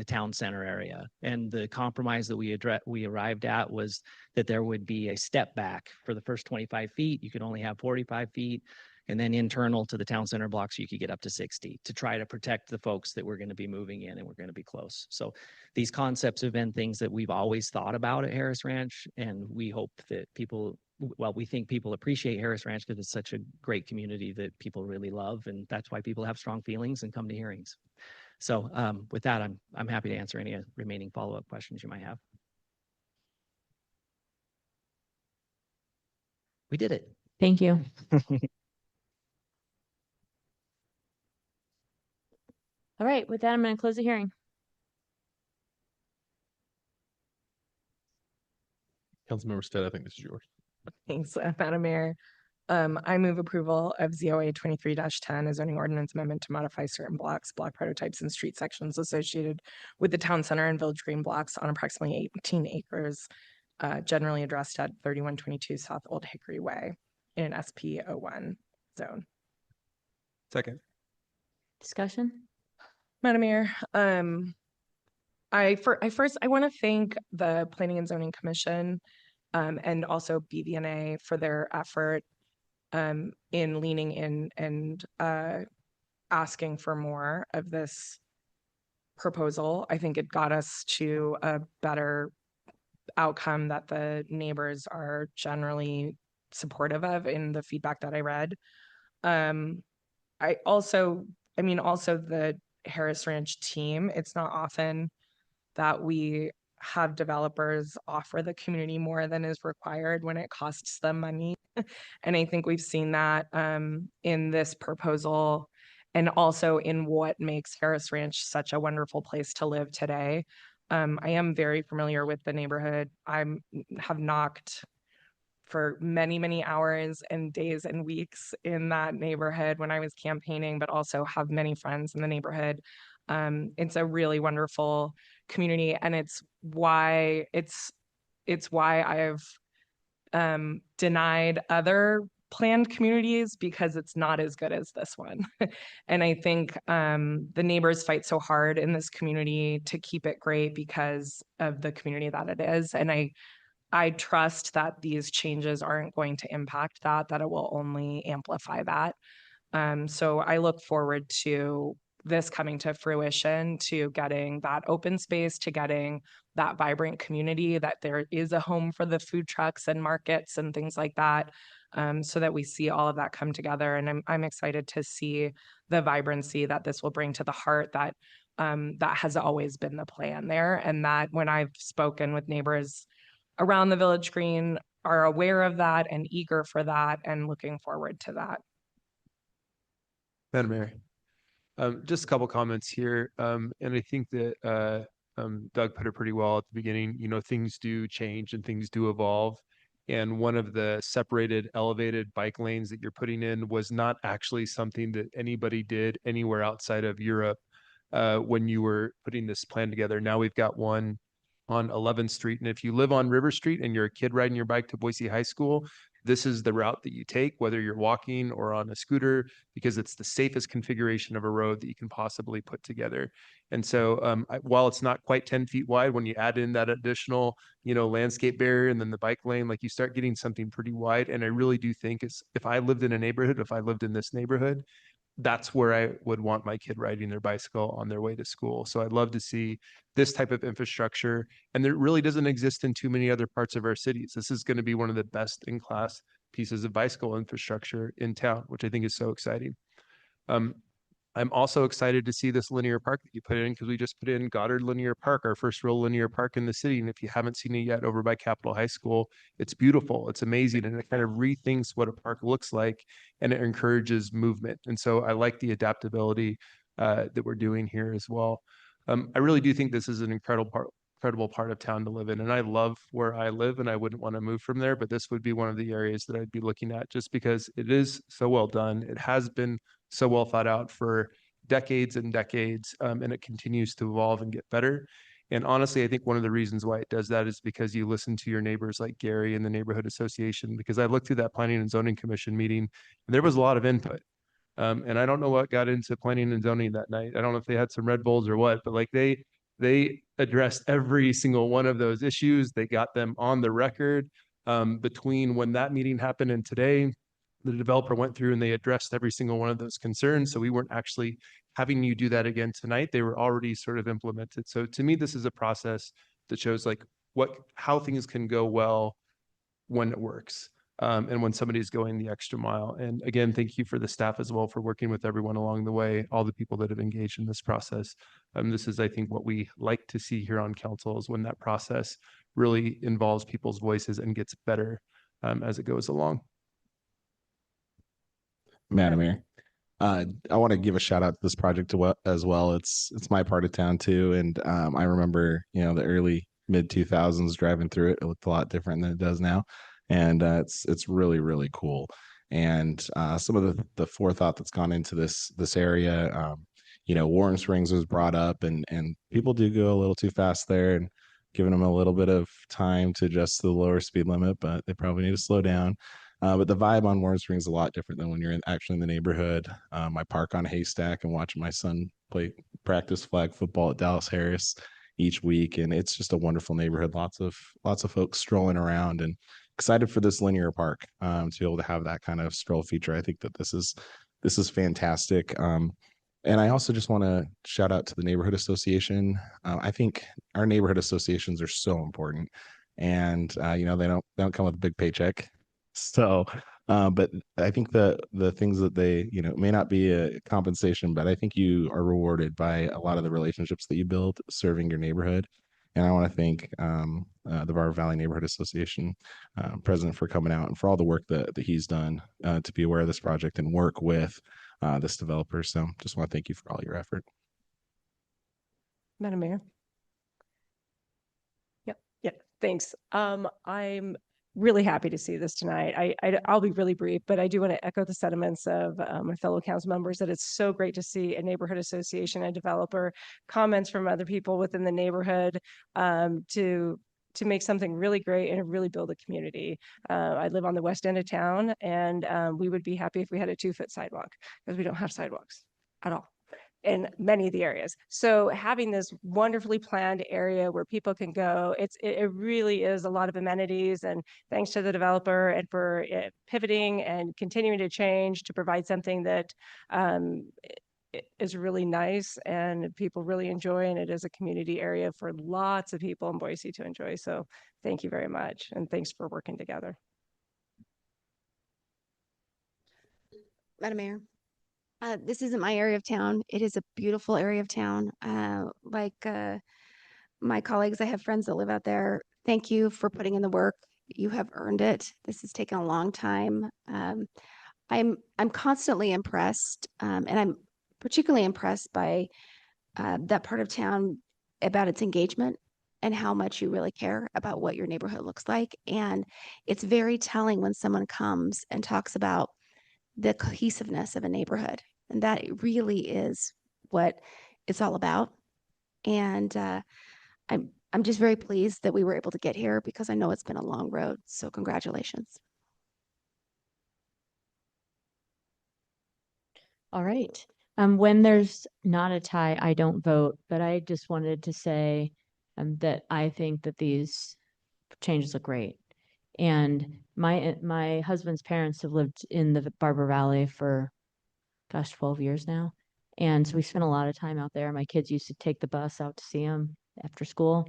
Speaker 19: town center area. And the compromise that we arrived at was that there would be a step back for the first 25 feet. You could only have 45 feet. And then internal to the town center blocks, you could get up to 60 to try to protect the folks that were going to be moving in and we're going to be close. So these concepts have been things that we've always thought about at Harris Ranch. And we hope that people, well, we think people appreciate Harris Ranch because it's such a great community that people really love. And that's why people have strong feelings and come to hearings. So with that, I'm happy to answer any remaining follow-up questions you might have. We did it.
Speaker 1: Thank you. All right, with that, I'm going to close the hearing.
Speaker 3: Councilmember Stead, I think this is yours.
Speaker 4: Thanks, Madam Mayor. I move approval of ZOA 23-10, a zoning ordinance amendment to modify certain blocks, block prototypes, and street sections associated with the town center and Village Green blocks on approximately 18 acres, generally addressed at 3122 South Old Hickory Way in an SP 01 zone.
Speaker 6: Second.
Speaker 1: Discussion?
Speaker 4: Madam Mayor, I want to thank the Planning and Zoning Commission and also BVNA for their effort in leaning in and asking for more of this proposal. I think it got us to a better outcome that the neighbors are generally supportive of in the feedback that I read. Also the Harris Ranch team, it's not often that we have developers offer the community more than is required when it costs them money. And I think we've seen that in this proposal and also in what makes Harris Ranch such a wonderful place to live today. I am very familiar with the neighborhood. I have knocked for many, many hours and days and weeks in that neighborhood when I was campaigning, but also have many friends in the neighborhood. It's a really wonderful community, and it's why I've denied other planned communities because it's not as good as this one. And I think the neighbors fight so hard in this community to keep it great because of the community that it is. And I trust that these changes aren't going to impact that it will only amplify that. So I look forward to this coming to fruition, to getting that open space, to getting that vibrant community, that there is a home for the food trucks and markets and things like that, so that we see all of that come together. And I'm excited to see the vibrancy that this will bring to the heart that has always been the plan there. And that when I've spoken with neighbors around the Village Green are aware of that and eager for that and looking forward to that.
Speaker 6: Madam Mayor, just a couple comments here. And I think that Doug put it pretty well at the beginning. You know, things do change and things do evolve. And one of the separated elevated bike lanes that you're putting in was not actually something that anybody did anywhere outside of Europe when you were putting this plan together. Now we've got one on 11th Street. And if you live on River Street and you're a kid riding your bike to Boise High School, this is the route that you take, whether you're walking or on a scooter, because it's the safest configuration of a road that you can possibly put together. And so while it's not quite 10 feet wide, when you add in that additional, landscape barrier and then the bike lane, like you start getting something pretty wide. And I really do think if I lived in this neighborhood, that's where I would want my kid riding their bicycle on their way to school. So I'd love to see this type of infrastructure. And there really doesn't exist in too many other parts of our cities. This is going to be one of the best in class pieces of bicycle infrastructure in town, which I think is so exciting. I'm also excited to see this linear park that you put in, because we just put in Goddard Linear Park, our first real linear park in the city. And if you haven't seen it yet over by Capitol High School, it's beautiful. It's amazing. And it kind of rethinks what a park looks like, and it encourages movement. And so I like the adaptability that we're doing here as well. I really do think this is an incredible part of town to live in. And I love where I live and I wouldn't want to move from there, but this would be one of the areas that I'd be looking at just because it is so well done. It has been so well thought out for decades and decades, and it continues to evolve and get better. And honestly, I think one of the reasons why it does that is because you listen to your neighbors like Gary and the neighborhood association, because I looked through that planning and zoning commission meeting and there was a lot of input. And I don't know what got into planning and zoning that night. I don't know if they had some Red Bulls or what, but like they addressed every single one of those issues. They got them on the record. Between when that meeting happened and today, the developer went through and they addressed every single one of those concerns. So we weren't actually having you do that again tonight. They were already sort of implemented. So to me, this is a process that shows like how things can go well when it works. And when somebody's going the extra mile. And again, thank you for the staff as well for working with everyone along the way, all the people that have engaged in this process. This is, I think, what we like to see here on council is when that process really involves people's voices and gets better as it goes along.
Speaker 8: Madam Mayor, I want to give a shout out to this project as well. It's my part of town too, and I remember the early mid 2000s driving through it. It looked a lot different than it does now, and it's really really cool. And some of the forethought that's gone into this area, Warm Springs was brought up, and people do go a little too fast there, and giving them a little bit of time to adjust to the lower speed limit, but they probably need to slow down. But the vibe on Warm Springs is a lot different than when you're actually in the neighborhood. I park on Haystack and watch my son practice flag football at Dallas Harris each week, and it's just a wonderful neighborhood. Lots of folks strolling around, and excited for this linear park to be able to have that kind of stroll feature. I think that this is fantastic. And I also just want to shout out to the neighborhood association. I think our neighborhood associations are so important, and they don't come with a big paycheck. So, but I think the things that they, may not be a compensation, but I think you are rewarded by a lot of the relationships that you build serving your neighborhood. And I want to thank the Barber Valley Neighborhood Association president for coming out and for all the work that he's done to be aware of this project and work with this developer. So just want to thank you for all your effort.
Speaker 11: Madam Mayor. Yep. Thanks. I'm really happy to see this tonight. I'll be really brief, but I do want to echo the sentiments of my fellow council members that it's so great to see a neighborhood association, a developer, comments from other people within the neighborhood to make something really great and really build a community. I live on the west end of town, and we would be happy if we had a 2-foot sidewalk because we don't have sidewalks at all in many of the areas. So having this wonderfully planned area where people can go, it really is a lot of amenities, and thanks to the developer and for pivoting and continuing to change to provide something that is really nice and people really enjoy, and it is a community area for lots of people in Boise to enjoy. So thank you very much, and thanks for working together.
Speaker 10: Madam Mayor. This isn't my area of town. It is a beautiful area of town. My colleagues, I have friends that live out there. Thank you for putting in the work. You have earned it. This has taken a long time. I'm constantly impressed, and I'm particularly impressed by that part of town about its engagement and how much you really care about what your neighborhood looks like. And it's very telling when someone comes and talks about the cohesiveness of a neighborhood. And that really is what it's all about. And I'm just very pleased that we were able to get here because I know it's been a long road. So congratulations.
Speaker 1: All right. When there's not a tie, I don't vote, but I just wanted to say that I think that these changes look great. And my husband's parents have lived in the Barber Valley for, 12 years now. And so we spent a lot of time out there. My kids used to take the bus out to see them after school,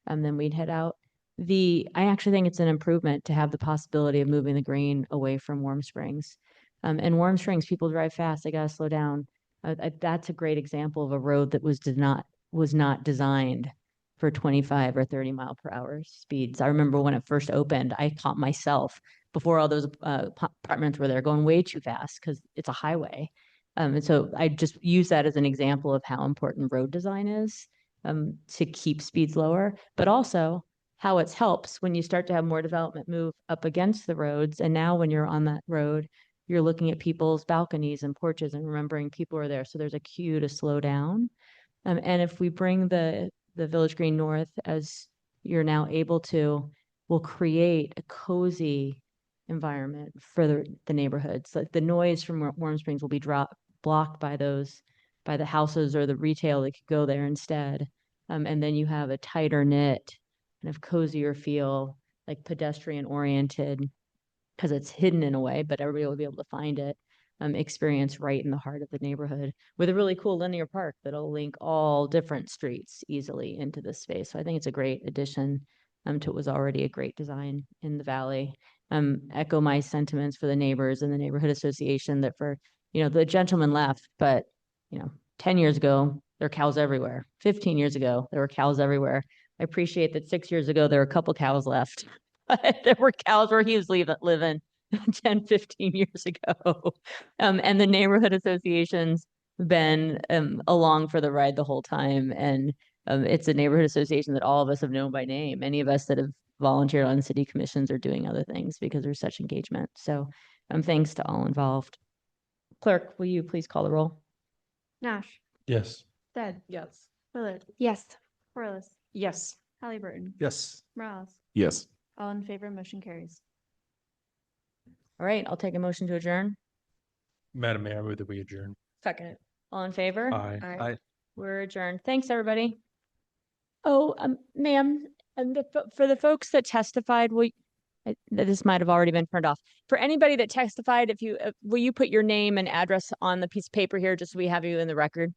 Speaker 1: and then we'd head out. I actually think it's an improvement to have the possibility of moving the green away from Warm Springs. In Warm Springs, people drive fast. They got to slow down. That's a great example of a road that was not designed for 25 or 30 mile per hour speeds. I remember when it first opened, I caught myself before all those apartments were there going way too fast because it's a highway. And so I just use that as an example of how important road design is to keep speeds lower, but also how it helps when you start to have more development move up against the roads. And now when you're on that road, you're looking at people's balconies and porches and remembering people are there. So there's a cue to slow down. And if we bring the Village Green North, as you're now able to, we'll create a cozy environment for the neighborhoods. Like the noise from Warm Springs will be blocked by the houses or the retail that could go there instead. And then you have a tighter knit, kind of cozier feel, like pedestrian oriented, because it's hidden in a way, but everybody will be able to find it. Experience right in the heart of the neighborhood with a really cool linear park that'll link all different streets easily into this space. So I think it's a great addition to what was already a great design in the valley. Echo my sentiments for the neighbors and the neighborhood association that for, the gentleman left, but 10 years ago, there were cows everywhere. 15 years ago, there were cows everywhere. I appreciate that 6 years ago, there were a couple cows left. But there were cows where he was living 10, 15 years ago. And the neighborhood association's been along for the ride the whole time. And it's a neighborhood association that all of us have known by name. Many of us that have volunteered on city commissions are doing other things because there's such engagement. So thanks to all involved. Clerk, will you please call the roll?
Speaker 2: Nash,
Speaker 3: Yes.
Speaker 2: Stead,
Speaker 4: Yes.
Speaker 2: Willard,
Speaker 10: Yes.
Speaker 2: Corliss,
Speaker 4: Yes.
Speaker 2: Halliburton,
Speaker 6: Yes.
Speaker 2: Morales.
Speaker 8: Yes.
Speaker 2: All in favor, motion carries.
Speaker 1: All right, I'll take a motion to adjourn.
Speaker 6: Madam Mayor, I move that we adjourn.
Speaker 4: Second.
Speaker 1: All in favor?
Speaker 6: Aye.
Speaker 4: Aye.
Speaker 1: We're adjourned. Thanks, everybody. Oh, ma'am, and for the folks that testified, this might have already been turned off. For anybody that testified, will you put your name and address on the piece of paper here, just so we have you in the record?